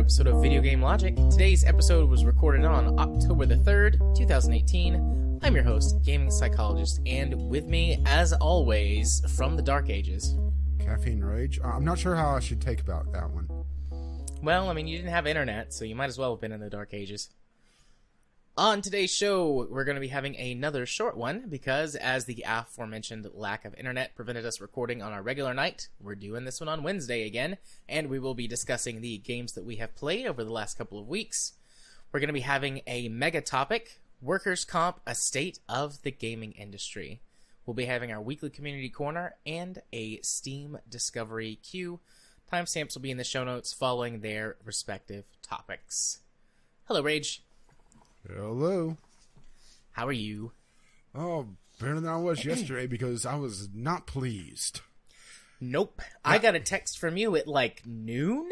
episode of Video Game Logic. Today's episode was recorded on October the 3rd, 2018. I'm your host, Gaming Psychologist, and with me, as always, from the Dark Ages. Caffeine Rage? I'm not sure how I should take about that one. Well, I mean, you didn't have internet, so you might as well have been in the Dark Ages. On today's show, we're going to be having another short one, because as the aforementioned lack of internet prevented us recording on our regular night, we're doing this one on Wednesday again, and we will be discussing the games that we have played over the last couple of weeks. We're going to be having a mega topic, Workers' Comp, a state of the gaming industry. We'll be having our weekly community corner and a Steam Discovery queue. Timestamps will be in the show notes following their respective topics. Hello, Rage. Hello. How are you? Oh, better than I was yesterday because I was not pleased. Nope. I got a text from you at like noon.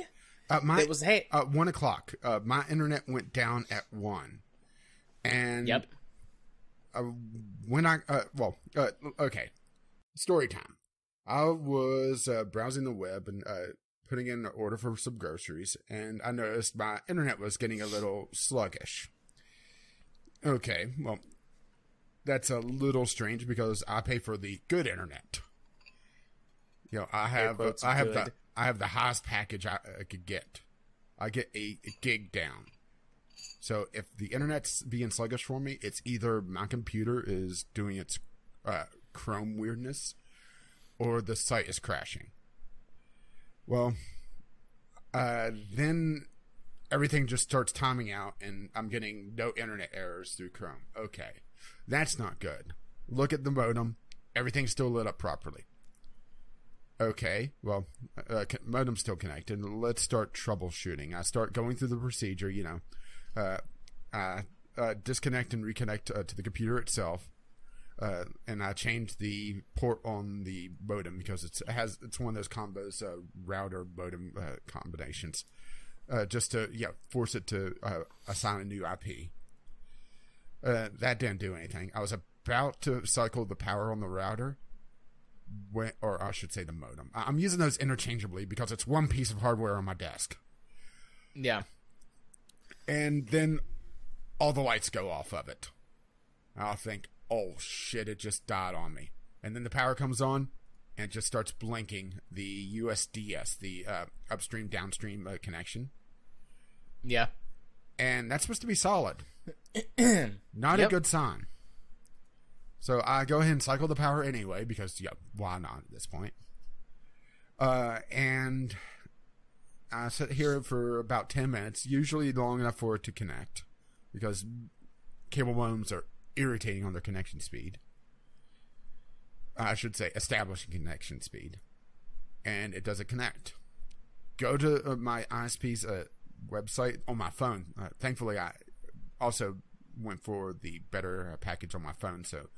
It was 1 o'clock. My internet went down at 1. And yep. Okay. Story time. I was browsing the web and putting in an order for some groceries, and I noticed my internet was getting a little sluggish. Okay, well, that's a little strange because I pay for the good internet. You know, I have the highest package I could get. I get a gig down. So if the internet's being sluggish for me, it's either my computer is doing its Chrome weirdness, or the site is crashing. Well, then everything just starts timing out, and I'm getting no internet errors through Chrome. Okay, that's not good. Look at the modem. Everything's still lit up properly. Okay, well, modem's still connected. Let's start troubleshooting. I start going through the procedure, disconnect and reconnect to the computer itself. And I changed the port on the modem because it's one of those combos, router modem combinations, just to force it to assign a new IP. That didn't do anything. I was about to cycle the power on the router, or I should say the modem. I'm using those interchangeably because it's one piece of hardware on my desk. Yeah. And then all the lights go off of it. I'll think, oh shit, it just died on me. And then the power comes on and it just starts blinking the USDS, the upstream downstream connection. Yeah. And that's supposed to be solid. Not a good sign. So I go ahead and cycle the power anyway because, why not at this point? And I sit here for about 10 minutes, usually long enough for it to connect because cable modems are irritating on their connection speed. I should say establishing connection speed. And it doesn't connect. Go to my ISP's website on my phone. Thankfully, I also went for the better package on my phone, so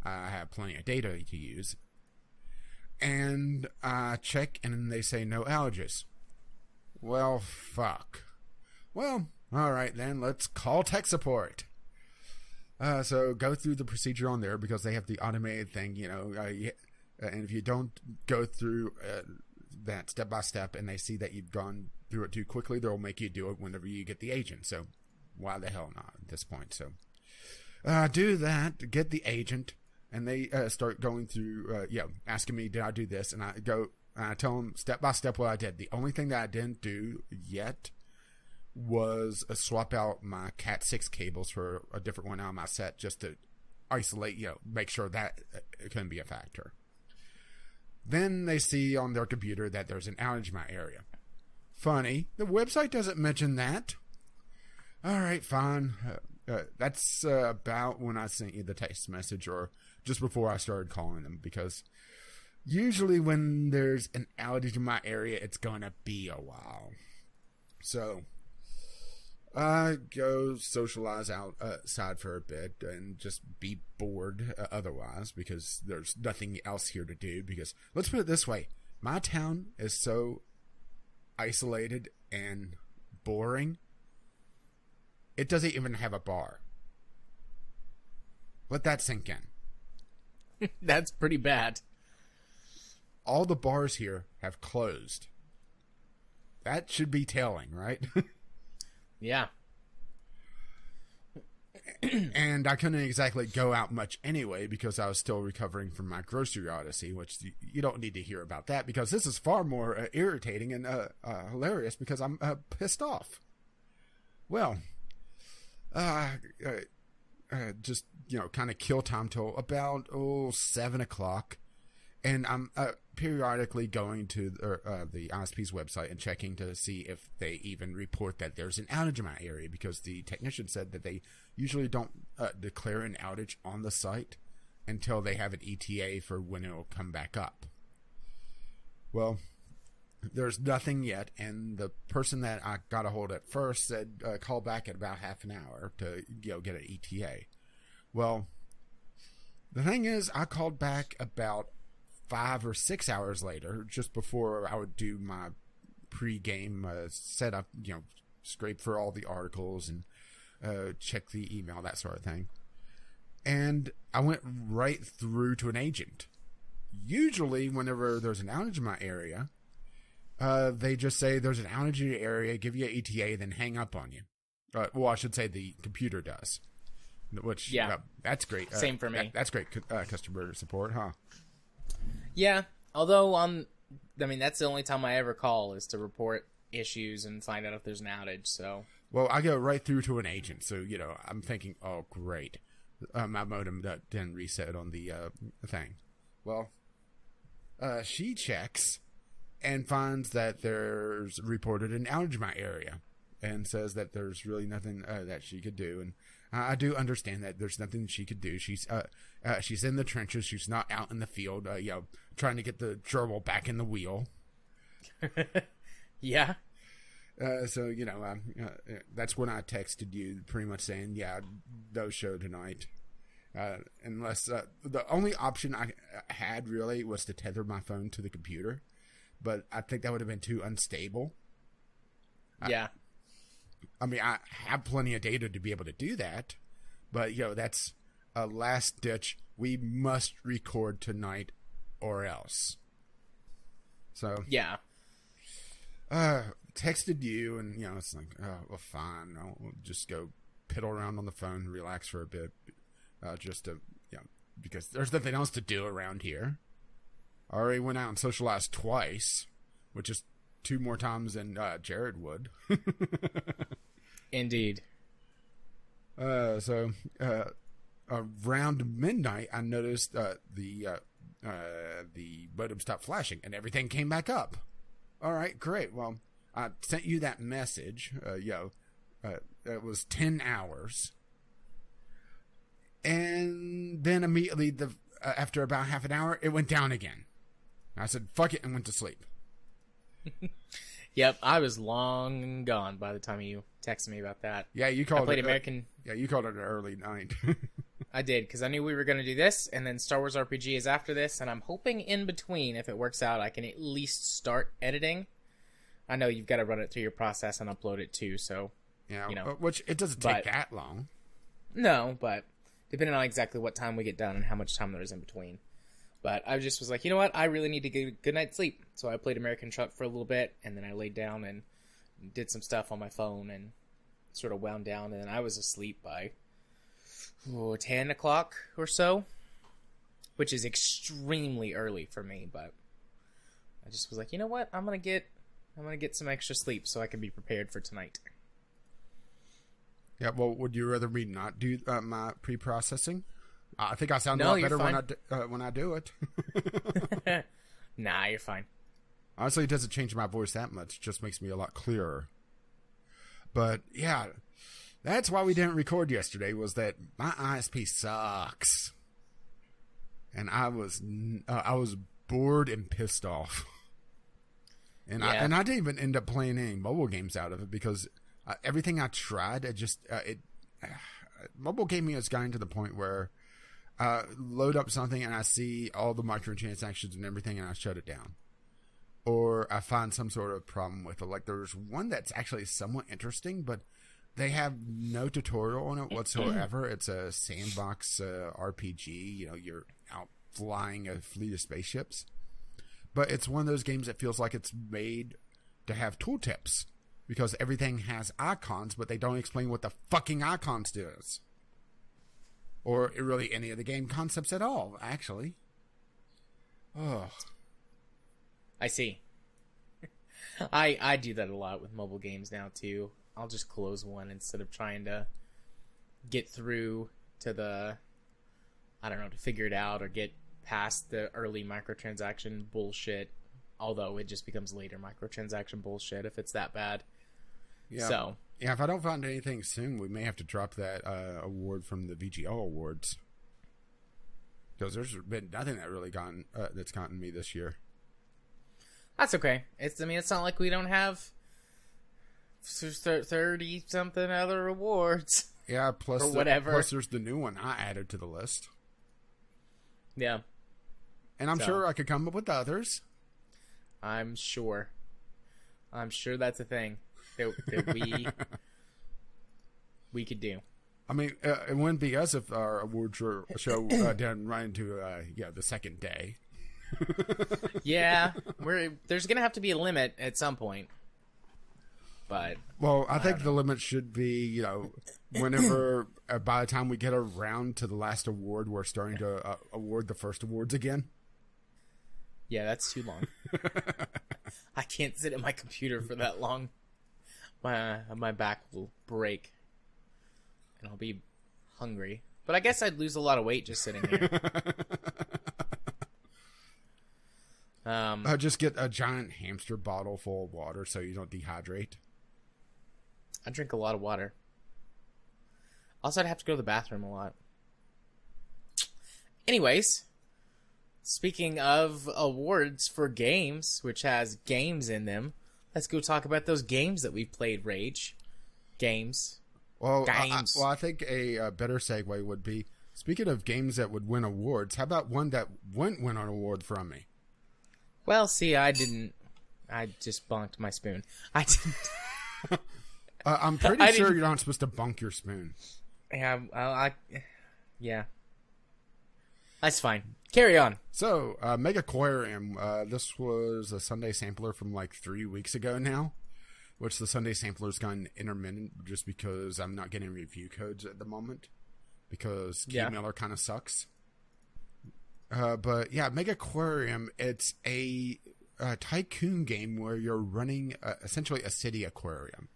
I have plenty of data to use. And I check, and they say no outages. Well, fuck. Well, alright then, let's call tech support. So go through the procedure on there because they have the automated thing, and if you don't go through that step by step and they see that you've gone through it too quickly, they'll make you do it whenever you get the agent. So why the hell not at this point? So do that, get the agent, and they start going through, asking me, did I do this? And I tell them step by step what I did. The only thing that I didn't do yet was swap out my Cat 6 cables for a different one on my set just to isolate, make sure that it couldn't be a factor. Then they see on their computer that there's an outage in my area. Funny, the website doesn't mention that. Alright, fine. That's about when I sent you the text message, or just before I started calling them, because usually when there's an outage in my area, it's gonna be a while. So I go socialize outside for a bit and just be bored otherwise because there's nothing else here to do. Because let's put it this way, my town is so isolated and boring, it doesn't even have a bar. Let that sink in. That's pretty bad. All the bars here have closed. That should be telling, right? And I couldn't exactly go out much anyway because I was still recovering from my grocery odyssey, which you don't need to hear about that because this is far more irritating and hilarious because I'm pissed off. Well, just, kind of kill time till about 7 o'clock. And I'm periodically going to the ISP's website and checking to see if they even report that there's an outage in my area, because the technician said that they usually don't declare an outage on the site until they have an ETA for when it'll come back up. Well, there's nothing yet, and the person that I got a hold of at first said call back at about half an hour to get an ETA. Well, the thing is, I called back about 5 or 6 hours later, just before I would do my pre-game setup, scrape for all the articles and check the email, that sort of thing. And I went right through to an agent. Usually, whenever there's an outage in my area, they just say there's an outage in your area, give you an ETA, then hang up on you. Well, I should say the computer does. Which, that's great. Same for me. That's great customer support, huh? Yeah, although that's the only time I ever call is to report issues and find out if there's an outage. So, well, I go right through to an agent, so I'm thinking, oh great, my modem didn't reset on the thing. Well, she checks and finds that there's reported an outage in my area, and says that there's really nothing that she could do. And I do understand that there's nothing she could do. She's in the trenches. She's not out in the field, trying to get the gerbil back in the wheel. Yeah. So, that's when I texted you pretty much saying, no show tonight. Unless the only option I had really was to tether my phone to the computer. But I think that would have been too unstable. Yeah. I have plenty of data to be able to do that, but that's a last ditch. We must record tonight, or else. So yeah, texted you, and it's like, oh well, fine. I'll just go piddle around on the phone, relax for a bit, just to because there's nothing else to do around here. I already went out and socialized twice, which is 2 more times than Jared would. Indeed. So around midnight, I noticed the modem stopped flashing and everything came back up. All right, great. Well, I sent you that message. It was 10 hours, and then immediately after about half an hour, it went down again. I said, "Fuck it," and went to sleep. Yep, I was long gone by the time you texted me about that. Yeah, you called. I played American. You called it an early night. I did, because I knew we were going to do this, and then Star Wars RPG is after this, and I'm hoping in between, if it works out, I can at least start editing. I know you've got to run it through your process and upload it too, so yeah, which it doesn't take that long. No, but depending on exactly what time we get done and how much time there is in between. But I just was like, you know what? I really need to get a good night's sleep. So I played American Truck for a little bit, and then I laid down and did some stuff on my phone and sort of wound down. And then I was asleep by 10 o'clock or so, which is extremely early for me. But I just was like, you know what? I'm gonna get some extra sleep so I can be prepared for tonight. Yeah. Well, would you rather me not do my pre-processing? I think I sound a No, lot better fine. when I do it. Nah, you're fine. Honestly, it doesn't change my voice that much. It just makes me a lot clearer. But yeah, that's why we didn't record yesterday. Was that my ISP sucks, and I was bored and pissed off, and I didn't even end up playing any mobile games out of it because everything I tried, mobile gaming has gotten to the point where load up something and I see all the microtransactions and everything and I shut it down. Or I find some sort of problem with it. Like there's one that's actually somewhat interesting, but they have no tutorial on it whatsoever. It's a sandbox RPG. You're out flying a fleet of spaceships. But it's one of those games that feels like it's made to have tooltips. because everything has icons, but they don't explain what the fucking icons do. Or really any of the game concepts at all, actually. Oh. I see. I do that a lot with mobile games now, too. I'll just close one instead of trying to get through to the, I don't know, to figure it out or get past the early microtransaction bullshit. Although it just becomes later microtransaction bullshit if it's that bad. Yeah. So. Yeah, if I don't find anything soon, we may have to drop that award from the VGL awards. Because there's been nothing that really that's gotten me this year. That's okay. It's not like we don't have 30 something other awards. Yeah, plus or whatever. Plus there's the new one I added to the list. Yeah. And I'm sure I could come up with others. I'm sure that's a thing that we could do. I mean, it wouldn't be us if our award show didn't run into the second day. Yeah, there's gonna have to be a limit at some point. But I think the limit should be, whenever by the time we get around to the last award, we're starting to award the first awards again. Yeah, that's too long. I can't sit at my computer for that long. My back will break. And I'll be hungry. But I guess I'd lose a lot of weight just sitting here. Just get a giant hamster bottle full of water so you don't dehydrate. I drink a lot of water. Also, I'd have to go to the bathroom a lot. Anyways, speaking of awards for games, which has games in them, let's go talk about those games that we played, Rage. Games. Well, games. I think a better segue would be, speaking of games that would win awards, how about one that wouldn't win an award from me? Well, see, I didn't. I just bonked my spoon. I didn't. I'm pretty sure you're not supposed to bunk your spoon. Yeah, yeah. That's fine. Carry on. So, Mega Aquarium. This was a Sunday sampler from like 3 weeks ago now, which the Sunday sampler's gone intermittent just because I'm not getting review codes at the moment because Keymailer kind of sucks. But yeah, Mega Aquarium, it's a tycoon game where you're running essentially a city aquarium.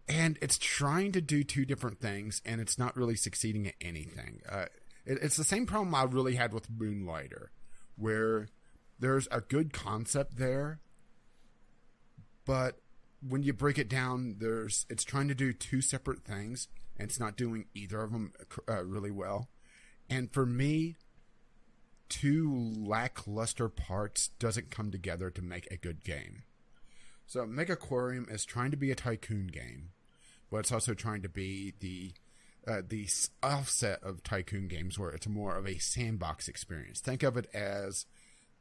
And it's trying to do two different things, and it's not really succeeding at anything. It's the same problem I really had with Moonlighter, where there's a good concept there, but when you break it down, it's trying to do two separate things, and it's not doing either of them really well. And for me, two lackluster parts doesn't come together to make a good game. So Mega Aquarium is trying to be a tycoon game, but it's also trying to be the offset of tycoon games where it's more of a sandbox experience. Think of it as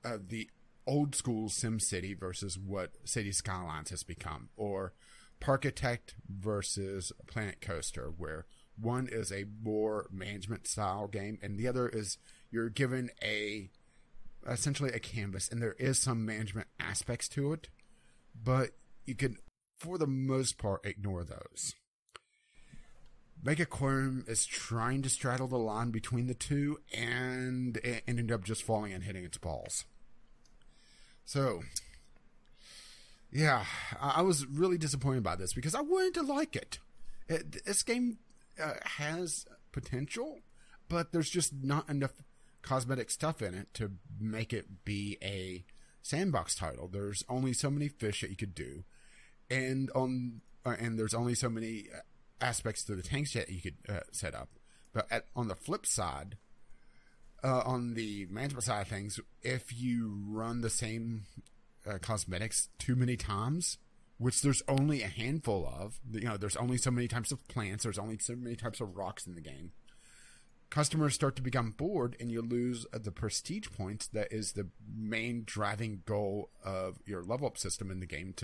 the old school SimCity versus what City Skylines has become, or Parkitect versus Planet Coaster, where one is a more management style game and the other is you're given essentially a canvas, and there is some management aspects to it, but you can, for the most part, ignore those. Mega Aquarium is trying to straddle the line between the two, and it ended up just falling and hitting its balls. So, yeah, I was really disappointed by this because I wanted to like it. This game has potential, but there's just not enough cosmetic stuff in it to make it be a sandbox title. There's only so many fish that you could do, and there's only so many aspects to the tanks that you could set up. But on the flip side, on the management side of things, if you run the same cosmetics too many times, which there's only a handful of, there's only so many types of plants, there's only so many types of rocks in the game, customers start to become bored, and you lose the prestige points that is the main driving goal of your level up system in the game.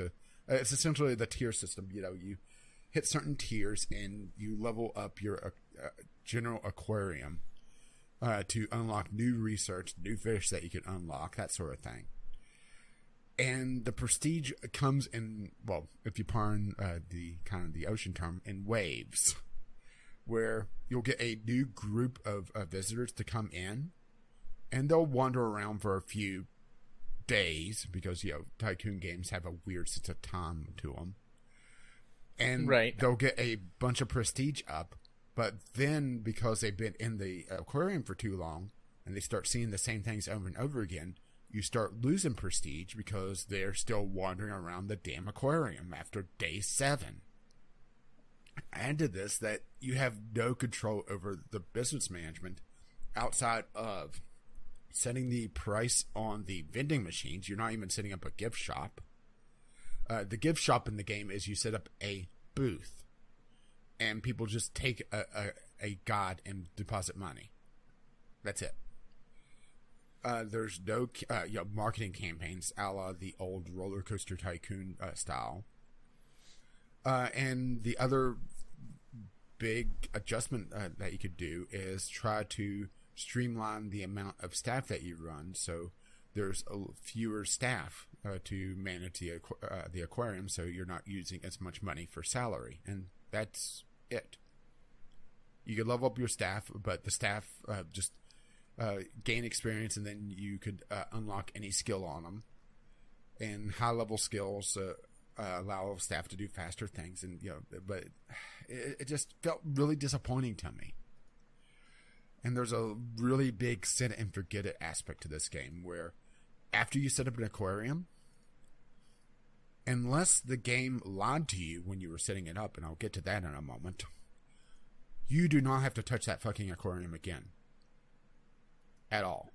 It's essentially the tier system. You hit certain tiers and you level up your general aquarium to unlock new research, new fish that you can unlock, that sort of thing. And the prestige comes in, well, if you pardon the ocean term, in waves, where you'll get a new group of visitors to come in, and they'll wander around for a few days because, Tycoon games have a weird sense of time to them. And they'll get a bunch of prestige up, but then because they've been in the aquarium for too long, and they start seeing the same things over and over again, you start losing prestige because they're still wandering around the damn aquarium after day 7. Add to this that you have no control over the business management outside of setting the price on the vending machines. You're not even setting up a gift shop. The gift shop in the game is you set up a booth, and people just take a god and deposit money. That's it. There's no marketing campaigns a la the old Roller Coaster Tycoon style. And the other big adjustment that you could do is try to streamline the amount of staff that you run, so there's fewer staff to manage the aquarium, so you're not using as much money for salary, and that's it. You could level up your staff, but the staff just gain experience, and then you could unlock any skill on them. And high-level skills allow staff to do faster things, and but it just felt really disappointing to me. And there's a really big set it and forget it aspect to this game, where after you set up an aquarium, unless the game lied to you when you were setting it up, and I'll get to that in a moment, you do not have to touch that fucking aquarium again. At all.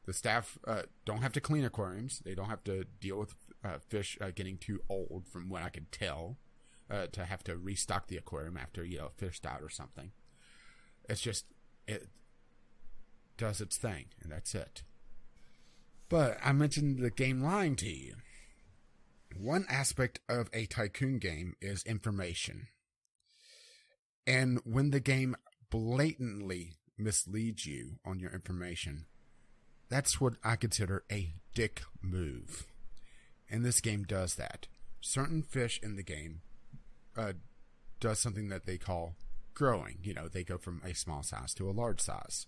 The staff don't have to clean aquariums. They don't have to deal with fish getting too old, from what I could tell, to have to restock the aquarium after fish died or something. It's just, it does its thing, and that's it. But I mentioned the game lying to you. One aspect of a Tycoon game is information. And when the game blatantly misleads you on your information, that's what I consider a dick move. And this game does that. Certain fish in the game does something that they call growing. They go from a small size to a large size.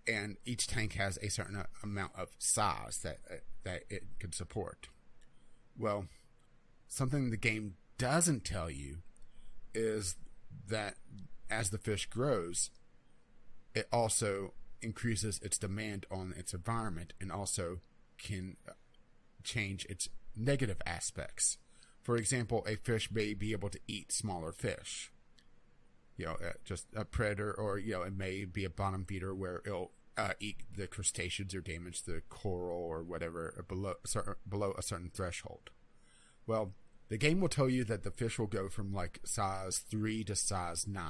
And each tank has a certain amount of size that it could support. Well, something the game doesn't tell you is that as the fish grows, it also increases its demand on its environment, and also can change its negative aspects. For example, a fish may be able to eat smaller fish. Just a predator, or it may be a bottom feeder where it'll eat the crustaceans or damage the coral or whatever below a certain threshold. Well, the game will tell you that the fish will go from like size 3 to size 9.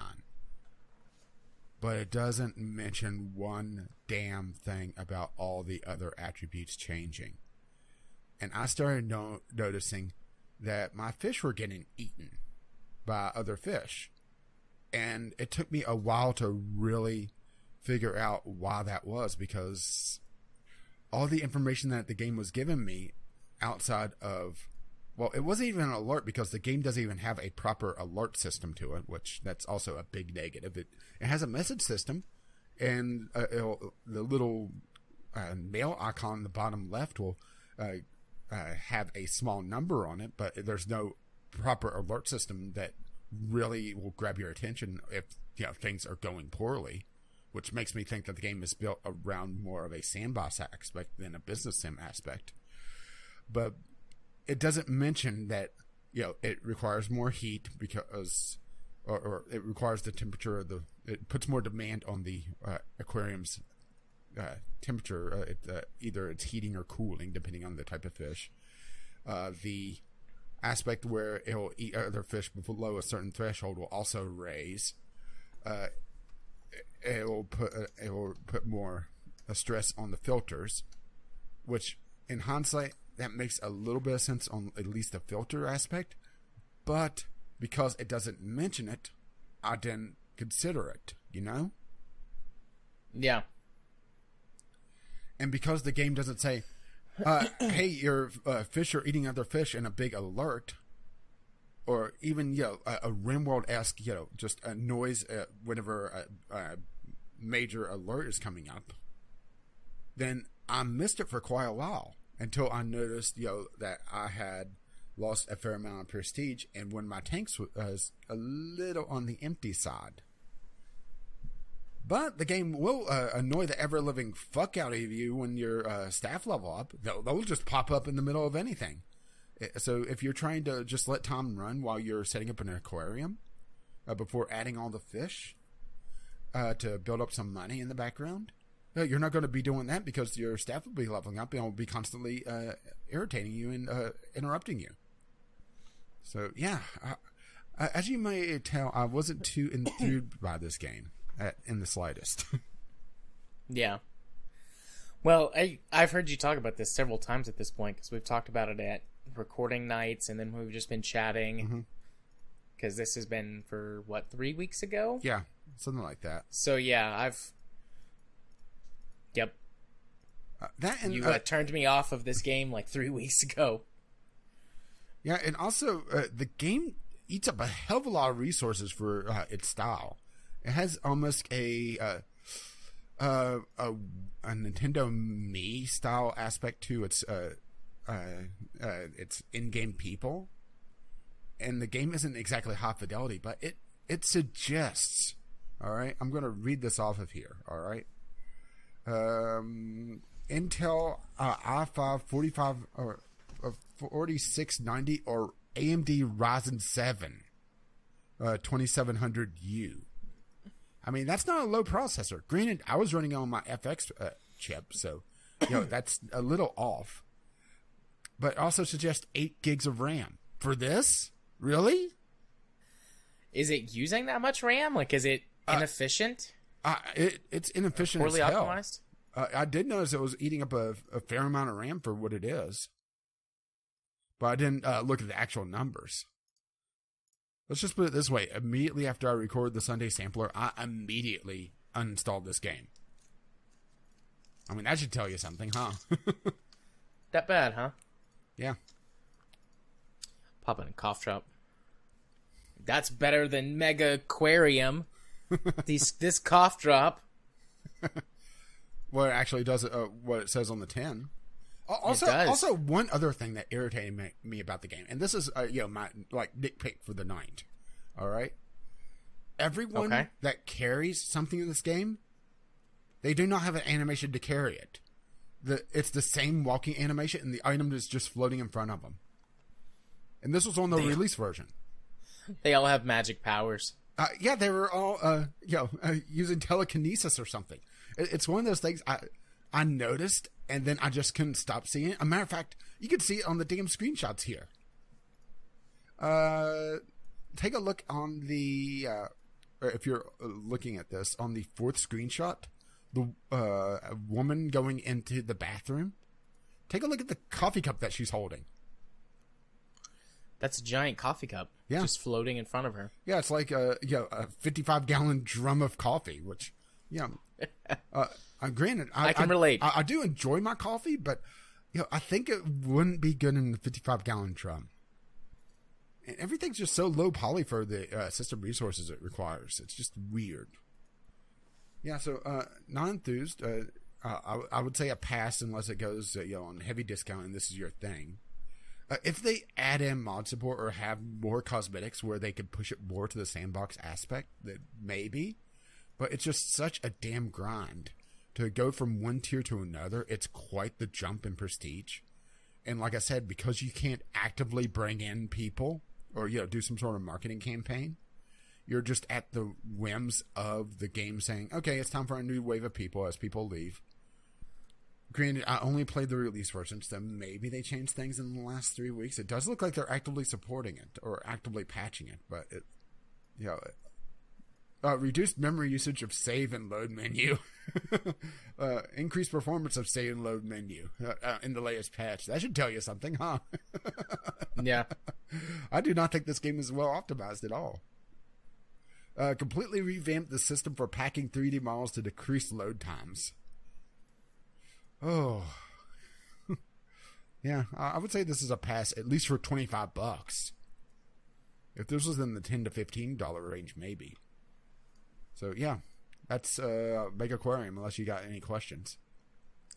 But it doesn't mention one damn thing about all the other attributes changing. And I started noticing that my fish were getting eaten by other fish. And it took me a while to really figure out why that was, because all the information that the game was giving me outside of, well, it wasn't even an alert, because the game doesn't even have a proper alert system to it, which that's also a big negative. It has a message system, and the little mail icon on the bottom left will have a small number on it, but there's no proper alert system that really will grab your attention if things are going poorly, which makes me think that the game is built around more of a sandbox aspect than a business sim aspect. But it doesn't mention that it requires more heat because, or it requires the temperature of it puts more demand on the aquarium's temperature. Either it's heating or cooling depending on the type of fish. The aspect where it will eat other fish below a certain threshold will also raise. It will put more stress on the filters, which in hindsight, that makes a little bit of sense on at least the filter aspect, but because it doesn't mention it, I didn't consider it, Yeah. And because the game doesn't say, Hey, your fish are eating other fish, and a big alert, or even a RimWorld-esque just a noise whenever a major alert is coming up. Then I missed it for quite a while until I noticed that I had lost a fair amount of prestige, and when my tanks was a little on the empty side. But the game will annoy the ever-living fuck out of you when your staff level up. They'll just pop up in the middle of anything. So if you're trying to just let time run while you're setting up an aquarium before adding all the fish to build up some money in the background, you're not going to be doing that because your staff will be leveling up and will be constantly irritating you and interrupting you. So, yeah, as you may tell, I wasn't too enthused by this game in the slightest. Yeah. Well, I've heard you talk about this several times at this point because we've talked about it at recording nights, and then we've just been chatting because this has been for, 3 weeks ago? Yeah, something like that. So, yeah, Yep. You turned me off of this game 3 weeks ago. Yeah, and also the game eats up a hell of a lot of resources for its style. It has almost a Nintendo Me style aspect to its in-game people, and the game isn't exactly high fidelity, but it suggests. All right, I'm going to read this off of here. All right. Intel i5 45 or 4690 or AMD Ryzen 7 2700U. I mean, that's not a low processor. Granted, I was running on my FX chip, so that's a little off. But it also suggests 8 gigs of RAM. For this? Really? Is it using that much RAM? Is it inefficient? It's inefficient poorly as hell. Optimized? I did notice it was eating up a fair amount of RAM for what it is. But I didn't look at the actual numbers. Let's just put it this way. Immediately after I recorded the Sunday sampler, I immediately uninstalled this game. I mean, that should tell you something, huh? That bad, huh? Yeah. Pop in a cough drop. That's better than Mega Aquarium. This cough drop. Well, it actually does what it says on the tin. Also, it does. Also, one other thing that irritated me about the game, and this is my nitpick for the night. All right, everyone that carries something in this game, they do not have an animation to carry it. It's the same walking animation, and the item is just floating in front of them. And this was on the release version. They all have magic powers. Yeah, they were all using telekinesis or something. It's one of those things I noticed, and then I just couldn't stop seeing it. A matter of fact, you can see it on the damn screenshots here. Take a look on the, or if you're looking at this, on the 4th screenshot, the woman going into the bathroom. Take a look at the coffee cup that she's holding. That's a giant coffee cup. Yeah. Just floating in front of her. Yeah, it's like a 55-gallon drum of coffee, which, granted, I can relate. I do enjoy my coffee, but I think it wouldn't be good in the 55-gallon drum. And everything's just so low poly for the system resources it requires. It's just weird. Yeah, so not enthused. I would say a pass unless it goes on heavy discount and this is your thing. If they add in mod support or have more cosmetics where they could push it more to the sandbox aspect, then maybe. But it's just such a damn grind. To go from one tier to another, it's quite the jump in prestige. And like I said, because you can't actively bring in people or do some sort of marketing campaign, you're just at the whims of the game saying, okay, it's time for a new wave of people as people leave. Granted, I only played the release version, so maybe they changed things in the last 3 weeks. It does look like they're actively supporting it or actively patching it, but it, reduced memory usage of save and load menu, increased performance of save and load menu in the latest patch. That should tell you something, huh? Yeah. I do not think this game is well optimized at all. Completely revamped the system for packing 3D models to decrease load times. Oh. Yeah, I would say this is a pass, at least for $25. If this was in the $10 to $15 range, maybe. So yeah, that's Big Aquarium. Unless you got any questions,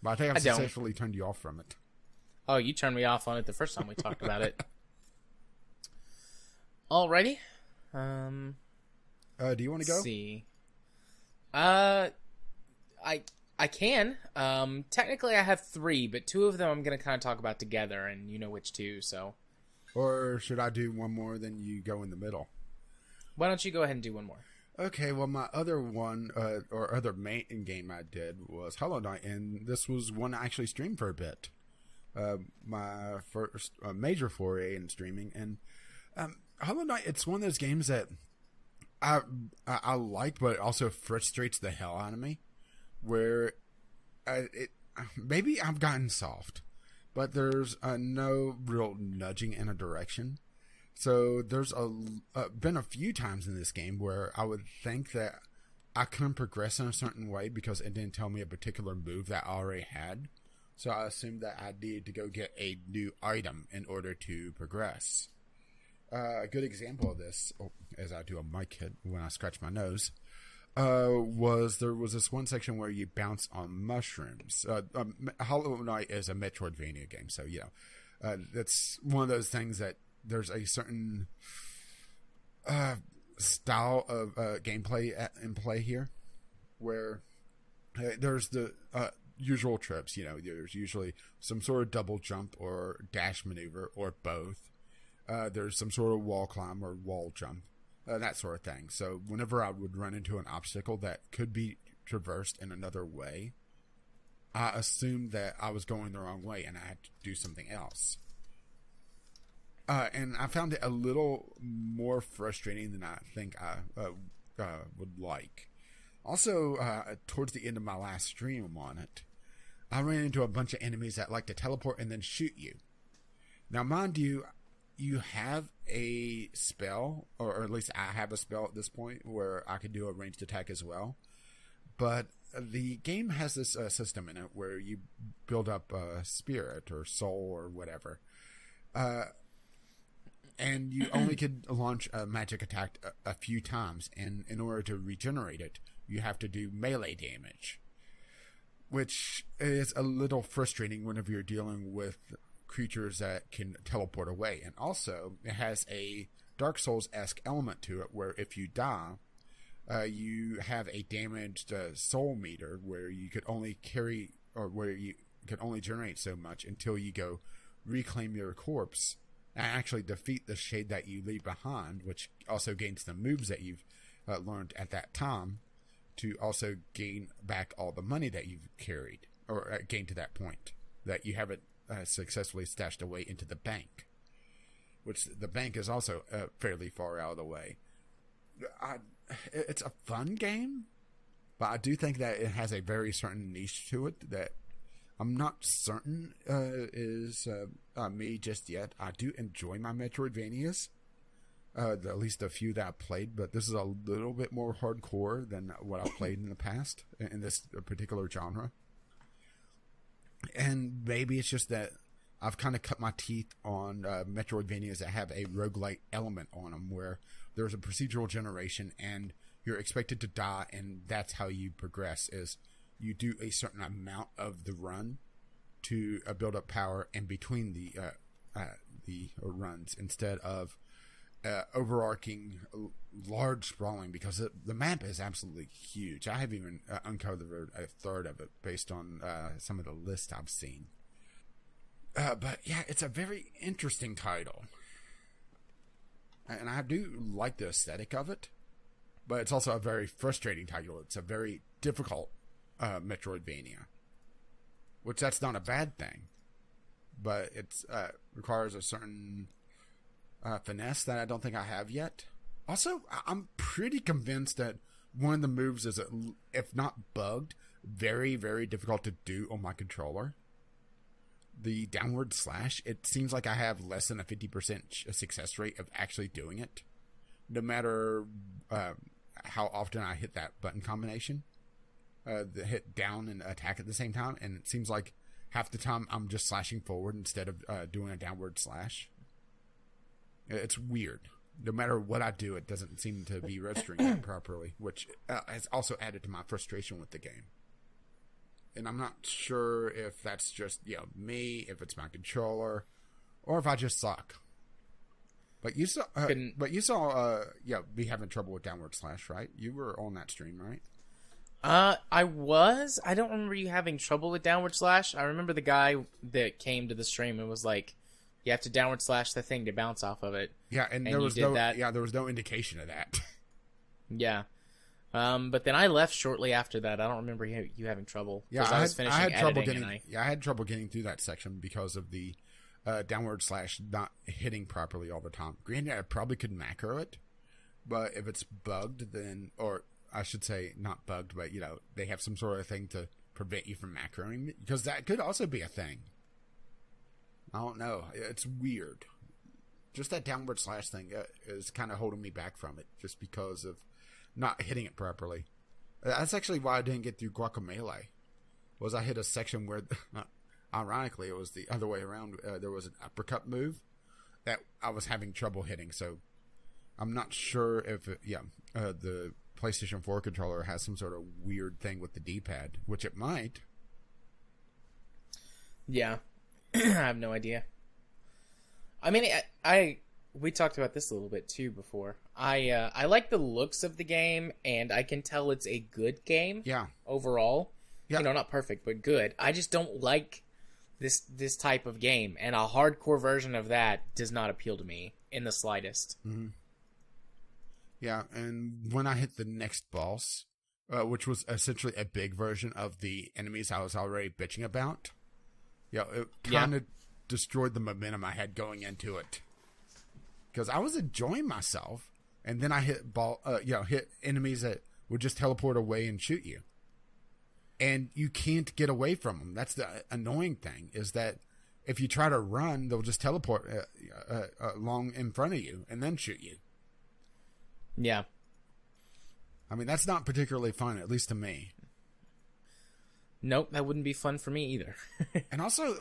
but I think I've successfully turned you off from it. Oh, you turned me off on it the first time we talked about it. Alrighty. Do you want to go? Let's see. I can. Technically I have 3, but 2 of them I'm going to kind of talk about together, and you know which 2, so. Or should I do one more, then you go in the middle? Why don't you go ahead and do one more? Okay, well, my other one, or other main game I did was Hollow Knight, and this was one I actually streamed for a bit. My first major foray in streaming, and Hollow Knight, it's one of those games that I like, but it also frustrates the hell out of me. Where maybe I've gotten soft, but there's no real nudging in a direction. So there's been a few times in this game where I would think that I couldn't progress in a certain way because it didn't tell me a particular move that I already had. So I assumed that I needed to go get a new item in order to progress. A good example of this, as I do a mic hit when I scratch my nose, was this one section where you bounce on mushrooms. Hollow Knight is a Metroidvania game, so that's one of those things that there's a certain style of gameplay in play here, where there's the usual trips. There's usually some sort of double jump or dash maneuver or both. There's some sort of wall climb or wall jump. That sort of thing. So whenever I would run into an obstacle that could be traversed in another way, I assumed that I was going the wrong way and I had to do something else. And I found it a little more frustrating than I think I would like. Also, towards the end of my last stream on it, I ran into a bunch of enemies that like to teleport and then shoot you. Now, mind you, you have a spell, or at least I have a spell at this point where I could do a ranged attack as well. But the game has this system in it where you build up a spirit or soul or whatever. And you only could launch a magic attack a few times. And in order to regenerate it, you have to do melee damage. Which is a little frustrating whenever you're dealing with creatures that can teleport away. And also, it has a Dark Souls-esque element to it where if you die, you have a damaged soul meter where you could only carry, or where you could only generate so much until you go reclaim your corpse and actually defeat the shade that you leave behind, which also gains the moves that you've learned at that time to also gain back all the money that you've carried, or gained to that point that you haven't successfully stashed away into the bank, which the bank is also fairly far out of the way. It's a fun game, but I do think that it has a very certain niche to it that I'm not certain is me just yet. I do enjoy my Metroidvanias, at least a few that I've played, but this is a little bit more hardcore than what I've played in the past in this particular genre. And maybe it's just that I've kind of cut my teeth on Metroidvanias that have a roguelite element on them, where there's a procedural generation and you're expected to die, and that's how you progress, is you do a certain amount of the run to build up power in between the runs, instead of overarching large sprawling, because the map is absolutely huge. I haven't even uncovered a third of it based on some of the lists I've seen. But yeah, it's a very interesting title, and I do like the aesthetic of it, but it's also a very frustrating title. It's a very difficult Metroidvania, which that's not a bad thing, but it's requires a certain finesse that I don't think I have yet. Also, I'm pretty convinced that one of the moves is, if not bugged, very, very difficult to do on my controller. The downward slash, it seems like I have less than a 50% success rate of actually doing it, no matter how often I hit that button combination. The hit down and attack at the same time, and it seems like half the time I'm just slashing forward instead of doing a downward slash. It's weird. No matter what I do, it doesn't seem to be registering it properly, which has also added to my frustration with the game. And I'm not sure if that's just me, if it's my controller, or if I just suck. But you saw, me having trouble with downward slash, right? You were on that stream, right? I was. I don't remember you having trouble with downward slash. I remember the guy that came to the stream and was like, "You have to downward slash the thing to bounce off of it." Yeah, and there was no indication of that. Yeah. But then I left shortly after that. I don't remember you having trouble. Yeah, I was finishing I had trouble editing. getting through that section because of the downward slash not hitting properly all the time. Granted, I probably could macro it, but if it's bugged, then, or I should say not bugged, but they have some sort of thing to prevent you from macroing, because that could also be a thing. I don't know. It's weird. Just that downward slash thing is kind of holding me back from it, just because of not hitting it properly. That's actually why I didn't get through Guacamelee. Was I hit a section where, ironically, it was the other way around. There was an uppercut move that I was having trouble hitting. So I'm not sure if the PlayStation 4 controller has some sort of weird thing with the D-pad, which it might. Yeah. I have no idea. I mean, we talked about this a little bit too before. I like the looks of the game, and I can tell it's a good game. Yeah. Overall. Yeah. Not perfect, but good. I just don't like this type of game, and a hardcore version of that does not appeal to me in the slightest. Mm-hmm. Yeah, and when I hit the next boss, which was essentially a big version of the enemies I was already bitching about, it kind of destroyed the momentum I had going into it. Because I was enjoying myself, and then I hit hit enemies that would just teleport away and shoot you. And you can't get away from them. That's the annoying thing, is that if you try to run, they'll just teleport along in front of you and then shoot you. Yeah. I mean, that's not particularly fun, at least to me. Nope, that wouldn't be fun for me either. And also,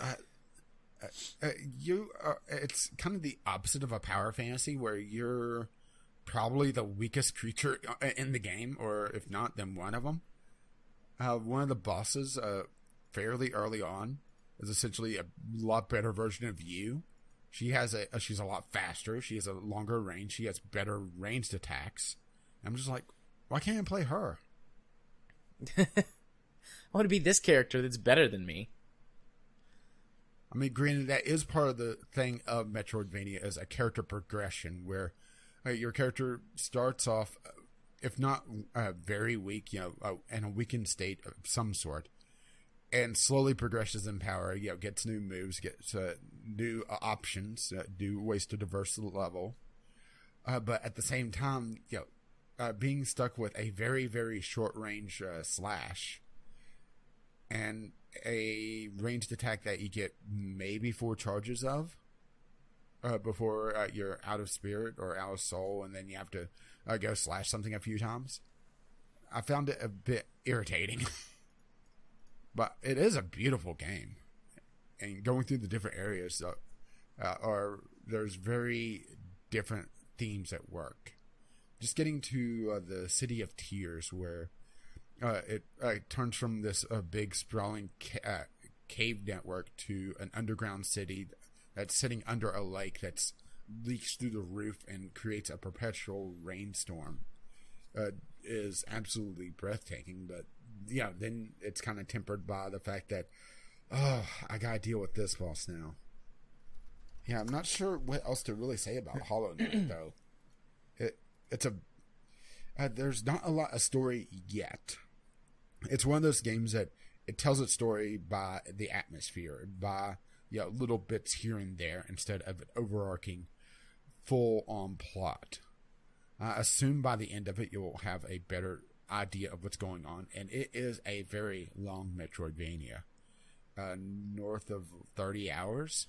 it's kind of the opposite of a power fantasy, where you're probably the weakest creature in the game, or if not, then one of them. One of the bosses, fairly early on, is essentially a lot better version of you. She's a lot faster. She has a longer range. She has better ranged attacks. I'm just like, why can't I play her? I want to be this character that's better than me. I mean, granted, that is part of the thing of Metroidvania, is a character progression, where your character starts off, if not very weak, in a weakened state of some sort, and slowly progresses in power, gets new moves, gets new options, new ways to diverse the level. But at the same time, being stuck with a very, very short range slash and a ranged attack that you get maybe 4 charges of before you're out of spirit or out of soul, and then you have to go slash something a few times. I found it a bit irritating. But it is a beautiful game. And going through the different areas, there's very different themes at work. Just getting to the City of Tears, where it turns from this big sprawling cave network to an underground city that's sitting under a lake that leaks through the roof and creates a perpetual rainstorm, is absolutely breathtaking. But then it's kind of tempered by the fact that, I gotta deal with this boss now. Yeah, I'm not sure what else to really say about Hollow Knight, though. There's not a lot of story yet. It's one of those games that it tells its story by the atmosphere, by little bits here and there, instead of an overarching, full-on plot. I assume by the end of it, you'll have a better idea of what's going on, and it is a very long Metroidvania, north of 30 hours,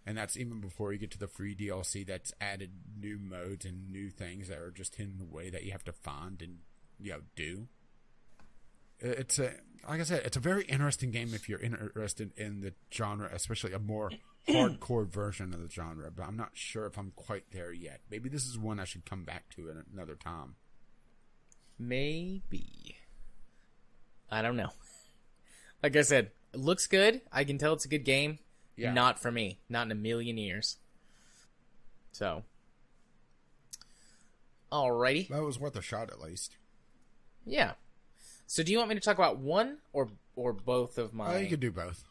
and that's even before you get to the free DLC that's added new modes and new things that are just hidden away that you have to find and do. It's a like I said, it's a very interesting game if you're interested in the genre, especially a more hardcore version of the genre. But I'm not sure if I'm quite there yet. Maybe this is one I should come back to at another time. Maybe. I don't know. Like I said, it looks good. I can tell it's a good game. Yeah. Not for me. Not in a million years. So. Alrighty. That was worth a shot at least. Yeah. So do you want me to talk about one or both of my... You could do both.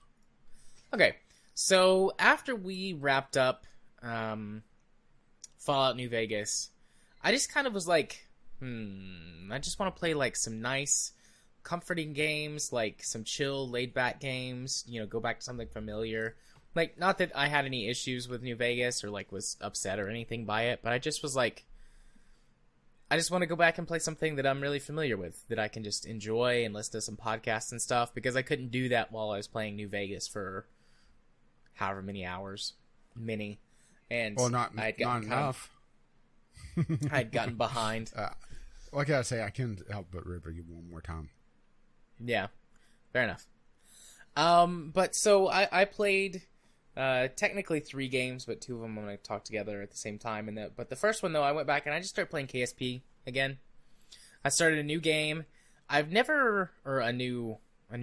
Okay. So after we wrapped up Fallout New Vegas, I just kind of was like, I just want to play like some nice, comforting games, like some chill, laid-back games, go back to something familiar. Like, not that I had any issues with New Vegas or like was upset or anything by it, but I just was like, I just want to go back and play something that I'm really familiar with, that I can just enjoy and listen to some podcasts and stuff, because I couldn't do that while I was playing New Vegas for however many hours. And not enough. I had gotten behind. Like I say, I can't help but rip you one more time. Yeah, fair enough. But so I played technically 3 games, but 2 of them I'm going to talk together at the same time. But the first one, though, I went back and I just started playing KSP again. I started a new game. A new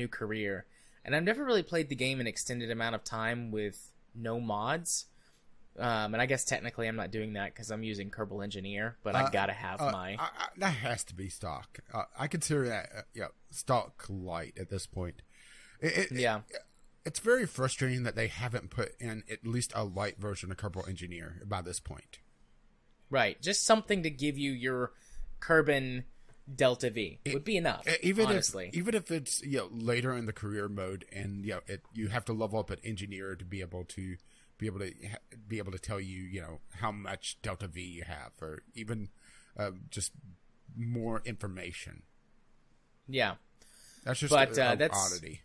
career. And I've never really played the game an extended amount of time with no mods. And I guess technically I'm not doing that because I'm using Kerbal Engineer, but I gotta have my... that has to be stock. I consider that stock light at this point. It's very frustrating that they haven't put in at least a light version of Kerbal Engineer by this point. Right. Just something to give you your Kerbin Delta V would be enough, honestly. Even if it's later in the career mode and you have to level up at Engineer to be able to tell you how much Delta V you have, or even just more information. Yeah, that's just an oddity.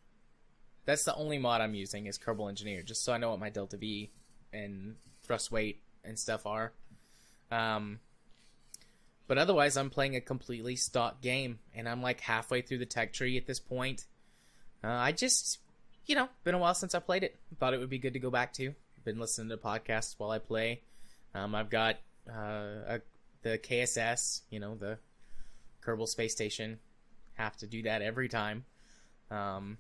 That's the only mod I'm using is Kerbal Engineer, just so I know what my Delta V and thrust weight and stuff are. But otherwise, I'm playing a completely stock game, and I'm like halfway through the tech tree at this point. I just, been a while since I played it. Thought it would be good to go back to. Been listening to podcasts while I play. I've got the KSS, the Kerbal Space Station. Have to do that every time. Got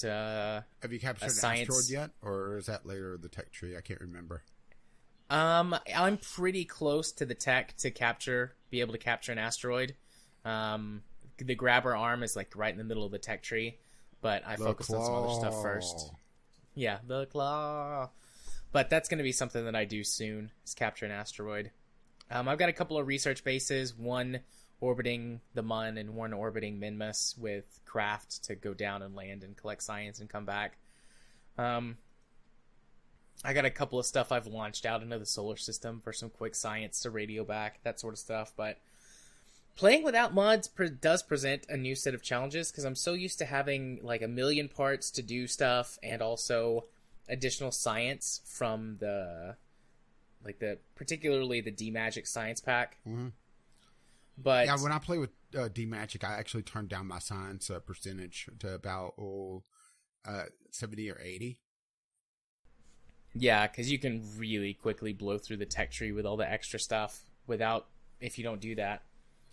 have you captured an asteroid yet, or is that later in the tech tree? I can't remember. I'm pretty close to the tech to be able to capture an asteroid. The grabber arm is like right in the middle of the tech tree, but I focused on some other stuff first. Yeah, the claw. But that's going to be something that I do soon, is capture an asteroid. I've got a couple of research bases, one orbiting the Mun and one orbiting Minmus with craft to go down and land and collect science and come back. I got a couple of stuff I've launched out into the solar system for some quick science to radio back, that sort of stuff. But playing without mods does present a new set of challenges, because I'm so used to having like a million parts to do stuff, and also additional science from particularly the D-Magic science pack. Mm-hmm. But yeah, when I play with D-Magic, I actually turned down my science percentage to about 70 or 80. Yeah, because you can really quickly blow through the tech tree with all the extra stuff if you don't do that.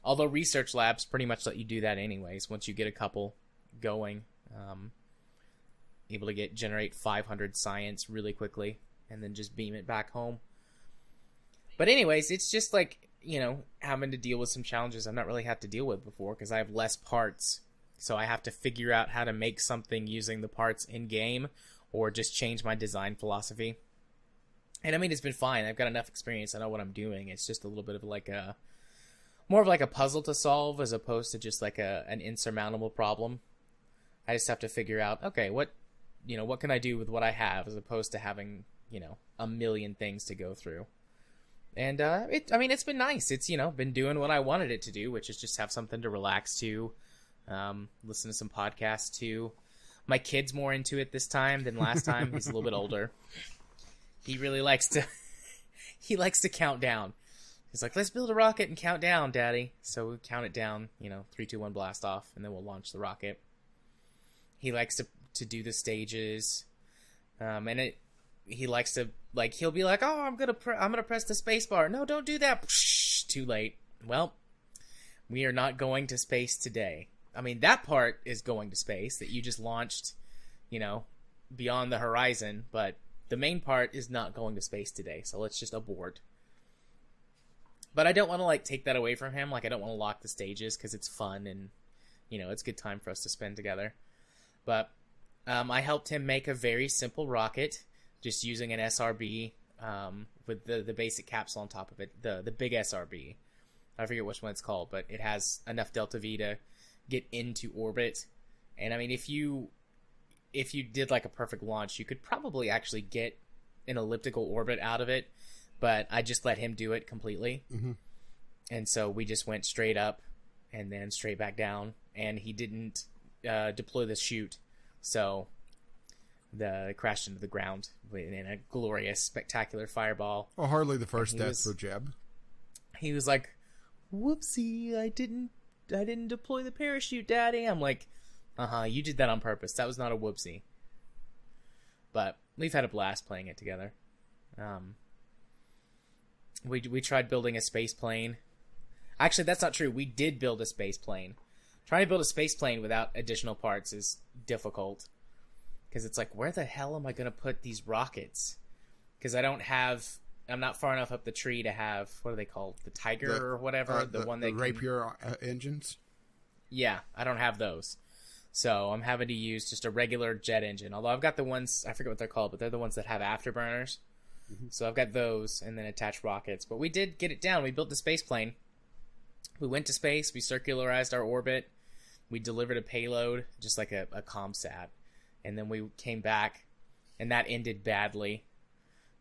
Although research labs pretty much let you do that anyways once you get a couple going. Able to generate 500 science really quickly and then just beam it back home. But anyways, it's just like, having to deal with some challenges I've not really had to deal with before, because I have less parts. So I have to figure out how to make something using the parts in-game, or just change my design philosophy. And I mean, it's been fine. I've got enough experience. I know what I'm doing. It's just a little bit of more of like a puzzle to solve, as opposed to just like an insurmountable problem. I just have to figure out, okay, what can I do with what I have, as opposed to having, a million things to go through. And it's been nice. It's, been doing what I wanted it to do, which is just have something to relax to, listen to some podcasts to. My kid's more into it this time than last time. He's a little bit older. He really likes to count down. He's like, let's build a rocket and count down, Daddy. So we count it down, 3, 2, 1, blast off, and then we'll launch the rocket. He likes to do the stages, he likes to, like, he'll be like, oh, I'm gonna press the space bar. No, don't do that. Too late. Well, we are not going to space today. I mean, that part is going to space that you just launched, beyond the horizon, but the main part is not going to space today. So let's just abort. But I don't want to, like, take that away from him. Like, I don't want to lock the stages because it's fun and, it's a good time for us to spend together. But I helped him make a very simple rocket just using an SRB with the basic capsule on top of it, the big SRB. I forget which one it's called, but it has enough delta V to get into orbit. And, I mean, if you did, like, a perfect launch, you could probably actually get an elliptical orbit out of it. But I just let him do it completely. Mm-hmm. And so we just went straight up and then straight back down. And he didn't deploy the chute. So it crashed into the ground in a glorious, spectacular fireball. Well, hardly the first death for Jeb. He was like, whoopsie, I didn't deploy the parachute, Daddy. I'm like, you did that on purpose. That was not a whoopsie. But we've had a blast playing it together. We tried building a space plane. Actually, that's not true. We did build a space plane. Trying to build a space plane without additional parts is difficult. Because it's like, where the hell am I going to put these rockets? Because I'm not far enough up the tree to have, what are they called? The Tiger or whatever? The one that Rapier engines? Yeah, I don't have those. So I'm having to use just a regular jet engine. Although I've got the ones, I forget what they're called, but they're the ones that have afterburners. Mm-hmm. So I've got those and then attached rockets. But we did get it down. We built the space plane. We went to space. We circularized our orbit. We delivered a payload, just like a ComSat. And then we came back, and that ended badly.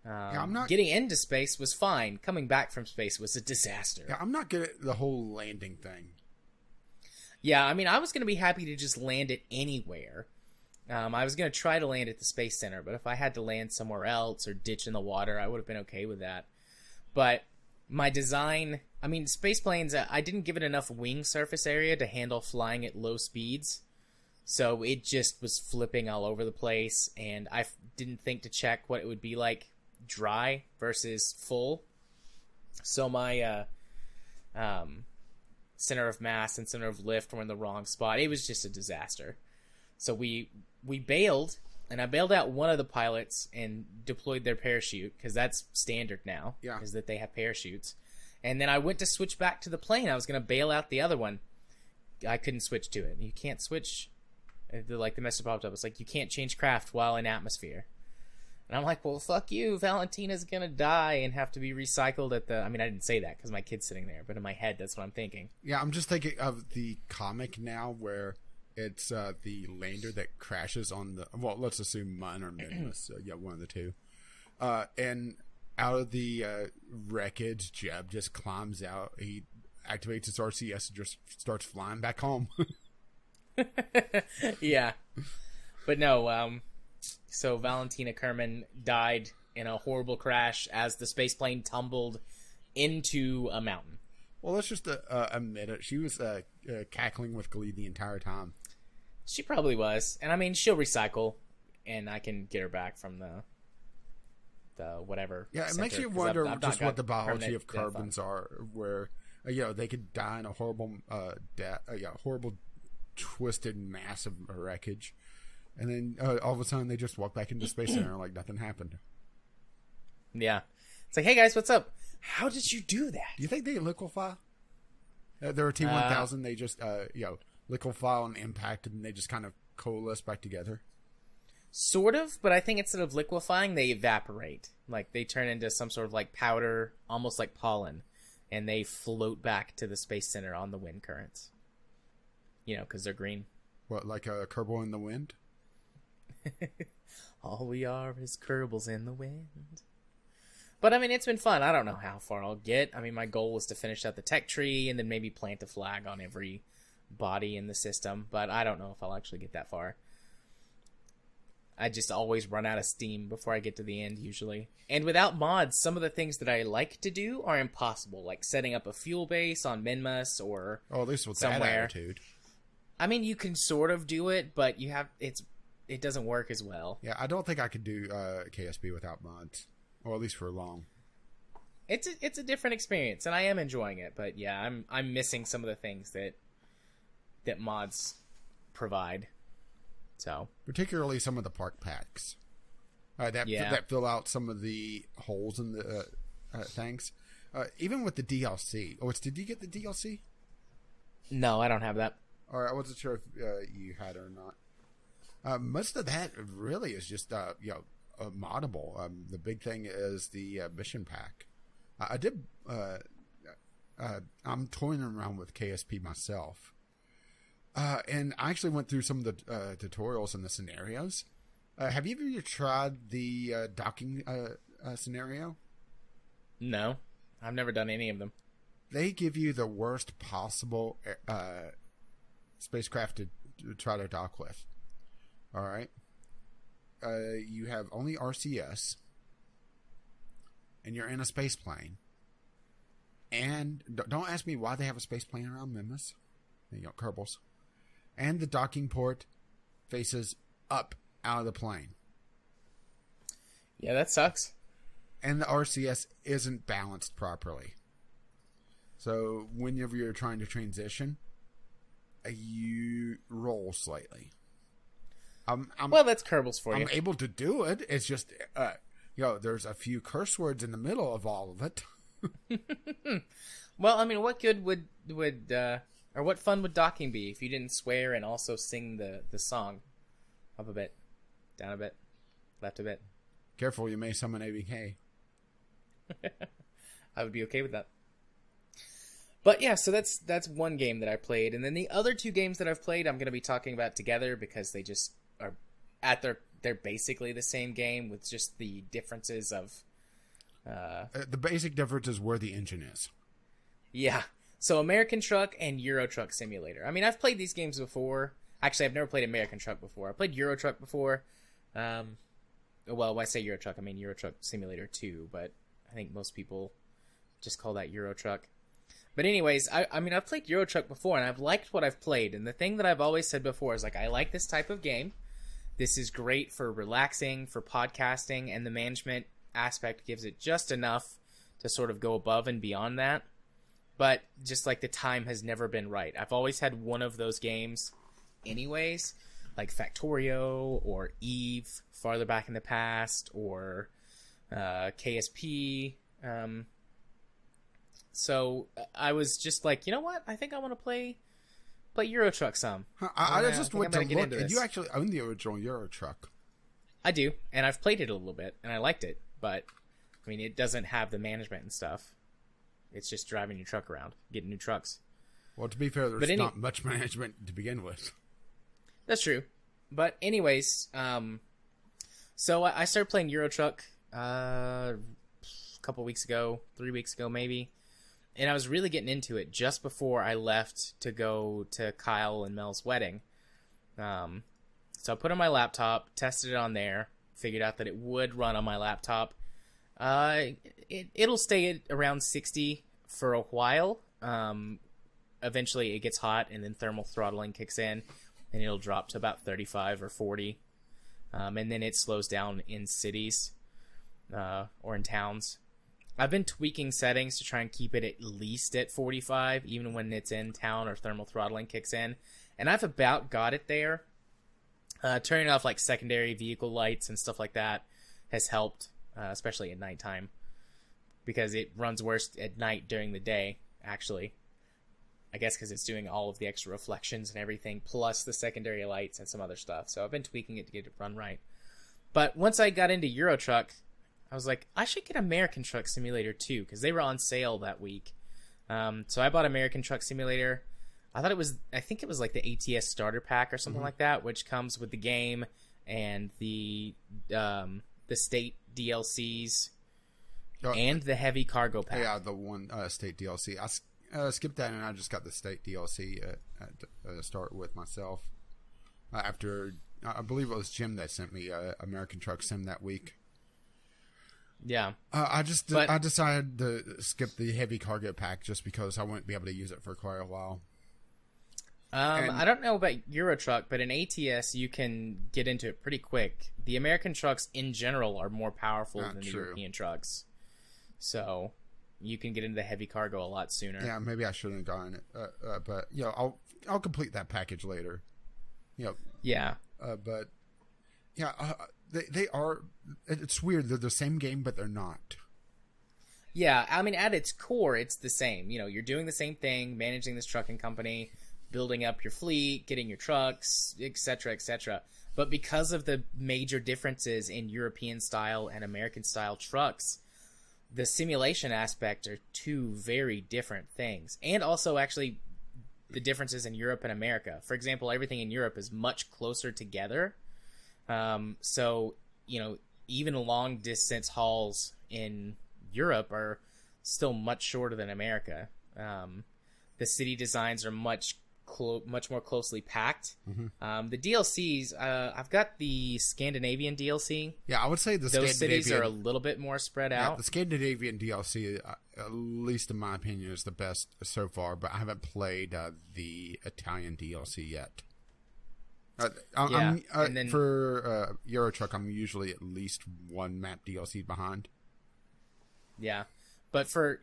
Getting into space was fine. Coming back from space was a disaster. Yeah, I'm not good at the whole landing thing. Yeah, I mean, I was going to be happy to just land it anywhere. I was going to try to land at the Space Center, but if I had to land somewhere else or ditch in the water, I would have been okay with that. But my design, I mean, space planes, I didn't give it enough wing surface area to handle flying at low speeds. So it just was flipping all over the place, and I didn't think to check what it would be like dry versus full. So my center of mass and center of lift were in the wrong spot. It was just a disaster. So we bailed, and I bailed out one of the pilots and deployed their parachute, because that's standard now, is that they have parachutes. And then I went to switch back to the plane. I was going to bail out the other one. I couldn't switch to it. You can't switch. Like, the message popped up. It's like, you can't change craft while in atmosphere. And I'm like, well, fuck you. Valentina's going to die and have to be recycled at the... I mean, I didn't say that because my kid's sitting there, but in my head, that's what I'm thinking. Yeah, I'm just thinking of the comic now where it's the lander that crashes on the... Well, let's assume Mun or Minmus. One of the two. And out of the wreckage, Jeb just climbs out. He activates his RCS and just starts flying back home. Yeah. But no, so Valentina Kerman died in a horrible crash as the space plane tumbled into a mountain. Well, let's just admit it. She was cackling with glee the entire time. She probably was. And I mean, she'll recycle, and I can get her back from the whatever. Yeah, it makes you wonder just what the biology of carbons are, where they could die in a horrible horrible twisted mass of wreckage, and then all of a sudden they just walk back into Space Center like nothing happened. Yeah, it's like, hey guys, what's up? How did you do that? Do you think they liquefy? There were T-1000. They just liquefy and impact, and they just kind of coalesce back together. Sort of, but I think instead of liquefying, they evaporate. Like, they turn into some sort of like powder, almost like pollen, and they float back to the Space Center on the wind currents. Because they're green. What, like a Kerbal in the wind? All we are is Kerbals in the wind. But, I mean, it's been fun. I don't know how far I'll get. I mean, my goal was to finish out the tech tree and then maybe plant a flag on every body in the system. But I don't know if I'll actually get that far. I just always run out of steam before I get to the end, usually. And without mods, some of the things that I like to do are impossible, like setting up a fuel base on Minmus or at least with somewhere. that attitude. I mean, you can sort of do it, but it doesn't work as well. Yeah, I don't think I could do KSP without mods, or at least for long. It's a different experience, and I am enjoying it. But yeah, I'm missing some of the things that mods provide. So particularly some of the park packs that fill out some of the holes in the things. Even with the DLC. Oh, did you get the DLC? No, I don't have that. Or I wasn't sure if you had it or not. Most of that really is just moddable. The big thing is the mission pack. I'm toying around with KSP myself. And I actually went through some of the tutorials and the scenarios. Have you ever tried the docking scenario? No, I've never done any of them. They give you the worst possible spacecraft to try to dock with. All right. You have only RCS, and you're in a space plane. And don't ask me why they have a space plane around Minmus. Kerbals. And the docking port faces up out of the plane. Yeah, that sucks. And the RCS isn't balanced properly. So whenever you're trying to transition, you roll slightly. Well, that's Kerbals for you. I'm able to do it. It's just, there's a few curse words in the middle of all of it. Well, I mean, what good would or what fun would docking be if you didn't swear and also sing the song? Up a bit, down a bit, left a bit. Careful, you may summon ABK. I would be okay with that. But yeah, so that's one game that I played, and then the other two games that I've played, I'm going to be talking about together because they just are they're basically the same game with just the differences of. The basic difference is where the engine is. Yeah. So American Truck and Euro Truck Simulator. I mean, I've played these games before. Actually, I've never played American Truck before. I played Euro Truck before. Well, when I say Euro Truck, I mean Euro Truck Simulator 2, but I think most people just call that Euro Truck. But anyways, I mean, I've played Euro Truck before, and I've liked what I've played. And the thing that I've always said before is, like, I like this type of game. This is great for relaxing, for podcasting, and the management aspect gives it just enough to sort of go above and beyond that. But just like the time has never been right. I've always had one of those games anyways, like Factorio or Eve, farther back in the past, or KSP. So I was just like, you know what? I think I want to play Euro Truck some. I just went to look, and you actually own the original Euro Truck. I do, and I've played it a little bit, and I liked it. But, I mean, it doesn't have the management and stuff. It's just driving your truck around, getting new trucks. Well, to be fair, there's not much management to begin with. That's true. But anyways, so I started playing Euro Truck a couple weeks ago, 3 weeks ago maybe. And I was really getting into it just before I left to go to Kyle and Mel's wedding. So I put it on my laptop, tested it on there, figured out that it would run on my laptop. It'll stay at around 60 for a while. Eventually it gets hot, and then thermal throttling kicks in, and it'll drop to about 35 or 40. And then it slows down in cities or in towns. I've been tweaking settings to try and keep it at least at 45, even when it's in town or thermal throttling kicks in. And I've about got it there. Turning off like secondary vehicle lights and stuff like that has helped, especially at nighttime, because it runs worse at night during the day, actually. I guess because it's doing all of the extra reflections and everything, plus the secondary lights and some other stuff. So I've been tweaking it to get it run right. But once I got into Euro Truck, I was like, I should get American Truck Simulator 2, because they were on sale that week. So I bought American Truck Simulator. I think it was like the ATS starter pack or something like that, which comes with the game and the state DLCs and the heavy cargo pack. Yeah, the one state DLC. I skipped that, and I just got the state DLC to start with myself after I believe it was Jim that sent me American Truck Sim that week. Yeah. I decided to skip the heavy cargo pack just because I wouldn't be able to use it for quite a while. I don't know about Euro Truck, but in ATS you can get into it pretty quick. The American trucks in general are more powerful than the European trucks, so you can get into the heavy cargo a lot sooner. Yeah, maybe I shouldn't have gotten it, but I'll complete that package later. Yeah. But yeah, they are. It's weird. They're the same game, but they're not. Yeah, I mean, at its core, it's the same. You're doing the same thing, managing this trucking company, building up your fleet, getting your trucks, etc., etc. But because of the major differences in European style and American style trucks, the simulation aspect are two very different things. And also, actually, the differences in Europe and America. For example, everything in Europe is much closer together. So, even long distance hauls in Europe are still much shorter than America. The city designs are much more closely packed. Mm-hmm. The DLCs, I've got the Scandinavian DLC. Yeah, I would say those cities are a little bit more spread out. The Scandinavian DLC, at least in my opinion, is the best so far, but I haven't played the Italian DLC yet. And then, for Euro Truck, I'm usually at least one map DLC behind. Yeah, but for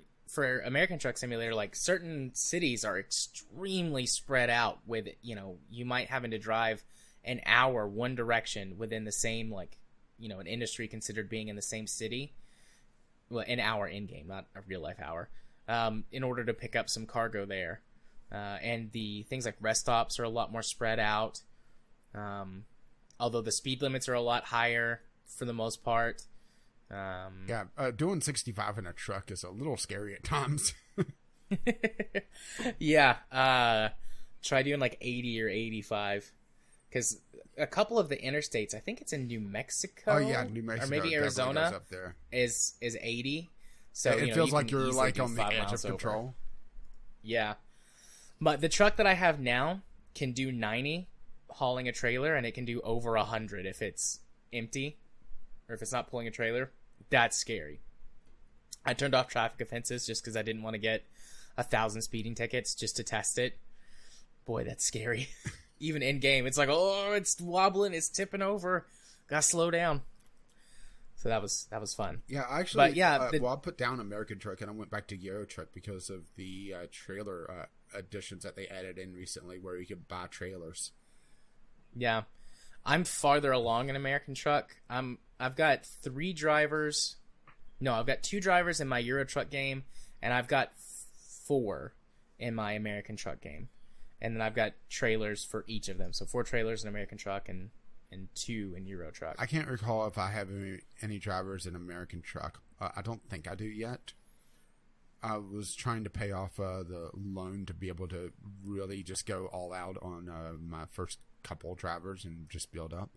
American Truck Simulator, like, certain cities are extremely spread out with, you might having to drive an hour one direction within the same, an industry considered being in the same city. Well, an hour in-game, not a real-life hour, in order to pick up some cargo there. And the things like rest stops are a lot more spread out. Although the speed limits are a lot higher for the most part. Doing 65 in a truck is a little scary at times. Yeah, try doing 80 or 85, because a couple of the interstates, I think it's in New Mexico. Oh yeah, New Mexico, or maybe Arizona up there. is 80. So it feels like you're on the edge of control. Over. Yeah, but the truck that I have now can do 90 hauling a trailer, and it can do over 100 if it's empty or if it's not pulling a trailer. That's scary. I turned off traffic offenses just because I didn't want to get 1,000 speeding tickets just to test it. Boy, that's scary. Even in game, it's like, oh, it's wobbling, it's tipping over. Gotta slow down. So that was fun. Yeah, actually, but yeah, I put down American Truck and I went back to Euro Truck because of the trailer additions that they added in recently, where you could buy trailers. Yeah, I'm farther along in American Truck. I've got 3 drivers. No, I've got 2 drivers in my Euro Truck game, and I've got 4 in my American Truck game. And then I've got trailers for each of them. So 4 trailers in American Truck and 2 in Euro Truck. I can't recall if I have any drivers in American Truck. I don't think I do yet. I was trying to pay off the loan to be able to really just go all out on my first couple drivers and just build up.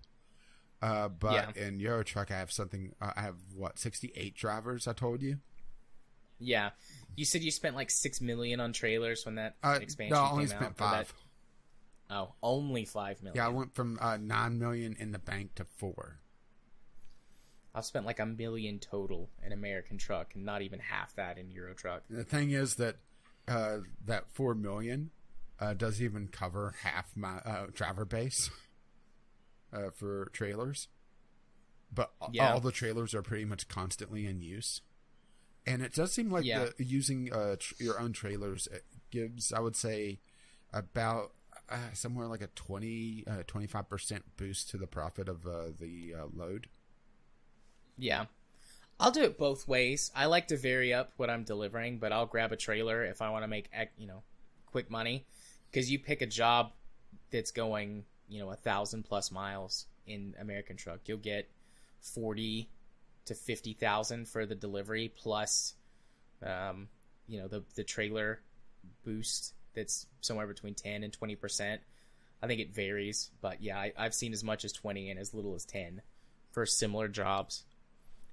But in Euro Truck, I have 68 drivers, I told you? Yeah. You said you spent $6 million on trailers when that expansion came out. No, I only spent 5. Oh, only $5 million. Yeah, I went from $9 million in the bank to 4. I've spent $1 million total in American Truck, and not even half that in Euro Truck. The thing is that that $4 million doesn't even cover half my driver base for trailers. But all the trailers are pretty much constantly in use. And it does seem like using your own trailers gives, I would say, about somewhere like a 25% boost to the profit of the load. Yeah. I'll do it both ways. I like to vary up what I'm delivering, but I'll grab a trailer if I want to make, quick money. Because you pick a job that's going, 1,000 plus miles in American Truck, you'll get 40 to 50,000 for the delivery plus, the trailer boost that's somewhere between 10 and 20%. I think it varies, but yeah, I've seen as much as 20 and as little as 10 for similar jobs.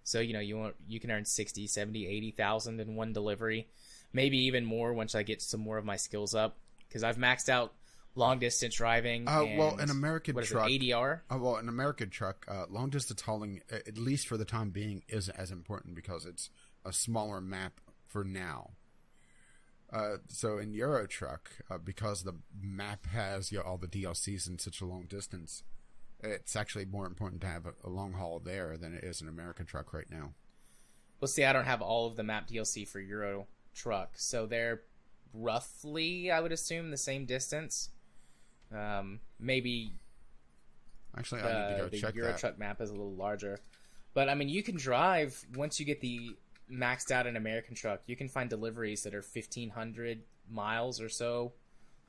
So, you can earn 60, 70, 80,000 in one delivery, maybe even more once I get some more of my skills up, because I've maxed out long distance driving. Well, an American truck, ADR. An American truck, long distance hauling, at least for the time being, isn't as important because it's a smaller map for now. So in Euro Truck, because the map has all the DLCs in such a long distance, it's actually more important to have a long haul there than it is an American Truck right now. Well, see, I don't have all of the map DLC for Euro Truck, so they're roughly, I would assume, the same distance. Maybe. Actually, I need to go check that. The Euro Truck map is a little larger, but I mean, you can drive once you get the maxed out an American Truck. You can find deliveries that are 1,500 miles or so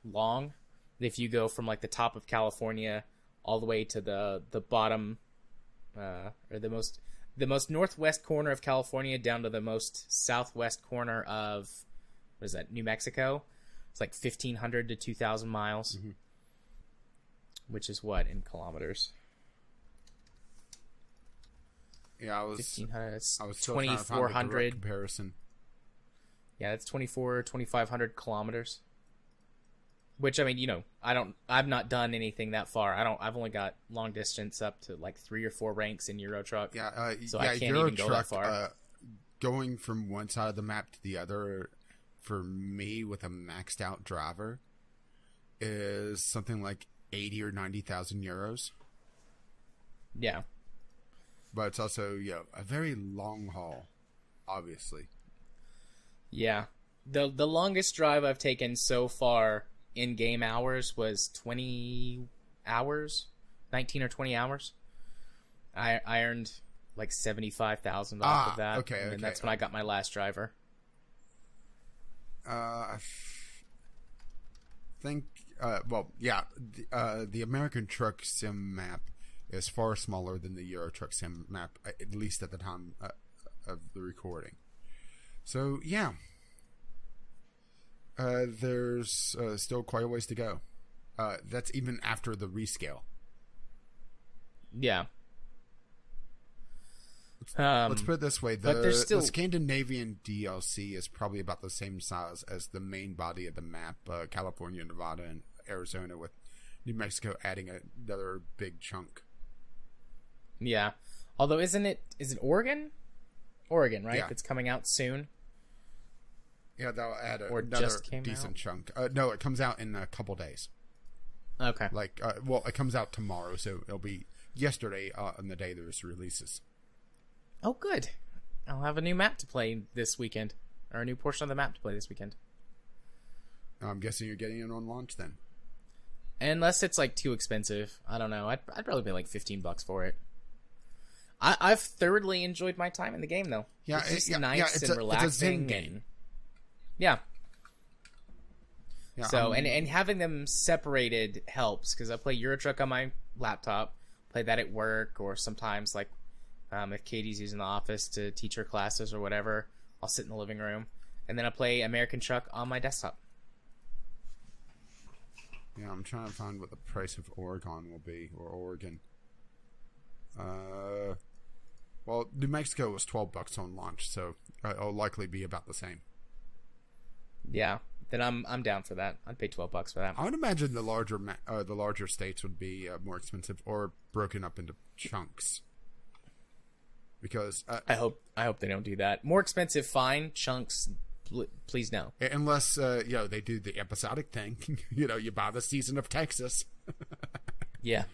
long. If you go from like the top of California all the way to the bottom, or the most northwest corner of California down to the most southwest corner of, what is that, New Mexico? It's like 1,500 to 2,000 miles, which is what in kilometers? Yeah, I was 1,500. That's I was still trying to find the 2,400 comparison. Yeah, that's 2,500 kilometers. Which, I mean, I've not done anything that far. I've only got long distance up to like 3 or 4 ranks in Euro Truck. Yeah, so I can't Euro even go Truck, that far. Going from one side of the map to the other, for me with a maxed out driver, is something like 80 or 90,000 euros. Yeah. But it's also, a very long haul, obviously. Yeah. The longest drive I've taken so far in game hours was 20 hours, 19 or 20 hours. I earned like 75,000 off of that. Okay, and that's when I got my last driver. I think, the American Truck Sim map is far smaller than the Euro Truck Sim map, at least at the time of the recording. So, yeah. There's still quite a ways to go. That's even after the rescale. Yeah. Let's put it this way. The Scandinavian DLC is probably about the same size as the main body of the map, California, Nevada, and Arizona, with New Mexico adding another big chunk. Yeah. Although, is it Oregon? Oregon, right? Yeah. It's coming out soon. Yeah, they'll add Or another just came decent out? chunk. No, it comes out in a couple days. Okay. It comes out tomorrow, so it'll be yesterday on the day this releases. Oh, good. I'll have a new map to play this weekend. Or a new portion of the map to play this weekend. I'm guessing you're getting it on launch then. Unless it's like too expensive. I don't know. I'd probably pay like $15 for it. I've thoroughly enjoyed my time in the game, though. Yeah, it's just nice and relaxing. It's a zen game. Yeah. Yeah. And having them separated helps, because I play Euro Truck on my laptop, play that at work, or sometimes like if Katie's using the office to teach her classes or whatever, I'll sit in the living room, and then I play American Truck on my desktop. Yeah, I'm trying to find what the price of Oregon will be, or Oregon. Well, New Mexico was $12 on launch, so it'll likely be about the same. Yeah, then I'm down for that. I'd pay $12 for that. I would imagine the larger states would be more expensive or broken up into chunks. Because I hope they don't do that. More expensive, fine. Chunks, please no. Unless they do the episodic thing. You buy the season of Texas. Yeah.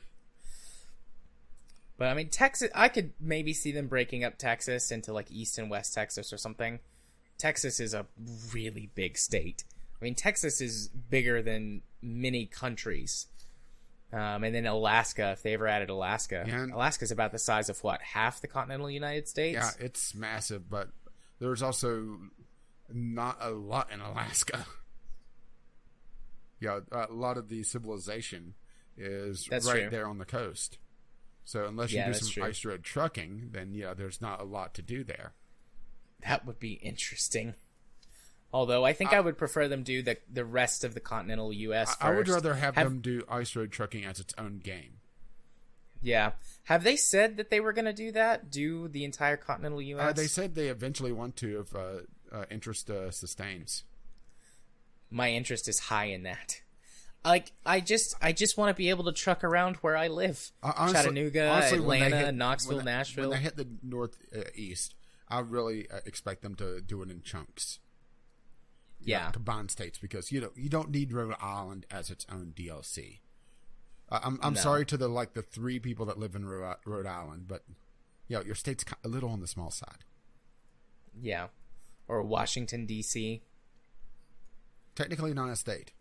But I mean, Texas, I could maybe see them breaking up Texas into like East and West Texas or something. Texas is a really big state. I mean, Texas is bigger than many countries. And then Alaska, if they ever added Alaska. Yeah, Alaska's about the size of, what, half the continental United States? Yeah, it's massive, but there's also not a lot in Alaska. Yeah, a lot of the civilization is right there on the coast. So unless you do some ice road trucking, then there's not a lot to do there. That would be interesting. Although I think I would prefer them do the rest of the continental U.S. first. I would rather have them do ice road trucking as its own game. Yeah. Have they said that they were going to do that? Do the entire continental U.S.? They said they eventually want to if interest sustains. My interest is high in that. Like, I just want to be able to truck around where I live. Chattanooga, Atlanta, Knoxville, Nashville. When they hit the northeast, I really expect them to do it in chunks. Yeah. Combined states, because you don't need Rhode Island as its own DLC. I'm sorry to the 3 people that live in Rhode Island, but your state's a little on the small side. Yeah. Or Washington, D.C. Technically not a state.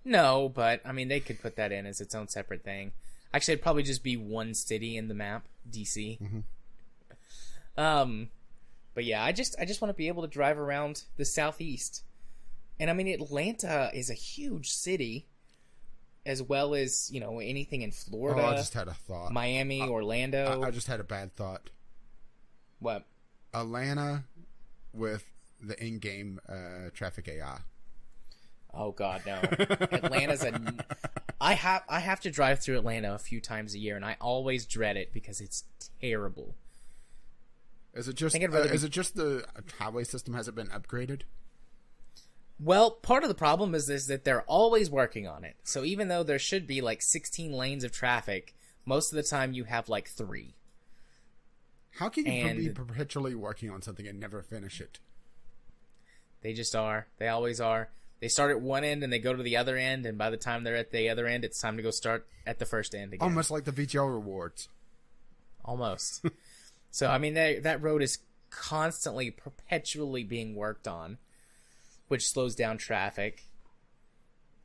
No, but, I mean, they could put that in as its own separate thing. Actually, it'd probably just be one city in the map, D.C. Mm-hmm. But yeah, I just want to be able to drive around the Southeast. And, I mean, Atlanta is a huge city, as well as, anything in Florida. Oh, I just had a thought. Miami, Orlando. I just had a bad thought. What? Atlanta with the in-game traffic AI. Oh God, no! Atlanta's I have to drive through Atlanta a few times a year, and I always dread it because it's terrible. Is it just the highway system hasn't been upgraded? Well, part of the problem is that they're always working on it. So even though there should be 16 lanes of traffic, most of the time you have 3. How can you be perpetually working on something and never finish it? They just are. They always are. They start at one end and they go to the other end, and by the time they're at the other end, it's time to go start at the first end again. Almost like the VGL rewards. Almost. So, I mean, that road is constantly, perpetually being worked on, which slows down traffic.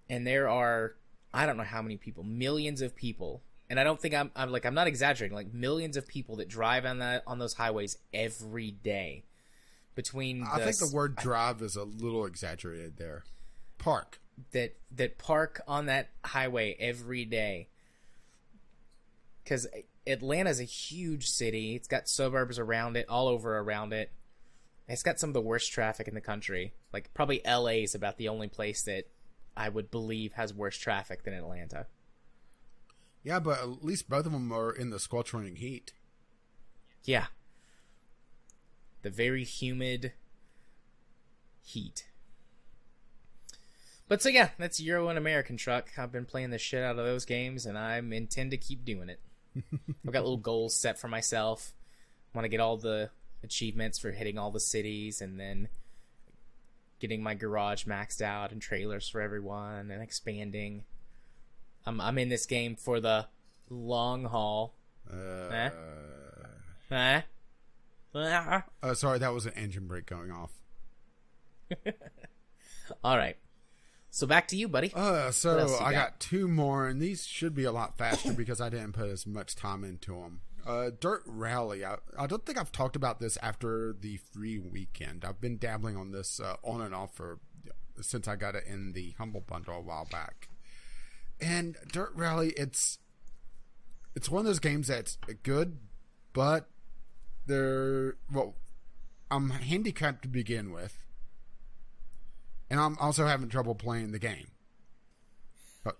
And there are, I don't know how many people, millions of people, and I don't think I'm not exaggerating, millions of people that drive on those highways every day. I think the word drive is a little exaggerated there. Park. That park on that highway every day. Because Atlanta's a huge city. It's got suburbs around it, all over around it. It's got some of the worst traffic in the country. Probably LA is about the only place that I would believe has worse traffic than Atlanta. Yeah, but at least both of them are in the scorching heat. Yeah. The very humid heat. But so yeah, that's Euro and American Truck. I've been playing the shit out of those games, and I intend to keep doing it. I've got little goals set for myself. I want to get all the achievements for hitting all the cities, and then getting my garage maxed out and trailers for everyone, and expanding. I'm in this game for the long haul. Sorry, that was an engine brake going off. All right. So back to you, buddy. So I got 2 more, and these should be a lot faster because I didn't put as much time into them. Dirt Rally. I don't think I've talked about this after the free weekend. I've been dabbling on this on and off since I got it in the Humble Bundle a while back. And Dirt Rally, it's one of those games that's good, but I'm handicapped to begin with. And I'm also having trouble playing the game.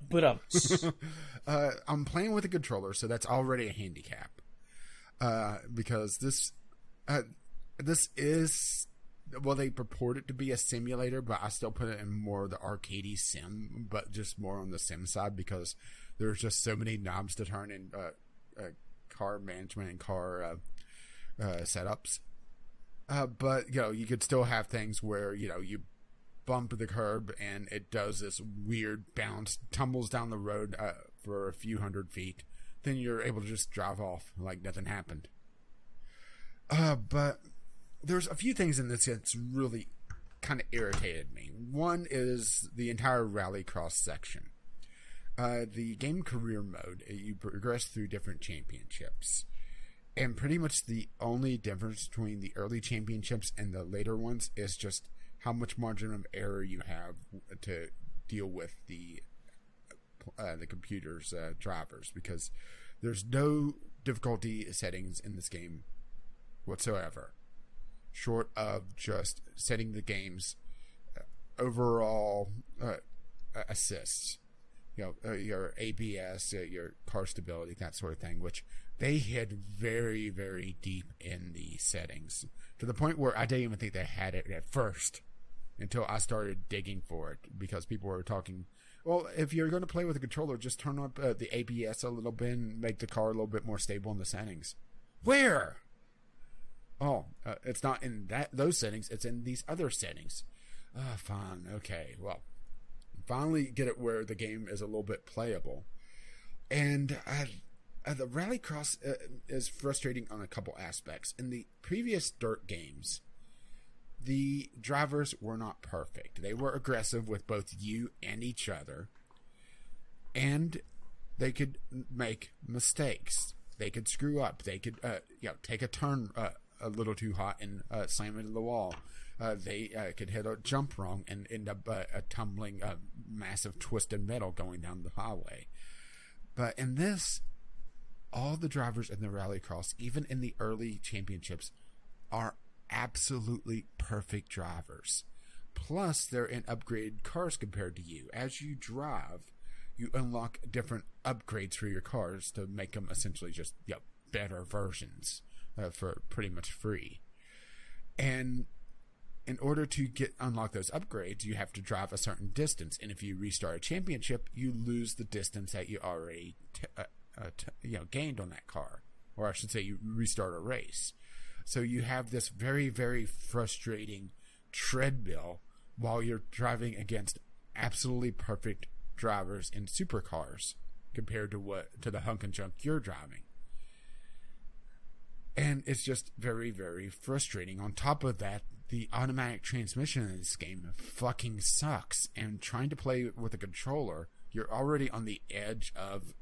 But I'm playing with a controller, so that's already a handicap. Because this is, well, they purport it to be a simulator, but I still put it in more of the arcadey sim, but just more on the sim side because there's just so many knobs to turn in car management and car setups. But you could still have things where you bump the curb and it does this weird bounce, tumbles down the road for a few hundred feet. Then you're able to just drive off like nothing happened. But there's a few things in this that's really kind of irritated me. One is the entire rallycross section. The game career mode, you progress through different championships. And pretty much the only difference between the early championships and the later ones is just how much margin of error you have to deal with the computer's drivers, because there's no difficulty settings in this game whatsoever, short of just setting the game's overall assists, your ABS, your car stability, that sort of thing, which they hid very, very deep in the settings to the point where I didn't even think they had it at first until I started digging for it because people were talking. Well, if you're going to play with a controller, just turn up the ABS a little bit and make the car a little bit more stable in the settings. Where? Oh, it's not in those settings. It's in these other settings. Fine. Okay. Well, finally get it where the game is a little bit playable. And the Rallycross is frustrating on a couple aspects. In the previous dirt games, the drivers were not perfect. They were aggressive with both you and each other. And they could make mistakes. They could screw up. They could take a turn a little too hot and slam into the wall. They could hit a jump wrong and end up tumbling a massive twisted metal going down the highway. But in this, all the drivers in the Rallycross, even in the early championships, are absolutely perfect drivers. Plus, they're in upgraded cars compared to you. As you drive, you unlock different upgrades for your cars to make them essentially just better versions for pretty much free. And in order to unlock those upgrades, you have to drive a certain distance. And if you restart a championship, you lose the distance that you already gained on that car. Or I should say you restart a race. So you have this very, very frustrating treadmill while you're driving against absolutely perfect drivers in supercars compared to the hunk and junk you're driving. And it's just very, very frustrating. On top of that, the automatic transmission in this game fucking sucks. And trying to play with a controller, you're already on the edge of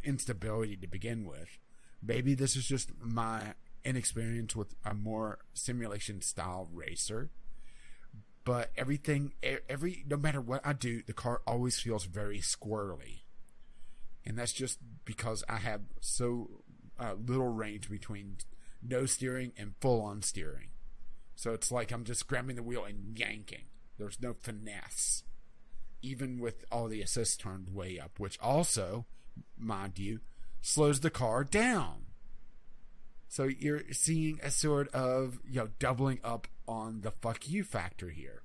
instability to begin with. Maybe this is just my inexperience with a more simulation style racer, but no matter what I do, the car always feels very squirrely, and that's just because I have so little range between no steering and full on steering. So it's like I'm just grabbing the wheel and yanking. There's no finesse, even with all the assists turned way up, which also, mind you, slows the car down. So you're seeing a sort of, doubling up on the fuck you factor here.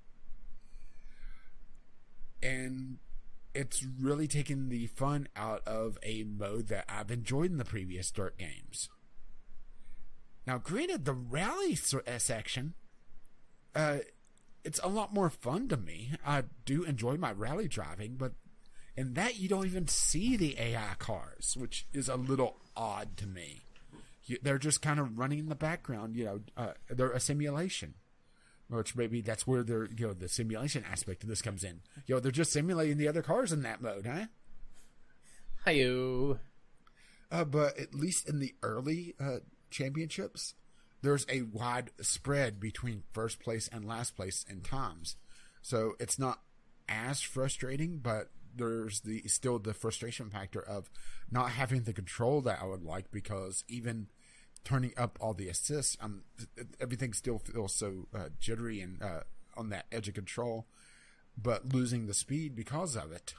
And it's really taken the fun out of a mode that I've enjoyed in the previous dirt games. Now, granted, the rally section, it's a lot more fun to me. I do enjoy my rally driving, but in that you don't even see the AI cars, which is a little odd to me. They're just kind of running in the background, they're a simulation, which maybe that's where the simulation aspect of this comes in. They're just simulating the other cars in that mode, huh? Hi-yo. But at least in the early championships, there's a wide spread between first place and last place in times. So it's not as frustrating, but there's still the frustration factor of not having the control that I would like, because even turning up all the assists, everything still feels so jittery and on that edge of control, but losing the speed because of it.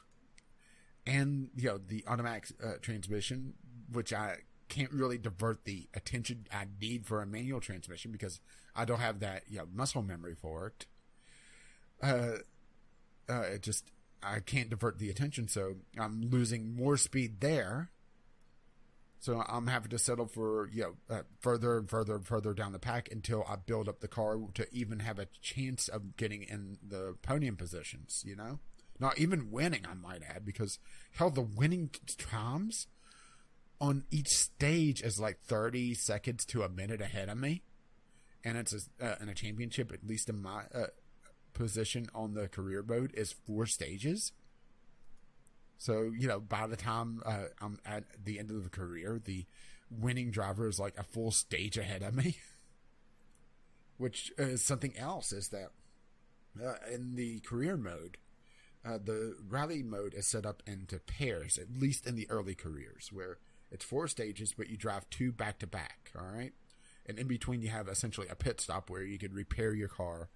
And the automatic transmission, which I can't really divert the attention I need for a manual transmission because I don't have that muscle memory for it. I can't divert the attention, so I'm losing more speed there. So I'm having to settle for further and further and further down the pack until I build up the car to even have a chance of getting in the podium positions. Not even winning, I might add, because hell, the winning times on each stage is like 30 seconds to a minute ahead of me, and it's in a championship, at least in my position on the career mode, is 4 stages. So by the time I'm at the end of the career, the winning driver is like a full stage ahead of me. Which is something else, is that in the career mode, the rally mode is set up into pairs, at least in the early careers, where it's 4 stages, but you drive 2 back to back. All right, and in between you have essentially a pit stop where you could repair your car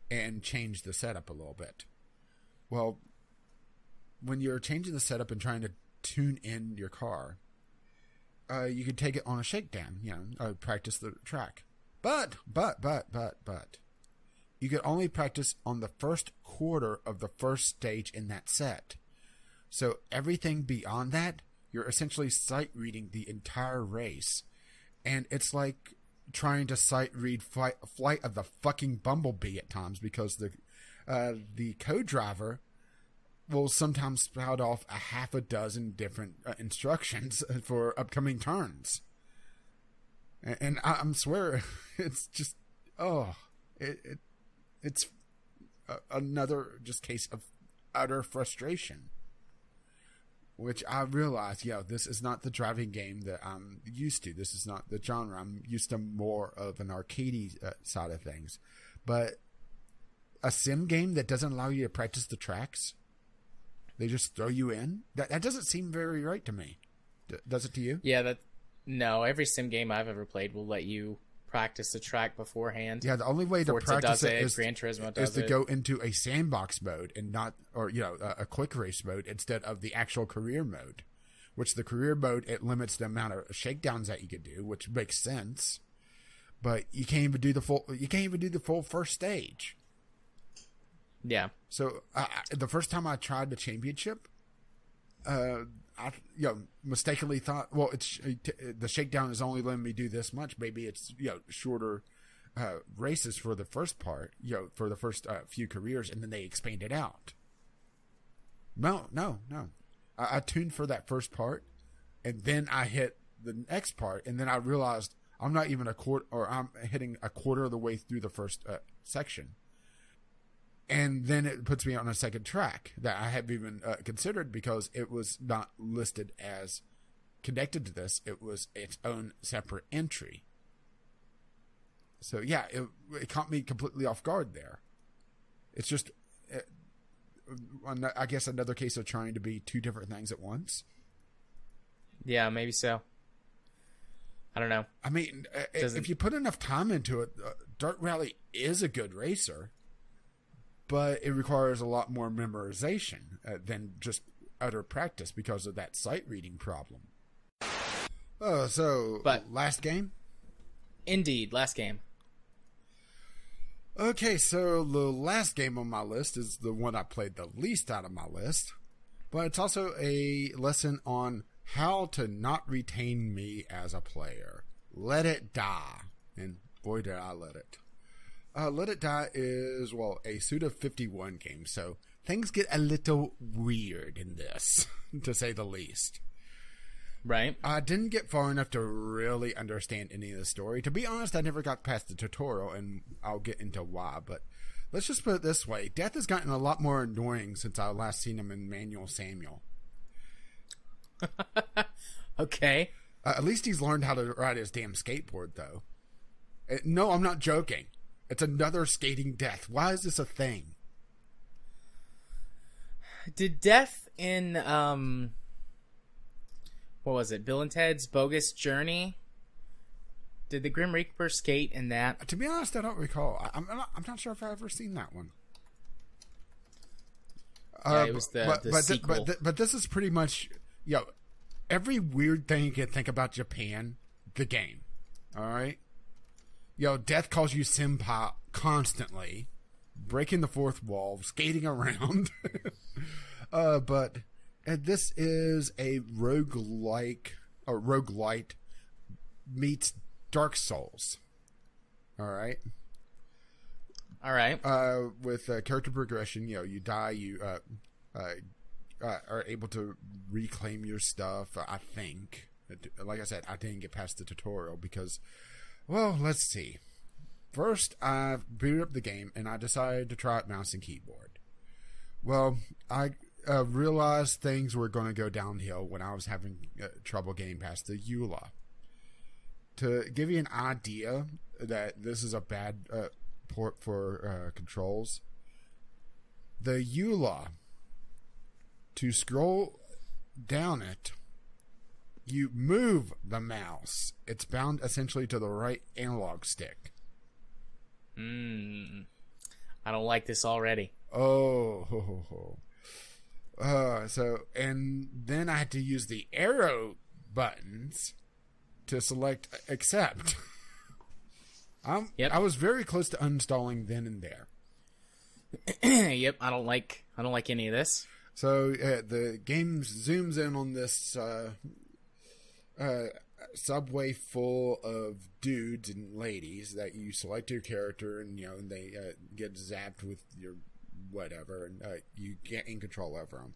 and change the setup a little bit. Well, when you're changing the setup and trying to tune in your car, you can take it on a shakedown, practice the track. But, you could only practice on the first quarter of the first stage in that set. So everything beyond that, you're essentially sight reading the entire race. And it's like trying to sight read Flight of the fucking Bumblebee at times, because the co-driver will sometimes spout off a half a dozen different instructions for upcoming turns. And I'm swear, it's just, it's another just case of utter frustration. Which I realize, this is not the driving game that I'm used to. This is not the genre. I'm used to more of an arcadey side of things. But a sim game that doesn't allow you to practice the tracks, they just throw you in? That doesn't seem very right to me. Does it to you? Yeah, no, every sim game I've ever played will let you practice the track beforehand. Yeah, the only way to practice it is to go into a sandbox mode and not, or a quick race mode instead of the actual career mode. Which the career mode, it limits the amount of shakedowns that you can do, which makes sense. But you can't even do the full. You can't even do the full first stage. Yeah. So the first time I tried the championship, I mistakenly thought, well, it's the shakedown is only letting me do this much. Maybe it's shorter races for the first part, for the first few careers, and then they expand it out. No. I tuned for that first part, and then I hit the next part, and then I realized I'm not even I'm hitting a quarter of the way through the first section. And then it puts me on a second track that I haven't even considered, because it was not listed as connected to this. It was its own separate entry. So, yeah, it caught me completely off guard there. It's just, I guess, another case of trying to be two different things at once. Yeah, maybe so. I don't know. I mean, if you put enough time into it, Dirt Rally is a good racer. But it requires a lot more memorization than just utter practice because of that sight reading problem. Last game? Indeed, last game. Okay, so the last game on my list is the one I played the least out of my list. But it's also a lesson on how to not retain me as a player. Let It Die. And boy, did I let it. Let It Die is, a Suda 51 game, so things get a little weird in this, to say the least. Right. I didn't get far enough to really understand any of the story. To be honest, I never got past the tutorial, and I'll get into why, but let's just put it this way. Death has gotten a lot more annoying since I last seen him in Manual Samuel. Okay. At least he's learned how to ride his damn skateboard, though. No, I'm not joking. It's another skating death. Why is this a thing? Did Death in what was it? Bill and Ted's Bogus Journey? Did the Grim Reaper skate in that? To be honest, I don't recall. I'm not sure if I've ever seen that one. Yeah, it was the sequel. But this is pretty much every weird thing you can think about Japan, the game. All right. Death calls you senpai constantly, breaking the fourth wall, skating around. But this is a roguelike, or roguelite meets Dark Souls. All right. With character progression, you die, you are able to reclaim your stuff. I think. Like I said, I didn't get past the tutorial because. Well, let's see. First, I booted up the game, and I decided to try out mouse and keyboard. Well, I realized things were going to go downhill when I was having trouble getting past the EULA. To give you an idea that this is a bad port for controls, the EULA, to scroll down it, you move the mouse. It's bound essentially to the right analog stick. I don't like this already. And then I had to use the arrow buttons to select accept. I was very close to uninstalling then and there. Yep, I don't like any of this. So the game zooms in on this subway full of dudes and ladies that you select your character, and they get zapped with your whatever, and you get in control over them.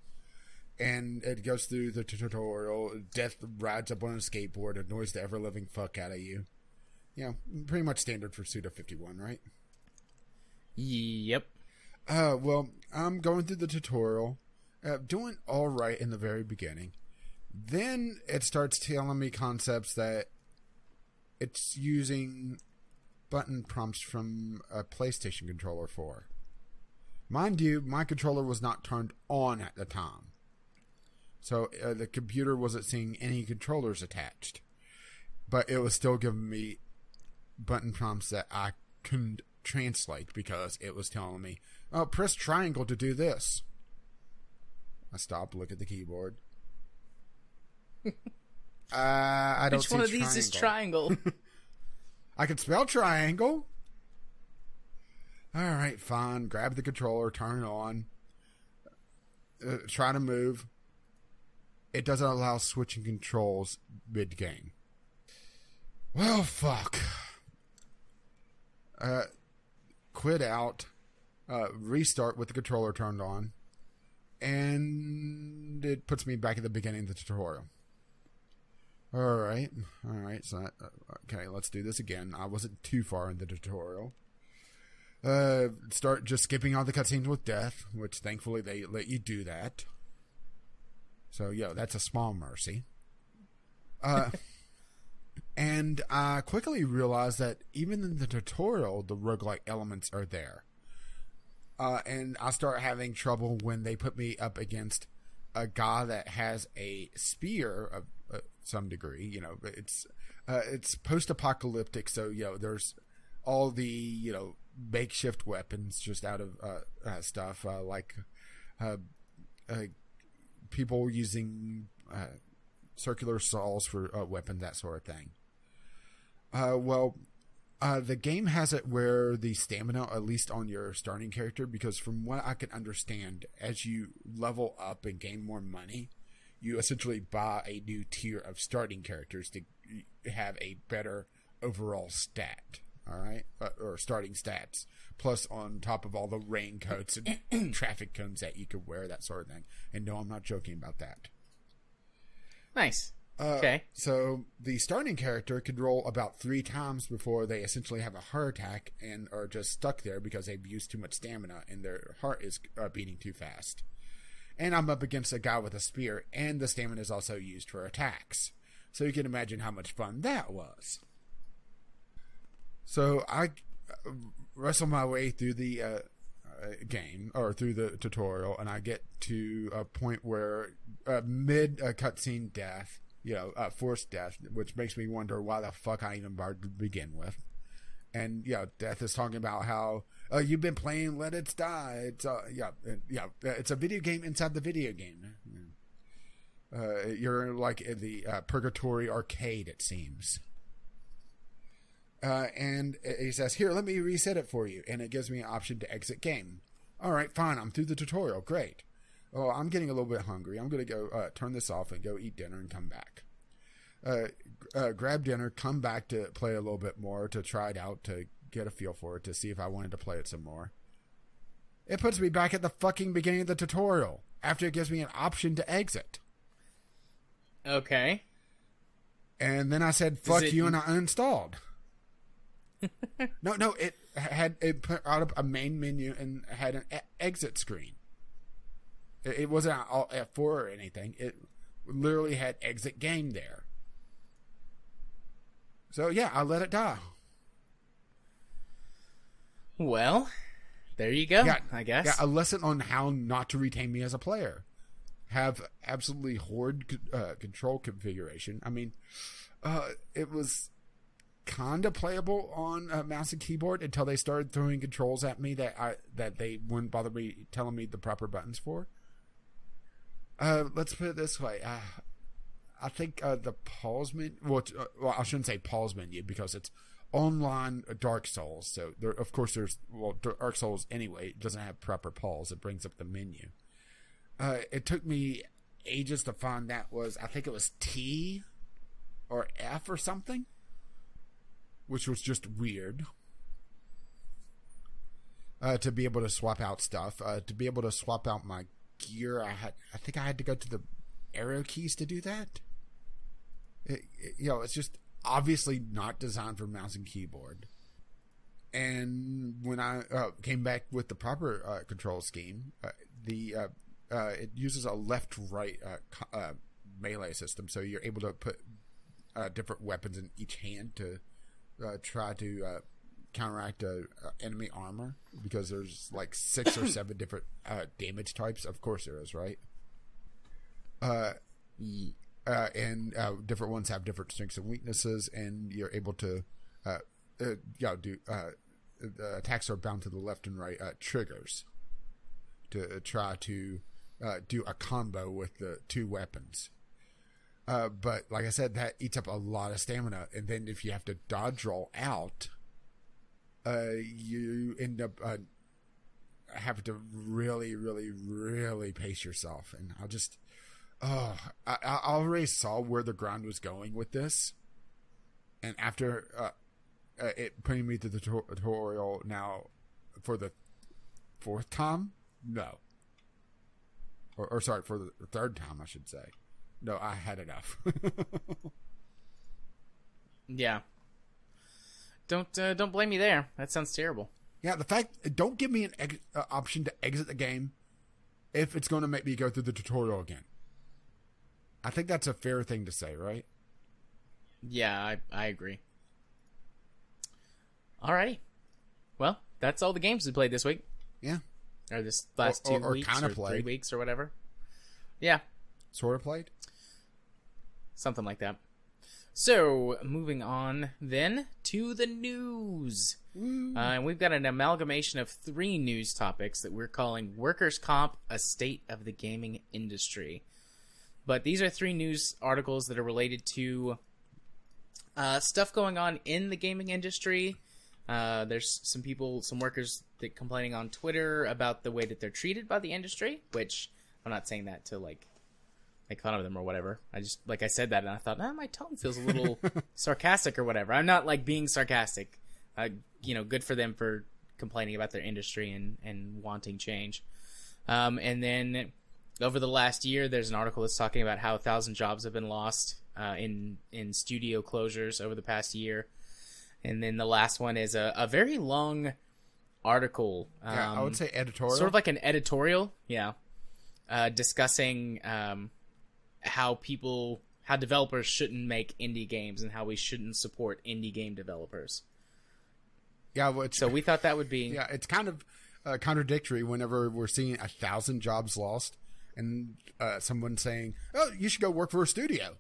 And it goes through the tutorial. Death rides up on a skateboard, annoys the ever living fuck out of you. Pretty much standard for Suda 51, right? Yep. Well, I'm going through the tutorial, doing all right in the very beginning. Then it starts telling me concepts that it's using button prompts from a PlayStation controller for. Mind you, my controller was not turned on at the time. So the computer wasn't seeing any controllers attached. But it was still giving me button prompts that I couldn't translate because it was telling me, oh, press triangle to do this. I stopped, look at the keyboard. I don't Which see one of triangle. these is triangle? I can spell triangle. Alright, fine. Grab the controller, turn it on. Try to move. It doesn't allow switching controls mid-game. Well, fuck. Quit out. Restart with the controller turned on. And it puts me back at the beginning of the tutorial. Alright. So, okay, let's do this again. I wasn't too far in the tutorial. Start just skipping all the cutscenes with death, which thankfully they let you do that. So, that's a small mercy. And I quickly realized that even in the tutorial, the roguelike elements are there. And I start having trouble when they put me up against a guy that has a spear of some degree. It's post-apocalyptic, so there's all the makeshift weapons just out of stuff like people using circular saws for weapons, that sort of thing. The game has it where the stamina, at least on your starting character, because from what I can understand, as you level up and gain more money, you essentially buy a new tier of starting characters to have a better overall stat. All right, or starting stats, plus on top of all the raincoats and traffic cones that you could wear, that sort of thing. And no, I'm not joking about that. Nice. Okay. So the starting character could roll about 3 times before they essentially have a heart attack and are just stuck there because they've used too much stamina and their heart is beating too fast. And I'm up against a guy with a spear, and the stamina is also used for attacks. So you can imagine how much fun that was. So I wrestle my way through the game, or through the tutorial, and I get to a point where mid cutscene death, forced death, which makes me wonder why the fuck I even bothered to begin with. And Death is talking about how you've been playing Let It Die. It's it's a video game inside the video game. You're like in the Purgatory arcade, it seems. And he says, here, let me reset it for you. And it gives me an option to exit game. All right, fine. I'm through the tutorial. Great. Oh, I'm getting a little bit hungry. I'm going to go turn this off and go eat dinner and come back. Grab dinner, come back to play a little bit more, to try it out, to get a feel for it, to see if I wanted to play it some more. It puts me back at the fucking beginning of the tutorial after it gives me an option to exit. Okay. And then I said, fuck you, and I uninstalled. No, it put out a main menu and had an exit screen. It wasn't all F4 or anything. It literally had exit game there. So yeah, I let it die. Well, there you go, I guess. Yeah, a lesson on how not to retain me as a player. Have absolutely horrid control configuration. I mean, it was kind of playable on mouse and keyboard until they started throwing controls at me that they wouldn't bother me telling me the proper buttons for. Let's put it this way. I think the pause menu... Well, I shouldn't say pause menu because it's online Dark Souls. So there, of course, Dark Souls anyway. It doesn't have proper pause. It brings up the menu. It took me ages to find that was, I think it was T or F or something, which was just weird. To be able to swap out stuff, to be able to swap out my gear, I think I had to go to the arrow keys to do that. It's just obviously not designed for mouse and keyboard. And when I came back with the proper control scheme, it uses a left-right melee system, so you're able to put different weapons in each hand to try to counteract enemy armor, because there's like 6 or 7 different damage types. Of course there is, right? And different ones have different strengths and weaknesses, and you're able to do attacks are bound to the left and right triggers to try to do a combo with the 2 weapons. But like I said, that eats up a lot of stamina, and then if you have to dodge roll out, you end up having to really, really, really pace yourself. And I already saw where the grind was going with this, and after it putting me through the tutorial now for the 4th time, no, or sorry, for the 3rd time, I should say. No, I had enough. Yeah. Don't blame me there. That sounds terrible. Yeah, the fact, don't give me an option to exit the game if it's going to make me go through the tutorial again. I think that's a fair thing to say, right? Yeah, I agree. Alrighty. Well, that's all the games we played this week. Yeah. Or this last 2 weeks or played. 3 weeks or whatever. Yeah. Sort of played? Something like that. So, moving on then to the news. And we've got an amalgamation of 3 news topics that we're calling Workers' Comp, a State of the Gaming Industry. But these are 3 news articles that are related to stuff going on in the gaming industry. There's some workers that complaining on Twitter about the way that they're treated by the industry, which I'm not saying that to make fun of them or whatever. I just, I said that and I thought, my tone feels a little sarcastic or whatever. I'm not being sarcastic. Good for them for complaining about their industry and wanting change. And then over the last year, there's an article that's talking about how 1,000 jobs have been lost in studio closures over the past year. And then the last one is a very long article. Yeah, I would say editorial. Sort of like an editorial, yeah. Discussing how developers shouldn't make indie games and how we shouldn't support indie game developers. Yeah, so we thought that would be... Yeah, it's kind of contradictory whenever we're seeing 1,000 jobs lost and someone saying, oh, you should go work for a studio.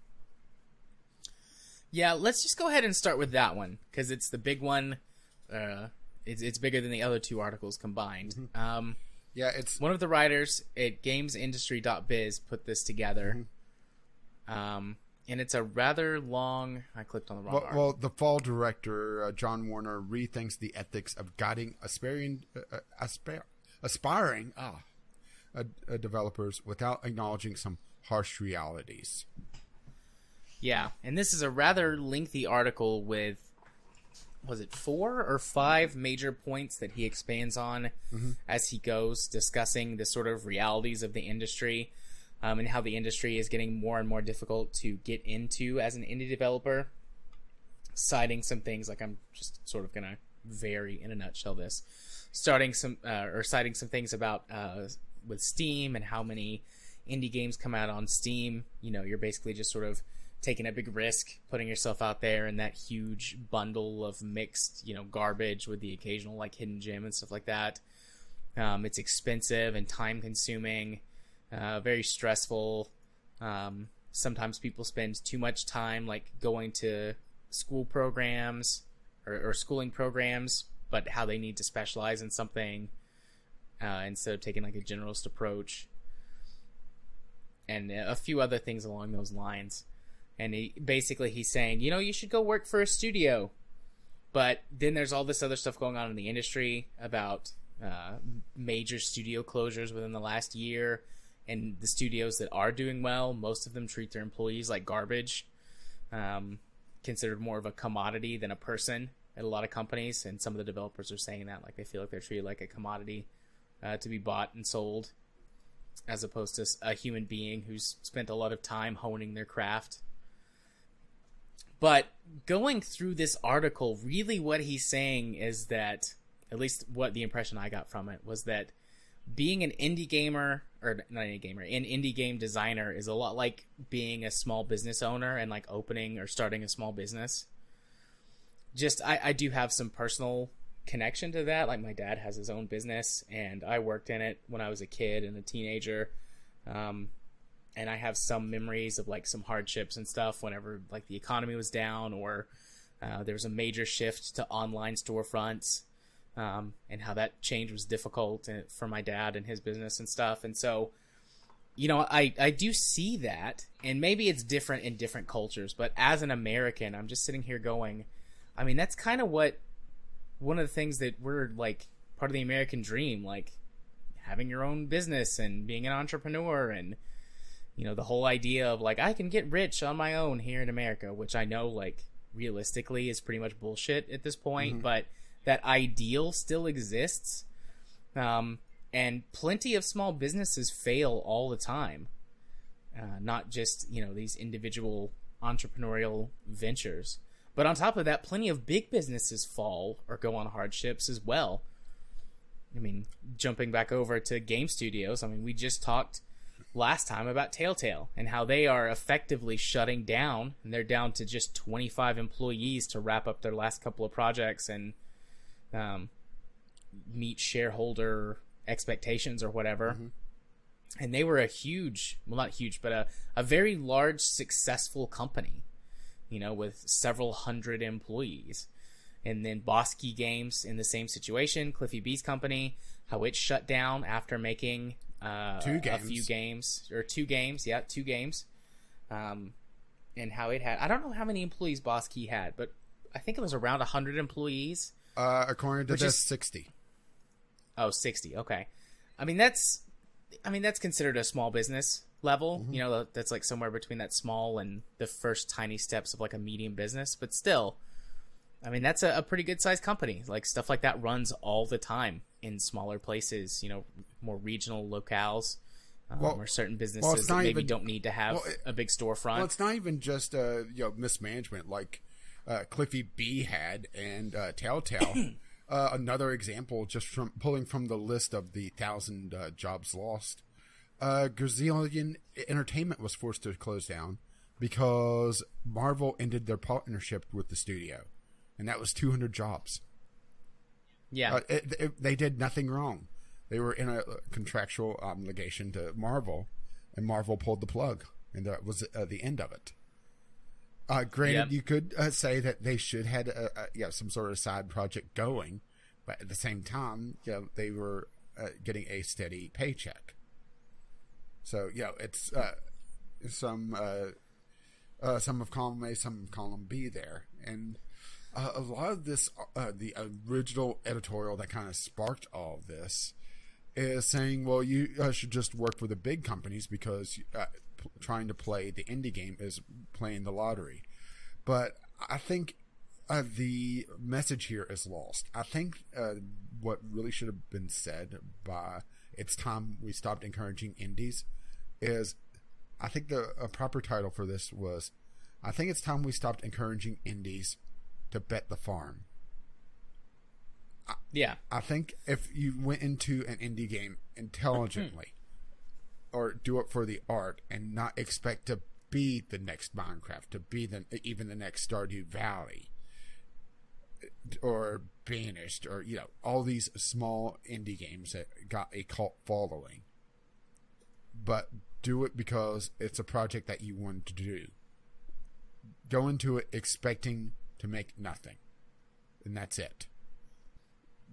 Yeah, let's just go ahead and start with that one, because it's the big one. It's bigger than the other 2 articles combined. Mm-hmm. Yeah, it's... One of the writers at gamesindustry.biz put this together. Mm-hmm. And it's a rather long... I clicked on the wrong article. Well, the fall director, John Warner, rethinks the ethics of guiding aspiring developers without acknowledging some harsh realities. Yeah, and this is a rather lengthy article with, was it 4 or 5 major points that he expands on as he goes, discussing the sort of realities of the industry. And how the industry is getting more and more difficult to get into as an indie developer, citing some things, I'm just sort of going to very in a nutshell this, citing some things about with Steam and how many indie games come out on Steam. You're basically just sort of taking a big risk, putting yourself out there in that huge bundle of mixed, garbage with the occasional hidden gem and stuff like that. It's expensive and time consuming. Very stressful. Sometimes people spend too much time going to school programs or schooling programs, but how they need to specialize in something instead of taking a generalist approach, and a few other things along those lines. And he's saying, you should go work for a studio, But then there's all this other stuff going on in the industry about major studio closures within the last year, and the studios that are doing well, most of them treat their employees like garbage, considered more of a commodity than a person at a lot of companies. And some of the developers are saying that, like, they feel like they're treated like a commodity to be bought and sold, as opposed to a human being who's spent a lot of time honing their craft. But going through this article, really what he's saying is that, at least what the impression I got from it, was that being an indie gamer, or not indie gamer, an indie game designer is a lot like being a small business owner and like opening or starting a small business. Just, I do have some personal connection to that. Like, my dad has his own business, and I worked in it when I was a kid and a teenager. And I have some memories of like some hardships and stuff whenever like the economy was down, or there was a major shift to online storefronts, and how that change was difficult for my dad and his business and stuff. And so, you know, I do see that, and maybe it's different in different cultures, but as an American, I'm just sitting here going, I mean, that's kind of what, one of the things that we're like part of the American dream, like having your own business and being an entrepreneur, and, you know, the whole idea of like, I can get rich on my own here in America, which I know like realistically is pretty much bullshit at this point, but that ideal still exists. And plenty of small businesses fail all the time. Not just, you know, these individual entrepreneurial ventures. But on top of that, plenty of big businesses fall or go on hardships as well. I mean, jumping back over to game studios, I mean, we just talked last time about Telltale and how they are effectively shutting down, and they're down to just 25 employees to wrap up their last couple of projects and meet shareholder expectations or whatever. And they were a huge, well, not huge, but a very large, successful company, you know, with several hundred employees. And then Boss Key Games in the same situation, Cliffy B's company, how it shut down after making a few games, or two games. And how it had, I don't know how many employees Boss Key had, but I think it was around 100 employees. According to this, 60. Oh, 60. Okay. I mean, that's considered a small business level. You know, that's like somewhere between that small and the first tiny steps of like a medium business. But still, I mean, that's a pretty good sized company. Like, stuff like that runs all the time in smaller places, you know, more regional locales, or certain businesses that maybe don't need to have a big storefront. Well, it's not even just, you know, mismanagement like Cliffy B had and Telltale. Another example, just from pulling from the list of the 1,000 jobs lost, Gazillion Entertainment was forced to close down because Marvel ended their partnership with the studio, and that was 200 jobs. Yeah, they did nothing wrong. They were in a contractual obligation to Marvel, and Marvel pulled the plug, and that was the end of it. Granted, you could say that they should had some sort of side project going, but at the same time, you know, they were getting a steady paycheck. So, you know, it's some of column A, some of column B there, and a lot of this, the original editorial that kind of sparked all of this, is saying, well, you should just work for the big companies because trying to play the indie game is playing the lottery. But I think the message here is lost. I think what really should have been said by "It's time we stopped encouraging indies" is, I think the proper title for this was, I think it's time we stopped encouraging indies to bet the farm. I think if you went into an indie game intelligently, or do it for the art and not expect to be the next Minecraft, to be even the next Stardew Valley, or Banished, or, you know, all these small indie games that got a cult following, but do it because it's a project that you wanted to do. Go into it expecting to make nothing, and that's it.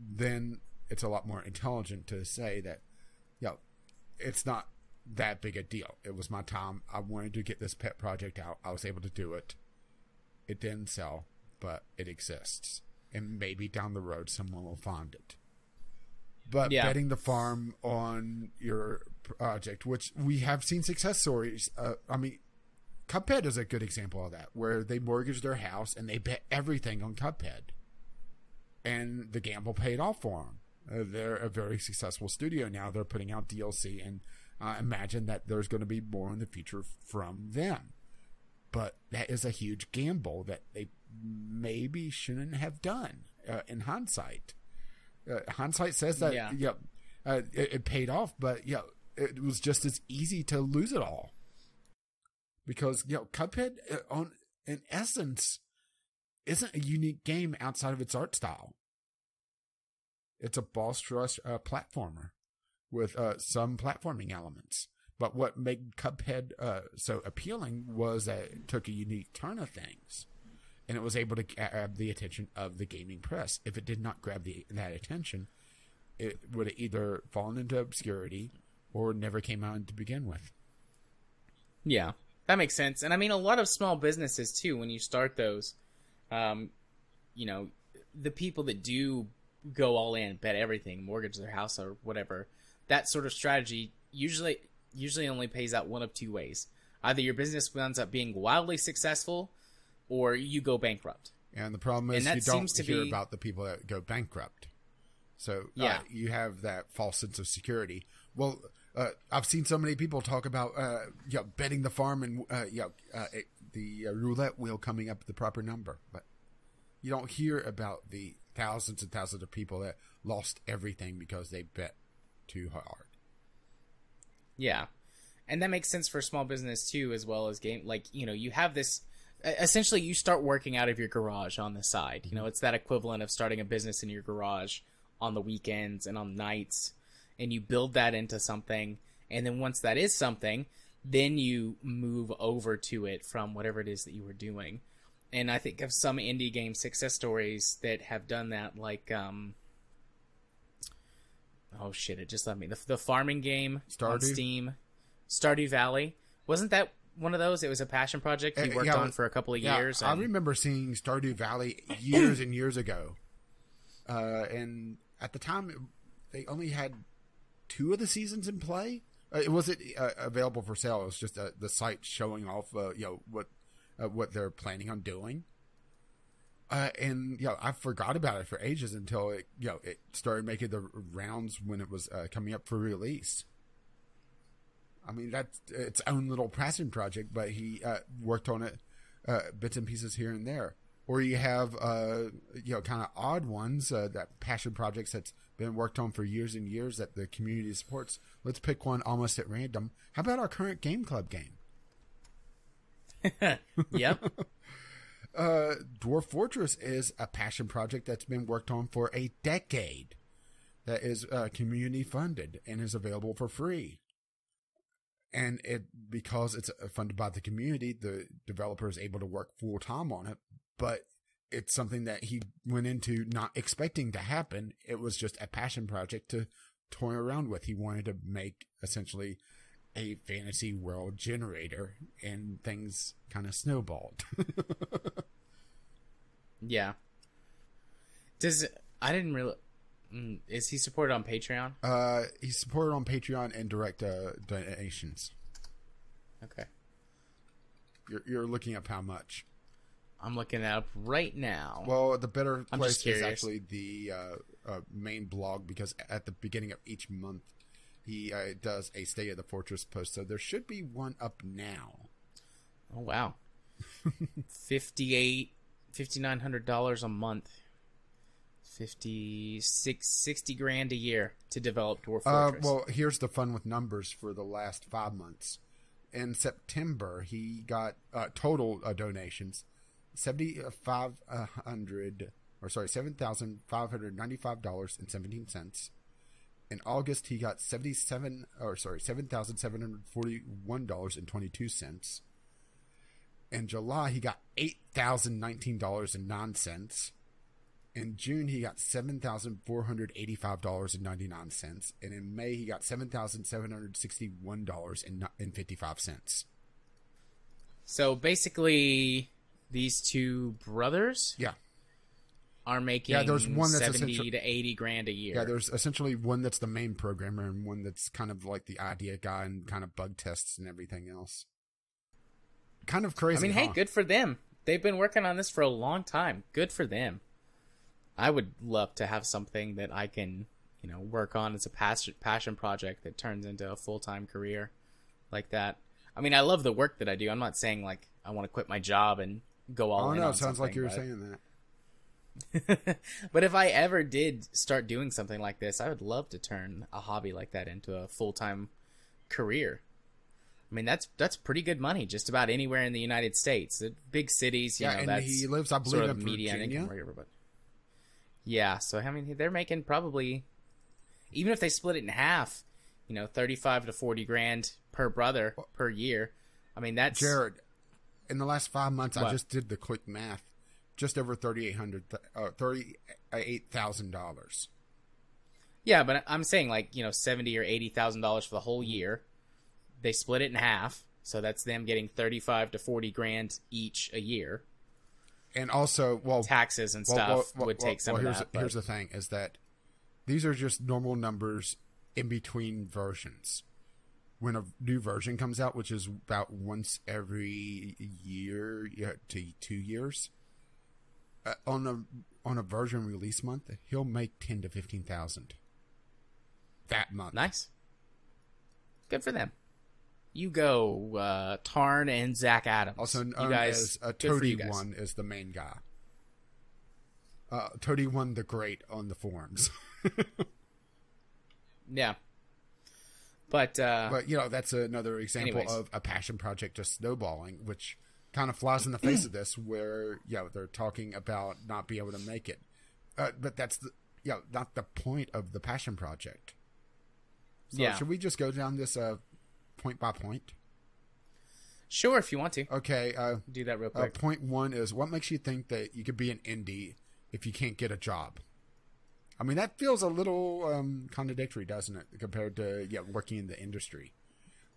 Then it's a lot more intelligent to say that, you know, it's not that big a deal. It was my time. I wanted to get this pet project out. I was able to do it. It didn't sell, but it exists. and maybe down the road someone will find it. But betting the farm on your project, which we have seen success stories. I mean, Cuphead is a good example of that, where they mortgaged their house and they bet everything on Cuphead. And the gamble paid off for them. They're a very successful studio now. They're putting out DLC, and imagine that there's going to be more in the future from them. But that is a huge gamble that they maybe shouldn't have done in hindsight. Hindsight says that it paid off, but it was just as easy to lose it all. Because Cuphead, in essence, isn't a unique game outside of its art style. It's a boss rush platformer with some platforming elements. But what made Cuphead so appealing was that it took a unique turn of things. And it was able to grab the attention of the gaming press. If it did not grab that attention, it would have either fallen into obscurity or never came out to begin with. Yeah, that makes sense. And I mean, a lot of small businesses, too, when you start those, the people that do go all in, bet everything, mortgage their house or whatever, that sort of strategy usually only pays out one of two ways. Either your business ends up being wildly successful, or you go bankrupt. And the problem is you don't hear about the people that go bankrupt. So you have that false sense of security. Well, I've seen so many people talk about betting the farm and the roulette wheel coming up with the proper number. But you don't hear about the thousands and thousands of people that lost everything because they bet too hard. Yeah. And that makes sense for small business, too, as well as game. Like, you have this... Essentially, you start working out of your garage on the side. It's that equivalent of starting a business in your garage on the weekends and on nights. And you build that into something. And then once that is something, then you move over to it from whatever it is that you were doing. And I think of some indie game success stories that have done that, like... oh, shit, it just left me. The farming game on Steam. Stardew Valley. Wasn't that one of those? It was a passion project he worked on for a couple of years. I remember seeing Stardew Valley years and years ago. And at the time, they only had 2 of the seasons in play. It wasn't available for sale. It was just the site showing off what they're planning on doing. And I forgot about it for ages until it started making the rounds when it was coming up for release. I mean, that's its own little passion project, but he worked on it bits and pieces here and there. Or you have kind of odd ones that passion projects that's been worked on for years and years that the community supports. Let's pick one almost at random. How about our current Game Club game? Yep. Dwarf Fortress is a passion project that's been worked on for a decade. That is community funded and is available for free. And because it's funded by the community, the developer is able to work full time on it. But it's something that he went into not expecting to happen. It was just a passion project to toy around with. He wanted to make essentially a fantasy world generator, and things kind of snowballed. Yeah. I didn't really... Is he supported on Patreon? He's supported on Patreon and direct donations. Okay. You're looking up how much? I'm looking it up right now. Well, the better place is actually the main blog, because at the beginning of each month, he does a State of the Fortress post, so there should be one up now. Oh, wow. $5,900 a month. 60 grand a year to develop Dwarf Fortress. Well, here's the fun with numbers for the last 5 months. In September, he got total donations $7,595.17. In August, he got $7,741.22. In July, he got $8,019.09. In June, he got $7,485.99. And in May, he got $7,761.55. So basically, these two brothers? Yeah. are making there's one that's 70 to 80 grand a year. Yeah, there's essentially one that's the main programmer and one that's kind of like the idea guy and kind of bug tests and everything else. Kind of crazy. I mean, hey, good for them. They've been working on this for a long time. Good for them. I would love to have something that I can, work on as a passion project that turns into a full-time career like that. I mean, I love the work that I do. I'm not saying like I want to quit my job and go all in on it sounds like you were saying that. But if I ever did start doing something like this, I would love to turn a hobby like that into a full-time career. I mean, that's pretty good money just about anywhere in the United States. The big cities, and that's he lives, I believe, sort in of median Virginia. income or whatever. But yeah, so I mean, they're making probably, even if they split it in half, 35 to 40 grand per brother per year. I mean, that's Jared. In the last 5 months, I just did the quick math. Just over $38,000. Yeah, but I'm saying like $70,000 or $80,000 for the whole year. They split it in half, so that's them getting 35 to 40 grand each a year. And also, taxes and stuff would take some of that. Here's the thing: is that these are just normal numbers in between versions. When a new version comes out, which is about once every year to 2 years. On a version release month, he'll make 10 to 15,000 that month. Nice, good for them. You go, Tarn and Zach Adams. Also known you guys, as Toady One is the main guy. Toady One the Great on the forums. Yeah, but that's another example of a passion project just snowballing, which kind of flies in the face of this, where they're talking about not being able to make it, but that's not the point of the passion project. So should we just go down this point by point? Sure, if you want to. Okay, do that real quick. Point one is, what makes you think that you could be an indie if you can't get a job? I mean, that feels a little contradictory, doesn't it, compared to working in the industry,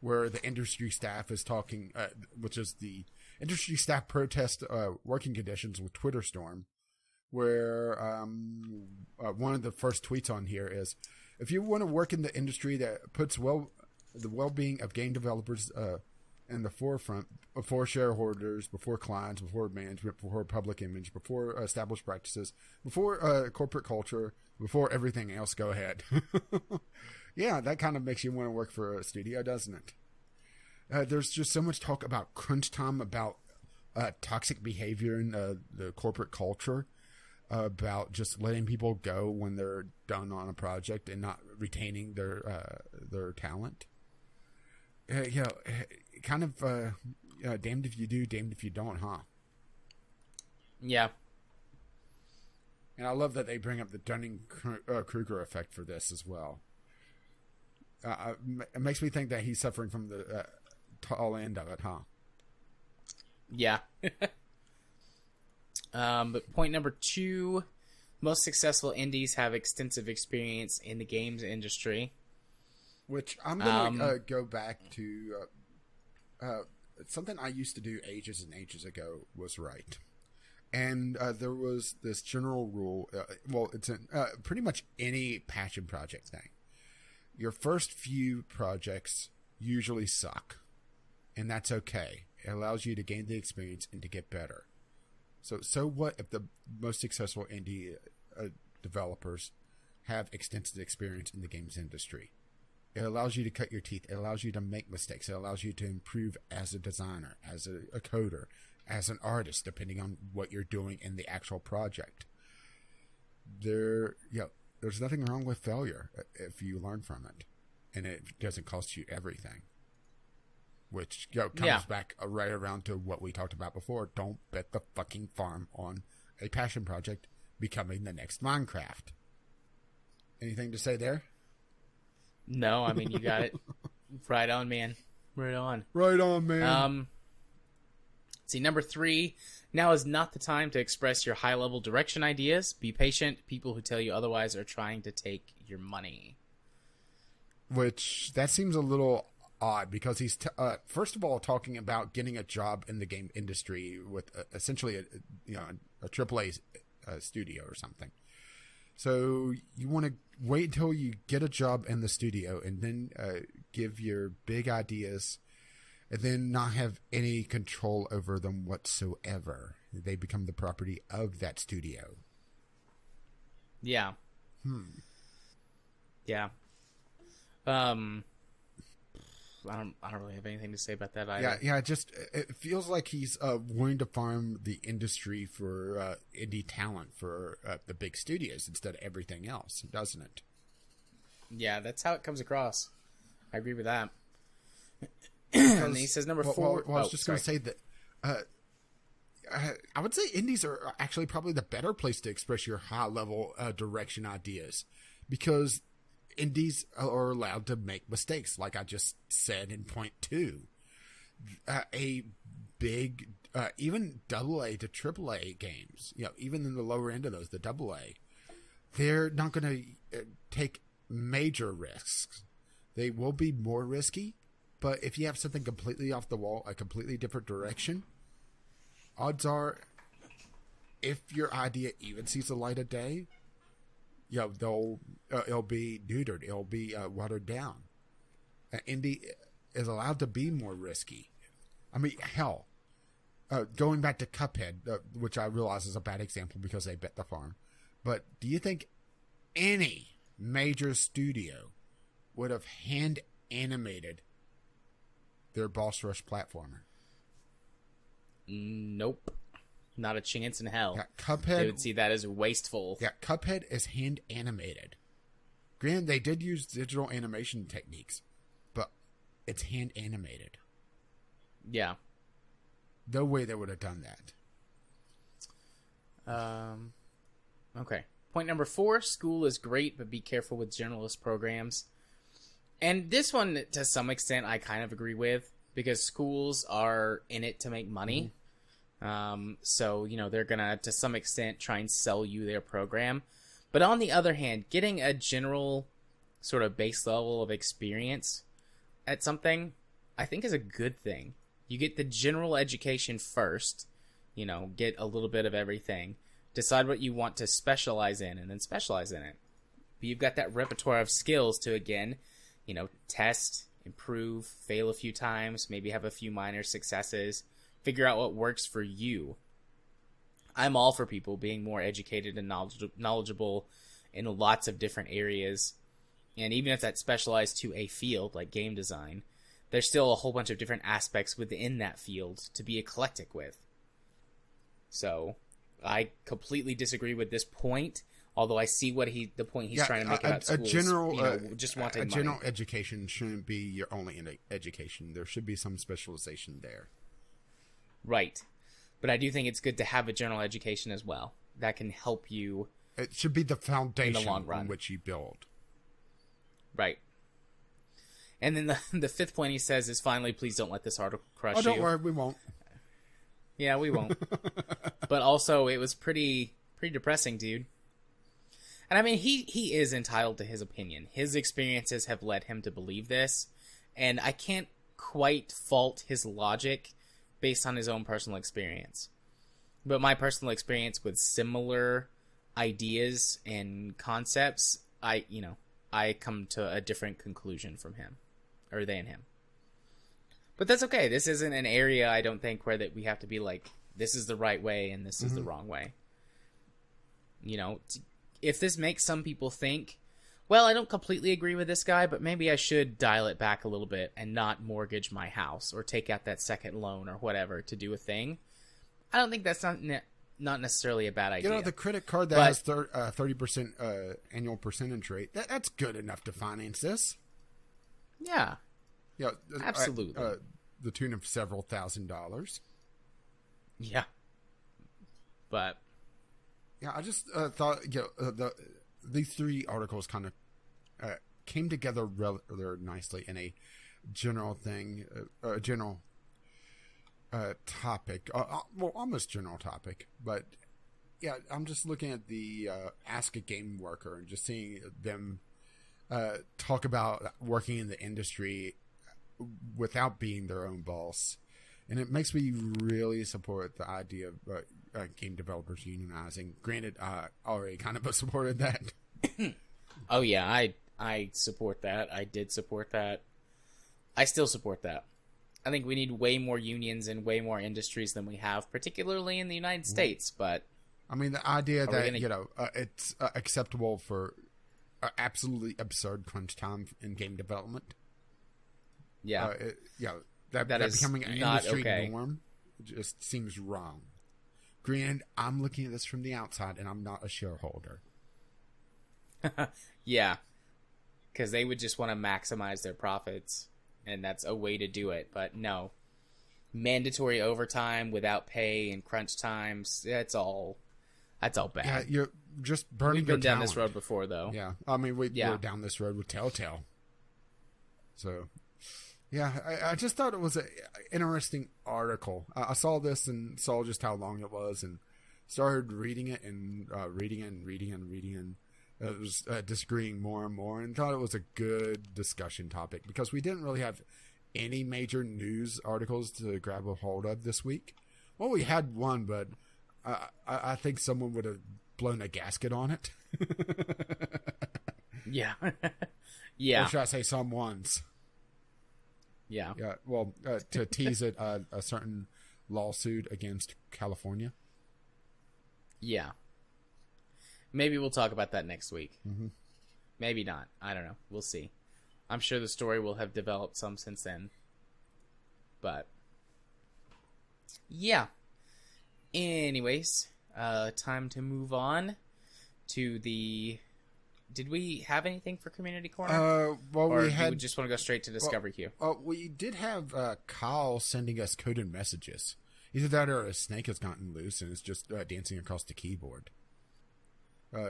where the industry staff is talking, which is the industry staff protest working conditions with Twitter Storm, where one of the first tweets on here is, if you want to work in the industry that puts the well-being of game developers in the forefront, before shareholders, before clients, before management, before public image, before established practices, before corporate culture, before everything else, go ahead. Yeah, that kind of makes you want to work for a studio, doesn't it? There's just so much talk about crunch time, about toxic behavior in the corporate culture, about just letting people go when they're done on a project and not retaining their talent. Kind of damned if you do, damned if you don't, huh? Yeah. And I love that they bring up the Dunning-Kruger effect for this as well. It makes me think that he's suffering from the tall end of it, huh? Yeah. But point number 2, most successful indies have extensive experience in the games industry. Which I'm going to go back to something I used to do ages and ages ago was right. And there was this general rule, it's in pretty much any passion project thing. Your first few projects usually suck, and that's okay. It allows you to gain the experience and to get better. So what if the most successful indie developers have extensive experience in the games industry? It allows you to cut your teeth. It allows you to make mistakes. It allows you to improve as a designer, as a coder, as an artist, depending on what you're doing in the actual project. There's nothing wrong with failure if you learn from it, and it doesn't cost you everything. Which comes back right around to what we talked about before. Don't bet the fucking farm on a passion project becoming the next Minecraft. Anything to say there? No, I mean, you got it. Right on, man. Right on. Right on, man. See, number 3, now is not the time to express your high-level direction ideas. Be patient. People who tell you otherwise are trying to take your money. Which, that seems a little odd, because he's, first of all, talking about getting a job in the game industry with essentially a AAA studio or something. So you want to wait until you get a job in the studio and then give your big ideas and then not have any control over them whatsoever. They become the property of that studio. Yeah. Yeah. I don't really have anything to say about that either. Yeah. It feels like he's wanting to farm the industry for indie talent for the big studios instead of everything else, doesn't it? Yeah, that's how it comes across. I agree with that. And then he says number 4. Well, I was just going to say that I would say indies are actually probably the better place to express your high-level direction ideas, because indies are allowed to make mistakes, like I just said in point 2. A big, even AA to AAA games, even in the lower end of those, the AA, they're not going to take major risks. They will be more risky, but if you have something completely off the wall, a completely different direction, odds are, if your idea even sees the light of day, it'll be neutered. It'll be watered down. Indie is allowed to be more risky. I mean, hell, going back to Cuphead, which I realize is a bad example because they bet the farm, but do you think any major studio would have hand animated their boss rush platformer? Nope. Not a chance in hell. Yeah, Cuphead, they would see that as wasteful. Yeah, Cuphead is hand animated. Granted, they did use digital animation techniques, but it's hand animated. Yeah. No way they would have done that. Okay. Point number 4, school is great, but be careful with generalist programs. And this one, to some extent, I kind of agree with, because schools are in it to make money. So, they're going to some extent, try and sell you their program. But on the other hand, getting a general sort of base level of experience at something, I think is a good thing. You get the general education first, get a little bit of everything, decide what you want to specialize in, and then specialize in it. But you've got that repertoire of skills to, again, test, improve, fail a few times, maybe have a few minor successes, figure out what works for you. I'm all for people being more educated and knowledgeable in lots of different areas. And even if that's specialized to a field like game design, there's still a whole bunch of different aspects within that field to be eclectic with. So I completely disagree with this point, although I see the point he's trying to make about schools. Just wanting a money. general education shouldn't be your only education. There should be some specialization there. Right. But I do think it's good to have a general education as well. That can help you. It should be the foundation in the long run. On which you build. Right. And then the 5th point he says is, finally, please don't let this article crush you. Oh, don't worry, we won't. Yeah, we won't. But also, it was pretty depressing, dude. And I mean, he is entitled to his opinion. His experiences have led him to believe this. And I can't quite fault his logic based on his own personal experience. But my personal experience with similar ideas and concepts, I come to a different conclusion from him, or than him. But that's okay. This isn't an area, I don't think, where that we have to be like, this is the right way and this is the wrong way. If this makes some people think, well, I don't completely agree with this guy, but maybe I should dial it back a little bit and not mortgage my house or take out that second loan or whatever to do a thing, I don't think that's not necessarily a bad idea. The credit card that has 30% annual percentage rate, that's good enough to finance this. Yeah. Absolutely. The tune of several $1,000s. Yeah. But yeah, I just thought these 3 articles kind of came together rather nicely in a general thing, a general topic, almost general topic. But yeah, I'm just looking at the Ask a Game Worker and just seeing them talk about working in the industry without being their own boss. And it makes me really support the idea of game developers unionizing. Granted, I already kind of supported that. Oh yeah, I support that. I did support that. I still support that. I think we need way more unions in way more industries than we have, particularly in the United States. But I mean, the idea that gonna... it's acceptable for absolutely absurd crunch time in game development. Yeah, that is becoming an industry okay. norm just seems wrong. Granted, I'm looking at this from the outside, and I'm not a shareholder. Yeah, because they would just want to maximize their profits, and that's a way to do it. But no, mandatory overtime without pay and crunch times, that's all bad. Yeah, you're just burning We've your been down talent. this road before, though. Yeah, I mean, we're down this road with Telltale. So, yeah, I just thought it was an interesting article. I saw this and saw just how long it was and started reading it and reading and it was disagreeing more and more, and thought it was a good discussion topic because we didn't really have any major news articles to grab a hold of this week. Well, we had one, but I think someone would have blown a gasket on it. Yeah. Yeah. Or should I say someone's? Yeah. Yeah. Well, to tease it, a certain lawsuit against California. Yeah. Maybe we'll talk about that next week. Mm-hmm. Maybe not. I don't know. We'll see. I'm sure the story will have developed some since then. But yeah. Anyways, time to move on to the... Did we have anything for Community Corner? Well, or we had... we just want to go straight to Discovery Queue? We did have Kyle sending us coded messages. Either that or a snake has gotten loose and is just dancing across the keyboard.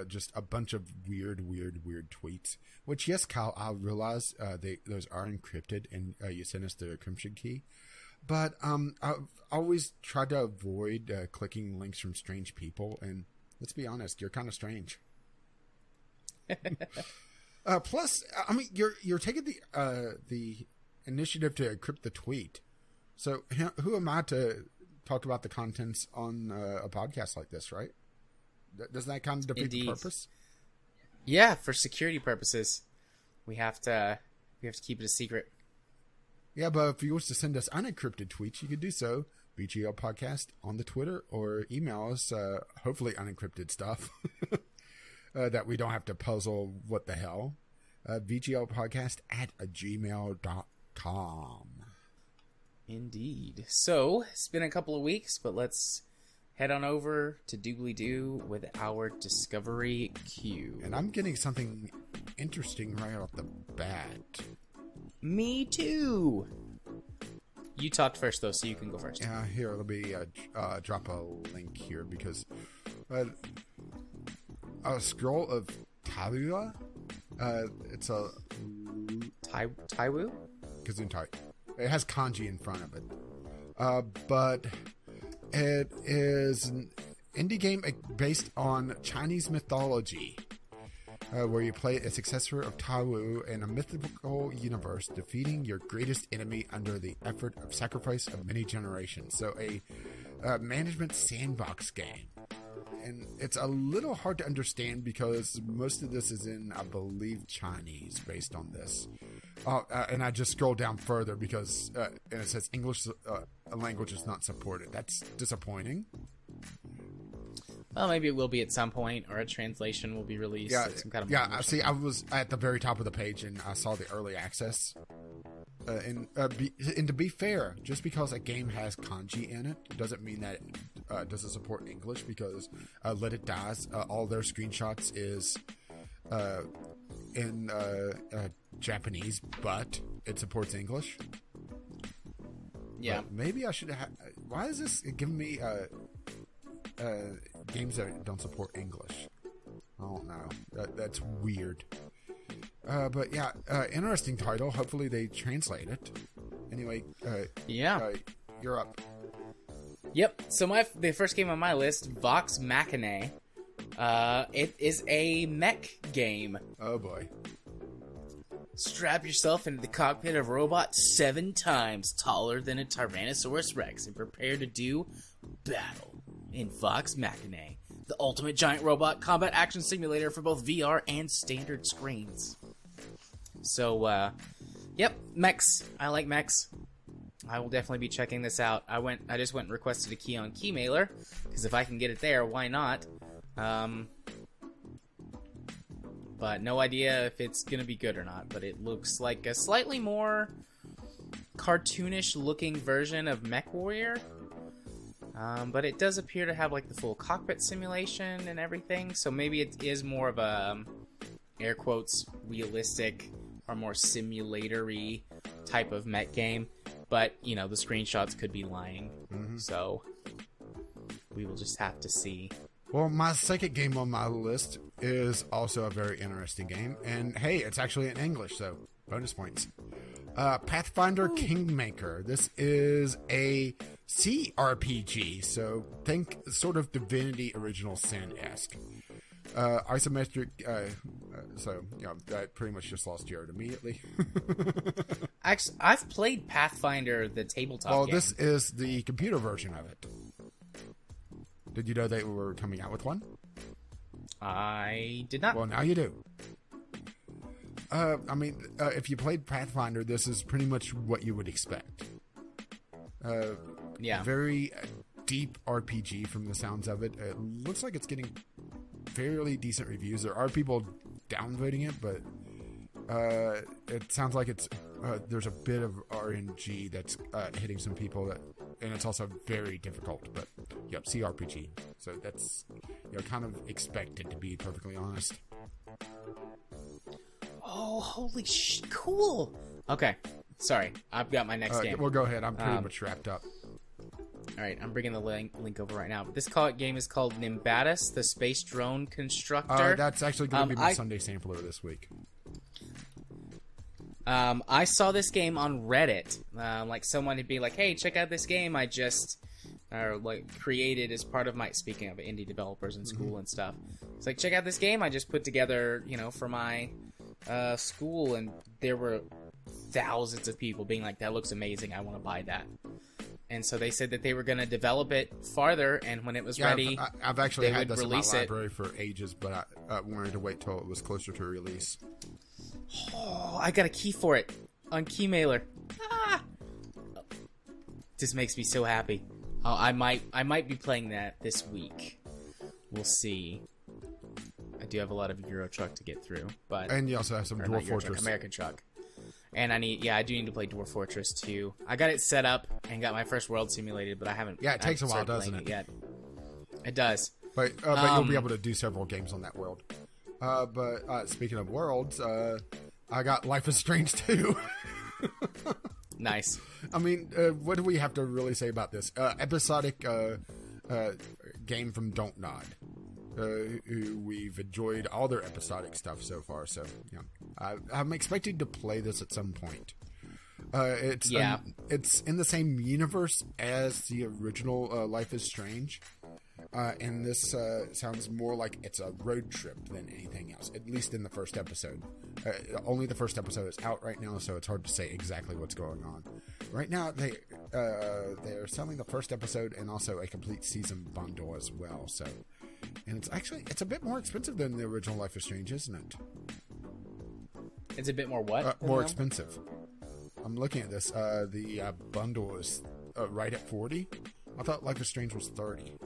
Just a bunch of weird tweets. Which, yes, Kyle, I realize those are encrypted and you sent us the encryption key. But I've always tried to avoid clicking links from strange people. And let's be honest, you're kind of strange. Plus, I mean, you're taking the initiative to encrypt the tweet. So who am I to talk about the contents on a podcast like this, right? Doesn't that kind of defeat the purpose? Yeah, for security purposes, we have to keep it a secret. Yeah, but if you wish to send us unencrypted tweets, you could do so. VGL Podcast on the Twitter, or email us, hopefully unencrypted stuff that we don't have to puzzle what the hell. VGLpodcast@gmail.com. Indeed. So, it's been a couple of weeks, but let's head on over to Doobly-Doo with our Discovery Queue. And I'm getting something interesting right off the bat. Me too! You talked first, though, so you can go first. Yeah, here, let me drop a link here, because a scroll of Talua, it's a... Taiwu? Gesundheit. It has kanji in front of it. But it is an indie game based on Chinese mythology, where you play a successor of Taiwu in a mythical universe, defeating your greatest enemy under the effort of sacrifice of many generations. So a management sandbox game. And it's a little hard to understand because most of this is in, I believe, Chinese based on this. And I just scrolled down further because and it says English language is not supported. That's disappointing. Well, maybe it will be at some point, or a translation will be released. Yeah, some kind of see, I was at the very top of the page and I saw the early access. And to be fair, just because a game has kanji in it doesn't mean that it doesn't support English, because Let It Die's all their screenshots is in Japanese, but it supports English. Yeah. But maybe I should why is this giving me games that don't support English? I don't know. That's weird. But yeah, interesting title. Hopefully they translate it. Anyway, you're up. Yep. So the first game on my list, Vox Machina. It is a mech game. Oh boy. Strap yourself into the cockpit of a robot 7 times taller than a Tyrannosaurus Rex and prepare to do battle in Vox Machina, the ultimate giant robot combat action simulator for both VR and standard screens. So, yep, mechs. I like mechs. I will definitely be checking this out. I just went and requested a key on Keymailer, because if I can get it there, why not? But no idea if it's gonna be good or not. But it looks like a slightly more cartoonish looking version of MechWarrior. But it does appear to have like the full cockpit simulation and everything. So maybe it is more of a air quotes realistic or more simulatory type of mech game. But you know, the screenshots could be lying. So we will just have to see. Well, my second game on my list is also a very interesting game. And hey, it's actually in English, so bonus points. Pathfinder Kingmaker. This is a CRPG, so think sort of Divinity Original Sin-esque. Isometric, so, you know, that pretty much just lost Jared immediately. Actually, I've played Pathfinder, the tabletop game. This is the computer version of it. Did you know they were coming out with one? I did not. Well, now you do. I mean, if you played Pathfinder, this is pretty much what you would expect. Yeah. Very deep RPG from the sounds of it. It looks like it's getting fairly decent reviews. There are people downvoting it, but it sounds like it's there's a bit of RNG that's hitting some people, and it's also very difficult. But yep, CRPG. So that's kind of expected, to be perfectly honest. Oh, holy cool! Okay, sorry, I've got my next game. Well, go ahead. I'm pretty much wrapped up. All right, I'm bringing the link over right now. This game is called Nimbatus, the Space Drone Constructor. That's actually going to be my Sunday sampler this week. I saw this game on Reddit. Like someone would be like, "Hey, check out this game I just created as part of my." Speaking of indie developers in school and stuff, it's like, check out this game I just put together, for my school, and there were thousands of people being like, "That looks amazing. I want to buy that." And so they said that they were going to develop it farther, and when it was ready, I've actually had this in my release library for ages, but I wanted to wait till it was closer to release. Oh, I got a key for it on Keymailer. Ah! This makes me so happy. Oh, I might be playing that this week. We'll see. I do have a lot of Euro Truck to get through, and you also have some Dwarf Fortress, American Truck. And I do need to play Dwarf Fortress 2. I got it set up and got my first world simulated, but I haven't. Yeah, it takes a while, doesn't it? Yet. It does. But you'll be able to do several games on that world. But speaking of worlds, I got Life is Strange 2. Nice. I mean, what do we have to really say about this? Episodic game from Don't Nod. Who we've enjoyed all their episodic stuff so far, so I'm expecting to play this at some point. It's in the same universe as the original Life is Strange, and this sounds more like it's a road trip than anything else, at least in the first episode. Only the first episode is out right now, so it's hard to say exactly what's going on. Right now, they're selling the first episode and also a complete season bundle as well, so... And it's a bit more expensive than the original Life is Strange, isn't it? It's a bit more what? More expensive. I'm looking at this. The bundle is right at $40. I thought Life is Strange was $30.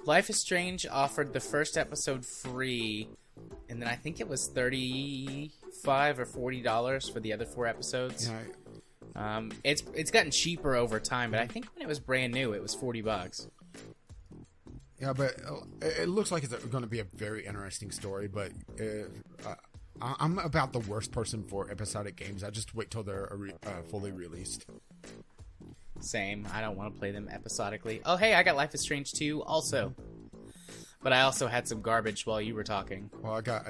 Life is Strange offered the first episode free, and then I think it was $35 or $40 for the other 4 episodes. Yeah. It's gotten cheaper over time, but I think when it was brand new, it was $40. Yeah, but it looks like it's going to be a very interesting story. But I'm about the worst person for episodic games. I just wait till they're fully released. Same. I don't want to play them episodically. Oh, hey, I got Life is Strange 2 also. But I also had some garbage while you were talking. Well, I got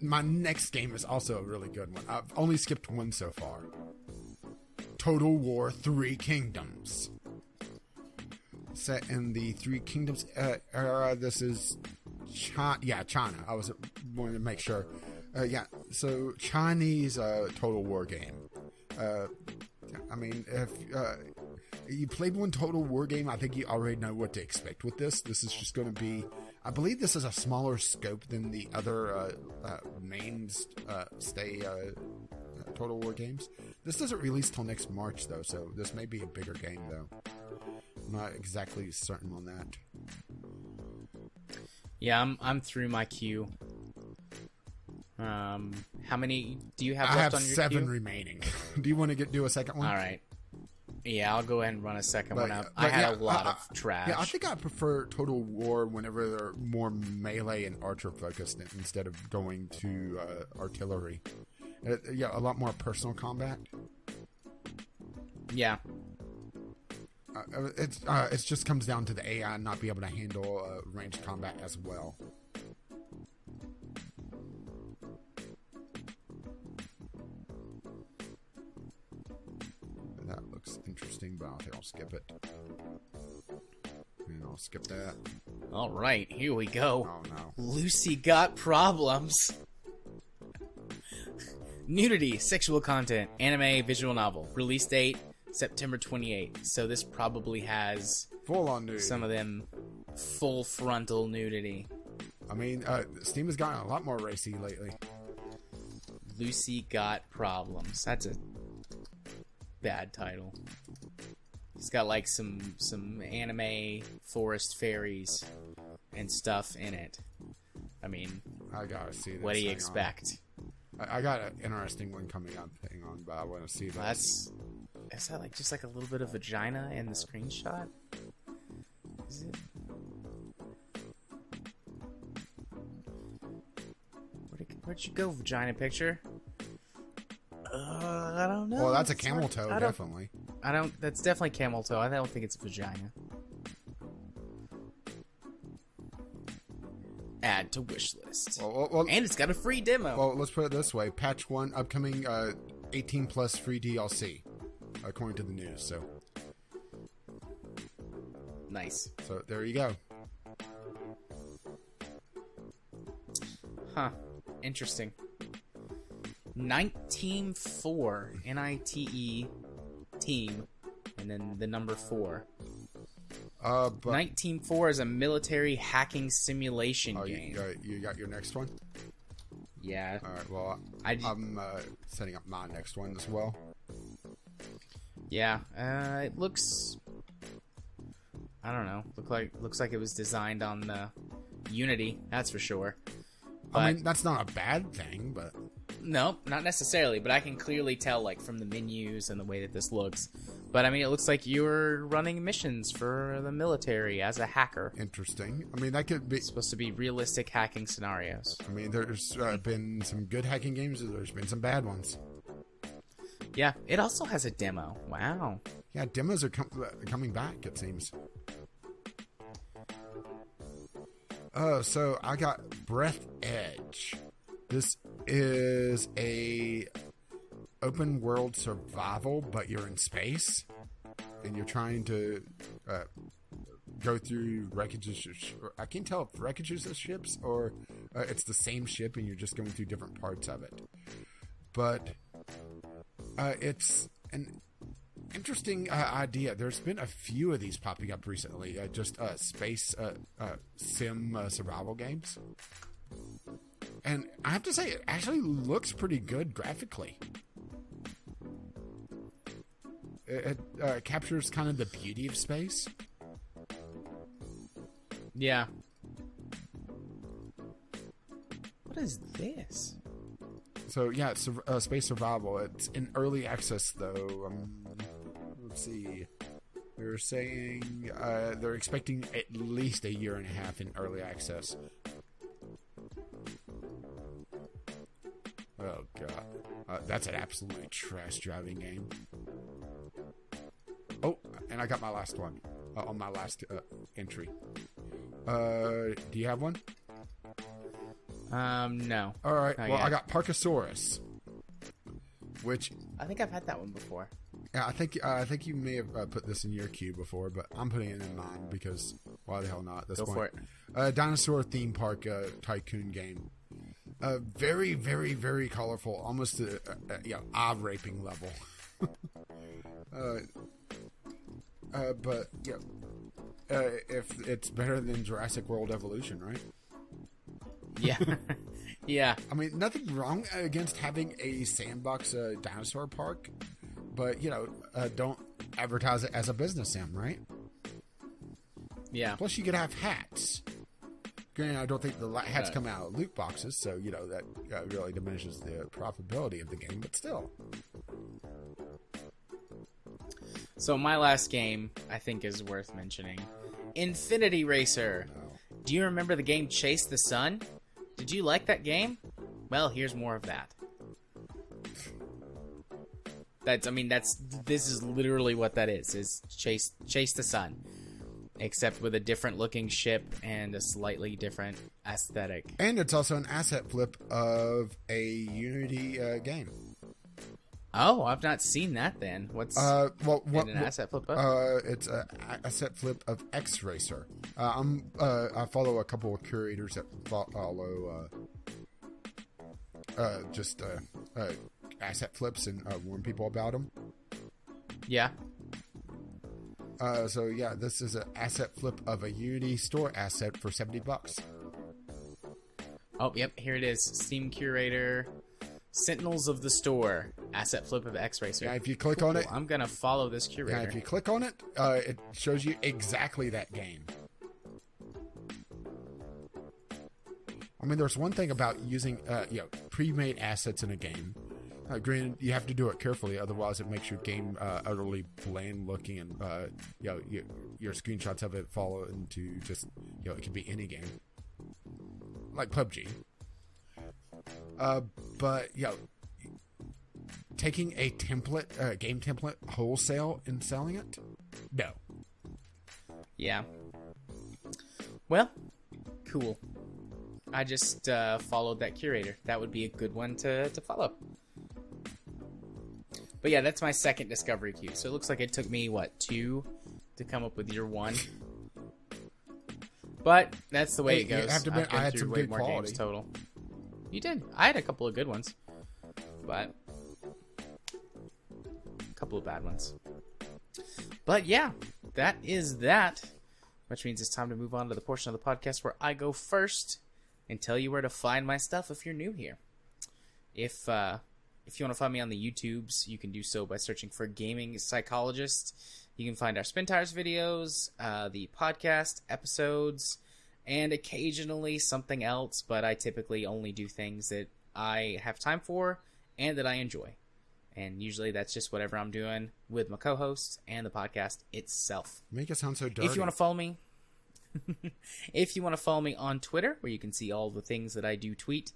my next game is also a really good one. I've only skipped one so far. Total War 3 Kingdoms. Set in the Three Kingdoms era. This is China. I was wanting to make sure. So Chinese Total War game. I mean, if You played one Total War game. I think you already know what to expect with this. This is just going to be... I believe this is a smaller scope than the other mainstay Total War games. This doesn't release till next March, though, so this may be a bigger game, though. I'm not exactly certain on that. Yeah, I'm through my queue. How many do you have I left have on your 7 queue? remaining. Do you want to do a second one? All right. Yeah, I'll go ahead and run a second one up. I But had yeah, a lot of trash. Yeah, I think I prefer Total War whenever they're more melee and archer focused instead of going to artillery. Yeah, a lot more personal combat. Yeah. It just comes down to the AI not be able to handle ranged combat as well. That looks interesting, but I think I'll skip it. And I'll skip that. All right, here we go. Oh no. Lucy got problems. Nudity, sexual content, anime, visual novel. Release date September 28th. So this probably has Full on nudity. some of them full frontal nudity. I mean, Steam has gotten a lot more racy lately. Lucy got problems. That's a bad title. It's got like some anime forest fairies and stuff in it. I mean, I gotta see this. what do you Hang on. expect? I got an interesting one coming up. Hang on, but I want to see that. Is that like just like a little bit of vagina in the screenshot? Is it? Where'd you go, vagina picture? I don't know. Well, that's a It's camel hard- toe, I don't- definitely. I don't. That's definitely camel toe. I don't think it's a vagina. Add to wish list. Well, And it's got a free demo. well, let's put it this way: Patch 1, upcoming 18 plus free DLC, according to the news. Nice. So there you go. Huh. Interesting. 19-4. N-I-T-E team. And then the number 4. But 19-4 is a military hacking simulation game. you got your next one. Yeah. All right. Well, I'm setting up my next one as well. Yeah. It looks... I don't know. Looks like it was designed on the Unity. That's for sure. But, I mean, that's not a bad thing, but no, not necessarily. But I can clearly tell, like, from the menus and the way that this looks. But I mean, it looks like you're running missions for the military as a hacker. interesting. I mean, that could be. It's supposed to be realistic hacking scenarios. I mean, there's been some good hacking games. There's been some bad ones. Yeah, it also has a demo. Wow. Yeah, demos are coming back, it seems. So I got Breath Edge. This is a open world survival, but you're in space, and you're trying to go through wreckages. I can't tell if wreckages of ships or it's the same ship, and you're just going through different parts of it. But it's an interesting idea. There's been a few of these popping up recently. Just space sim survival games. And I have to say, it actually looks pretty good graphically. It captures kind of the beauty of space. Yeah. What is this? So yeah, it's space survival. It's in early access though. Let's see. They're saying they're expecting at least a year and a half in early access. Oh god, that's an absolutely trash driving game. Oh, and I got my last one on my last entry. Do you have one? No. All right. Not Well, yet. I got Parkasaurus, which I think I've had that one before. yeah, I think you may have put this in your queue before, but I'm putting it in mine because why the hell not? At this Go point. for it. Dinosaur theme park tycoon game. Very, very, very colorful, almost eye raping level. But yeah, if it's better than Jurassic World Evolution, right? Yeah. Yeah. I mean, nothing wrong against having a sandbox dinosaur park, but don't advertise it as a business sim, right? Yeah. Plus, you could have hats. Granted, I don't think the hats come out of loot boxes, so that really diminishes the profitability of the game. But still. So my last game, I think, is worth mentioning. Infinity Racer. No. Do you remember the game Chase the Sun? Did you like that game? Well, here's more of that. This is literally what that is Chase the Sun. Except with a different looking ship and a slightly different aesthetic. And it's also an asset flip of a Unity game. Oh, I've not seen that then. What's an asset flip of? It's an asset flip of X Racer. I follow a couple of curators that follow asset flips and warn people about them. Yeah. So yeah, this is an asset flip of a Unity store asset for $70. Oh, yep, here it is. Steam Curator, Sentinels of the Store, asset flip of X Racer. Yeah, if you click on it, I'm gonna follow this curator. Yeah, if you click on it, it shows you exactly that game. I mean, there's one thing about using pre-made assets in a game. Granted, you have to do it carefully, otherwise it makes your game utterly bland looking, and your screenshots of it fall into just it could be any game, like PUBG. But taking a template, game template, wholesale and selling it, no. Yeah. Well, cool. I just followed that curator. That would be a good one to follow. But yeah, that's my second discovery queue. So it looks like it took me, 2 to come up with your 1. But that's the way it goes. I had some good quality. Games total. You did. I had a couple of good ones. But a couple of bad ones. But yeah, that is that. Which means it's time to move on to the portion of the podcast where I go first and tell you where to find my stuff if you're new here. If you want to find me on the YouTubes, you can do so by searching for Gaming Psychologist. You can find our Spin Tires videos, the podcast episodes, and occasionally something else, but I typically only do things that I have time for and that I enjoy. And usually that's just whatever I'm doing with my co-hosts and the podcast itself. Make it sound so dirty. If you want to follow me, on Twitter, where you can see all the things that I do tweet,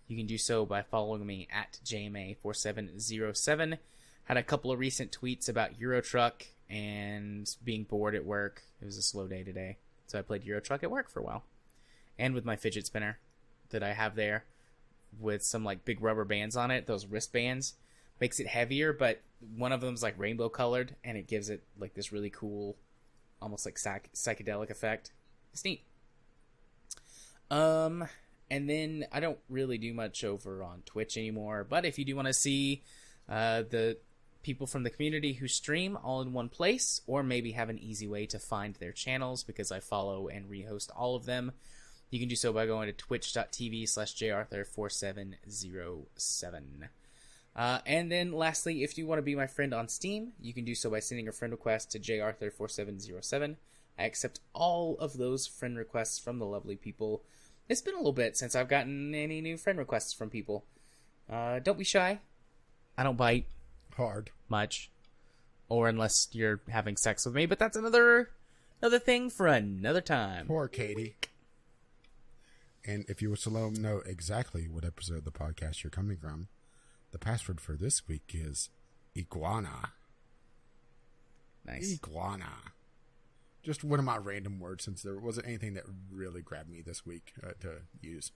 you can do so by following me at JMA4707. Had a couple of recent tweets about Euro Truck and being bored at work. It was a slow day today, so I played Euro Truck at work for a while. And with my fidget spinner that I have there with some big rubber bands on it, those wristbands, makes it heavier, but one of them's rainbow colored, and it gives it this really cool, almost psychedelic effect. It's neat. And then I don't really do much over on Twitch anymore, but if you do want to see the people from the community who stream all in one place, or maybe have an easy way to find their channels, because I follow and rehost all of them, you can do so by going to twitch.tv/jarthur4707. And then lastly, if you want to be my friend on Steam, you can do so by sending a friend request to jarthur4707. I accept all of those friend requests from the lovely people. It's been a little bit since I've gotten any new friend requests from people. Don't be shy. I don't bite. Hard. Much. Or unless you're having sex with me, but that's another thing for another time. Poor Katie. And if you wish to let them know exactly what episode of the podcast you're coming from, the password for this week is iguana. Nice. Iguana. Just one of my random words, since there wasn't anything that really grabbed me this week to use.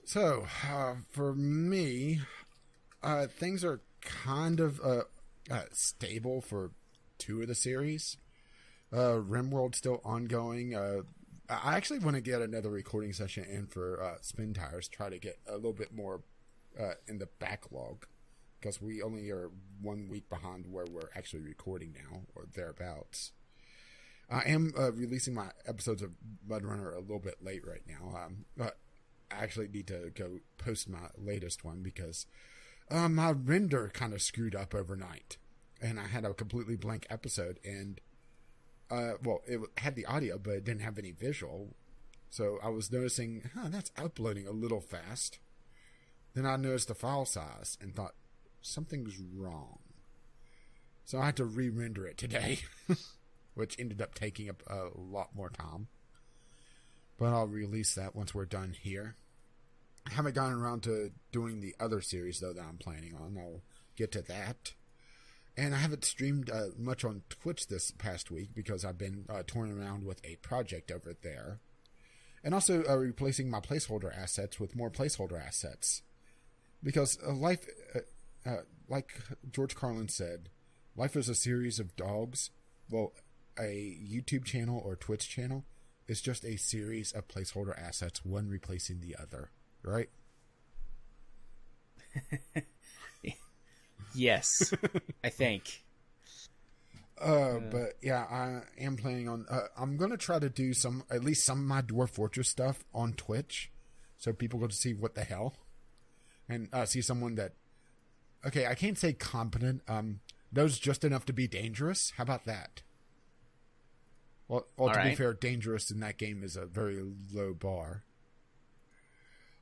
So, for me, things are kind of stable for 2 of the series. RimWorld's still ongoing. I actually want to get another recording session in for Spin Tires, try to get a little bit more in the backlog because we only are 1 week behind where we're actually recording now, or thereabouts. I am releasing my episodes of Mud Runner a little bit late right now. I actually need to go post my latest one because my render kind of screwed up overnight. And I had a completely blank episode, and it had the audio, but it didn't have any visual. So I was noticing, that's uploading a little fast. Then I noticed the file size and thought, something's wrong. So I had to re-render it today, which ended up taking up a lot more time. But I'll release that once we're done here. I haven't gotten around to doing the other series, though, that I'm planning on. I'll get to that. And I haven't streamed much on Twitch this past week because I've been touring around with a project over there. And also replacing my placeholder assets with more placeholder assets. Because life, like George Carlin said, life is a series of dogs. Well, a YouTube channel or Twitch channel is just a series of placeholder assets, one replacing the other. Right? Yes, I think. But yeah, I am planning on. I'm gonna try to do at least some of my Dwarf Fortress stuff on Twitch, so people go to see what the hell, and see someone that. Okay, I can't say competent. Knows just enough to be dangerous. How about that? Well, to be fair, dangerous in that game is a very low bar.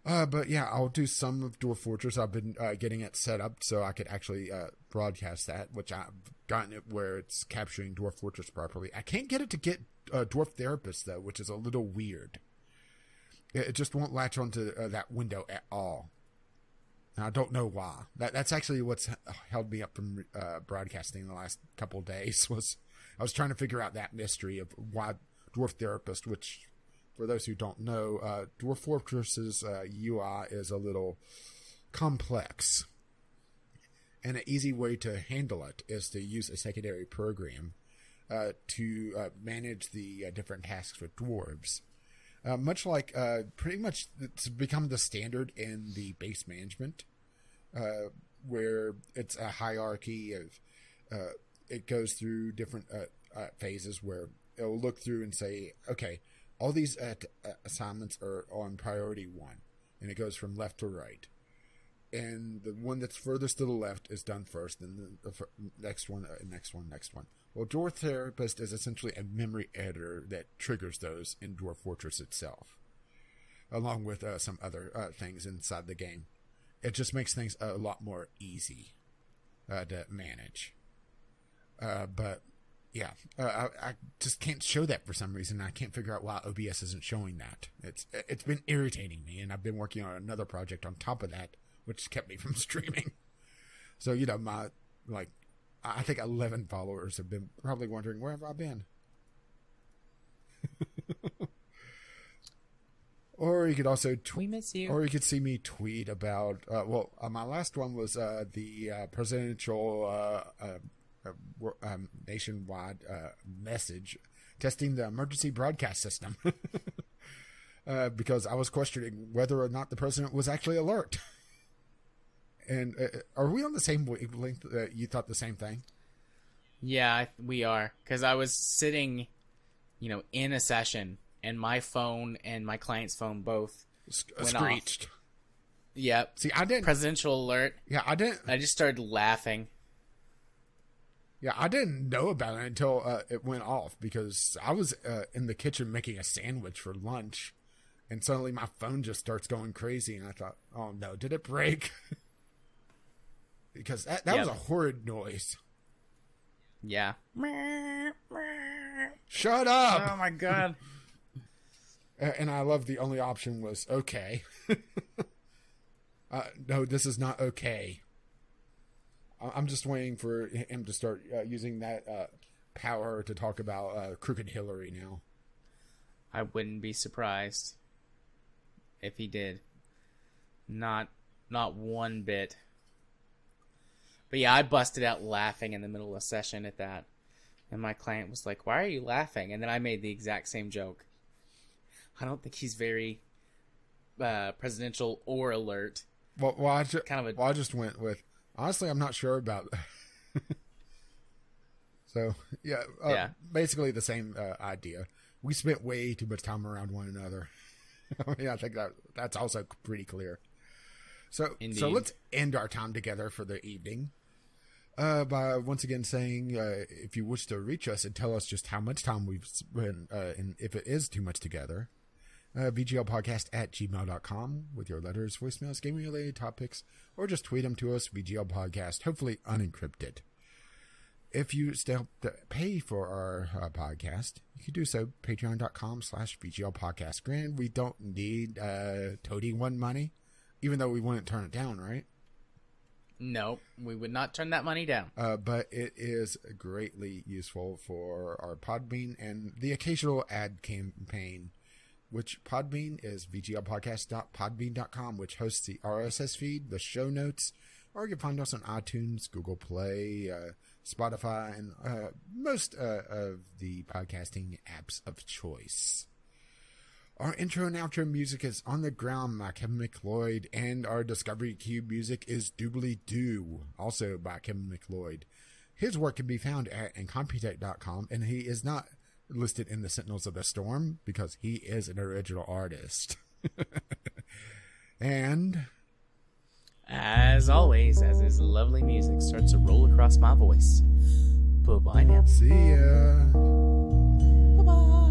But yeah, I'll do some of Dwarf Fortress. I've been getting it set up so I could actually broadcast that, which I've gotten it where it's capturing Dwarf Fortress properly. I can't get it to get Dwarf Therapist, though, which is a little weird. It just won't latch onto that window at all. And I don't know why. That's actually what's held me up from broadcasting the last couple of days. I was trying to figure out that mystery of why Dwarf Therapist, which... For those who don't know, Dwarf Fortress's UI is a little complex. And an easy way to handle it is to use a secondary program to manage the different tasks for dwarves. Much like, pretty much it's become the standard in the base management, where it's a hierarchy of, it goes through different phases where it'll look through and say, okay, all these assignments are on priority 1, and it goes from left to right. And the one that's furthest to the left is done first, and the next one, next one. Well, Dwarf Therapist is essentially a memory editor that triggers those in Dwarf Fortress itself, along with some other things inside the game. It just makes things a lot more easy to manage. But... yeah, I just can't show that for some reason. I can't figure out why OBS isn't showing that. It's been irritating me, and I've been working on another project on top of that, which kept me from streaming. So, I think 11 followers have been probably wondering, where have I been? Or you could also we miss you. Or you could see me tweet about. My last one was the presidential. Nationwide message testing the emergency broadcast system because I was questioning whether or not the president was actually alert. And are we on the same wavelength? You thought the same thing? Yeah, we are. Because I was sitting, in a session, and my phone and my client's phone both went screeched. Off. Yep. See, I didn't. Presidential alert. Yeah, I didn't. I just started laughing. Yeah, I didn't know about it until it went off because I was in the kitchen making a sandwich for lunch, and suddenly my phone just starts going crazy, and I thought, oh no, did it break? Because that was a horrid noise. Yeah. Shut up! Oh my god. And I love the only option was okay. No, this is not okay. I'm just waiting for him to start using that power to talk about Crooked Hillary now. I wouldn't be surprised if he did. Not one bit. But yeah, I busted out laughing in the middle of a session at that. And my client was like, why are you laughing? And then I made the exact same joke. I don't think he's very presidential or alert. Well, I just went with, Honestly, I'm not sure about. So yeah, basically the same idea. We spent way too much time around one another. I mean, I think that's also pretty clear. So let's end our time together for the evening by once again saying if you wish to reach us and tell us just how much time we've spent and if it is too much together, VGLpodcast@gmail.com with your letters, voicemails, gaming-related topics, or just tweet them to us, VGL Podcast, hopefully unencrypted. If you still pay for our podcast, you can do so, patreon.com/VGL Podcast. Granted, we don't need Toady One money, even though we wouldn't turn it down, right? No, we would not turn that money down. But it is greatly useful for our Podbean and the occasional ad campaign, which Podbean is vglpodcast.podbean.com, which hosts the RSS feed, the show notes, or you can find us on iTunes, Google Play, Spotify, and most of the podcasting apps of choice. Our intro and outro music is On the Ground by Kevin MacLeod, and our Discovery Cube music is Doobly Doo, also by Kevin MacLeod. His work can be found at incompetech.com, and he is not listed in the Sentinels of the Storm because he is an original artist. And as always, as his lovely music starts to roll across my voice, bye-bye now. See ya. Bye-bye.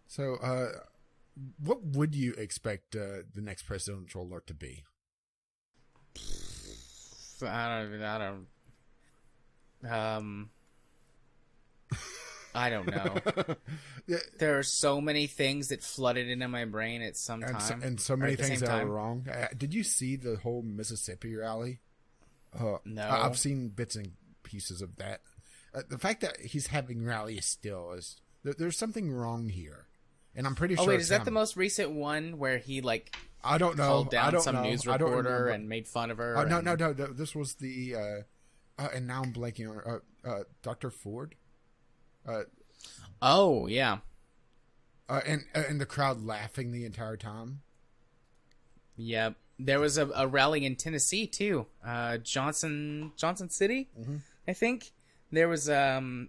So, what would you expect the next presidential alert to be? I don't know. There are so many things that flooded into my brain at some time. And so many things that are wrong. Did you see the whole Mississippi rally? No. I've seen bits and pieces of that. The fact that he's having rallies still is... There's something wrong here. And I'm pretty sure. Oh wait, is that the most recent one where he I don't know. Called down some news reporter and made fun of her? No. This was the and now I'm blanking on Dr. Ford. Oh yeah. And the crowd laughing the entire time. Yeah, there was a rally in Tennessee too. Johnson City, I think. There was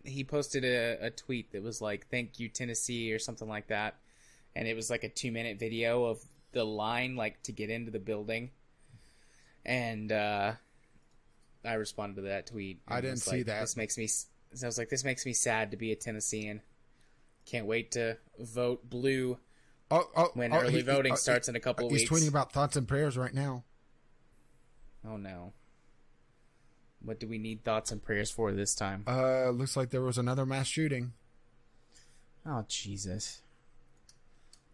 he posted a tweet that was like, "Thank you Tennessee" or something like that, and it was like a 2-minute video of the line to get into the building, and I responded to that tweet. I didn't see that. This makes me. I was like, this makes me sad to be a Tennessean. Can't wait to vote blue when early voting starts in a couple of weeks. He's tweeting about thoughts and prayers right now. Oh no. What do we need thoughts and prayers for this time? Looks like there was another mass shooting. Oh, Jesus.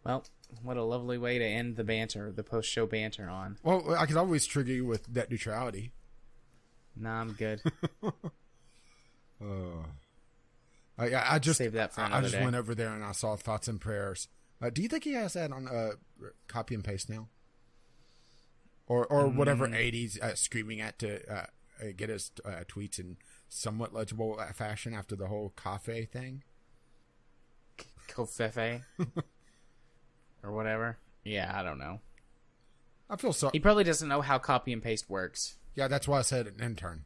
Well, what a lovely way to end the banter, the post-show banter on. Well, I could always trigger you with net neutrality. Nah, I'm good. I just save that for another I just day. went over there and I saw thoughts and prayers. Do you think he has that on copy and paste now? Or whatever 80s screaming at to... get his tweets in somewhat legible fashion after the whole cafe thing. Covfefe. Or whatever. Yeah, I don't know. I feel sorry. He probably doesn't know how copy and paste works. Yeah, that's why I said an intern.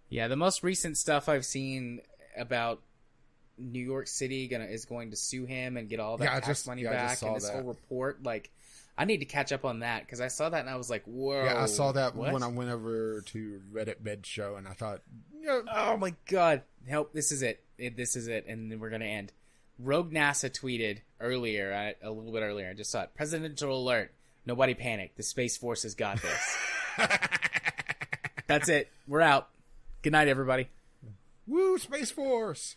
Yeah, the most recent stuff I've seen about New York City is going to sue him and get all that tax money back. And this whole report, I need to catch up on that because I saw that and I was like, whoa. Yeah, I saw that when I went over to Reddit Med Show and I thought, oh my God. Nope, this is it. This is it. And then we're going to end. Rogue NASA tweeted earlier, a little bit earlier, I just saw it. Presidential alert. Nobody panic. The Space Force has got this. That's it. We're out. Good night, everybody. Woo, Space Force.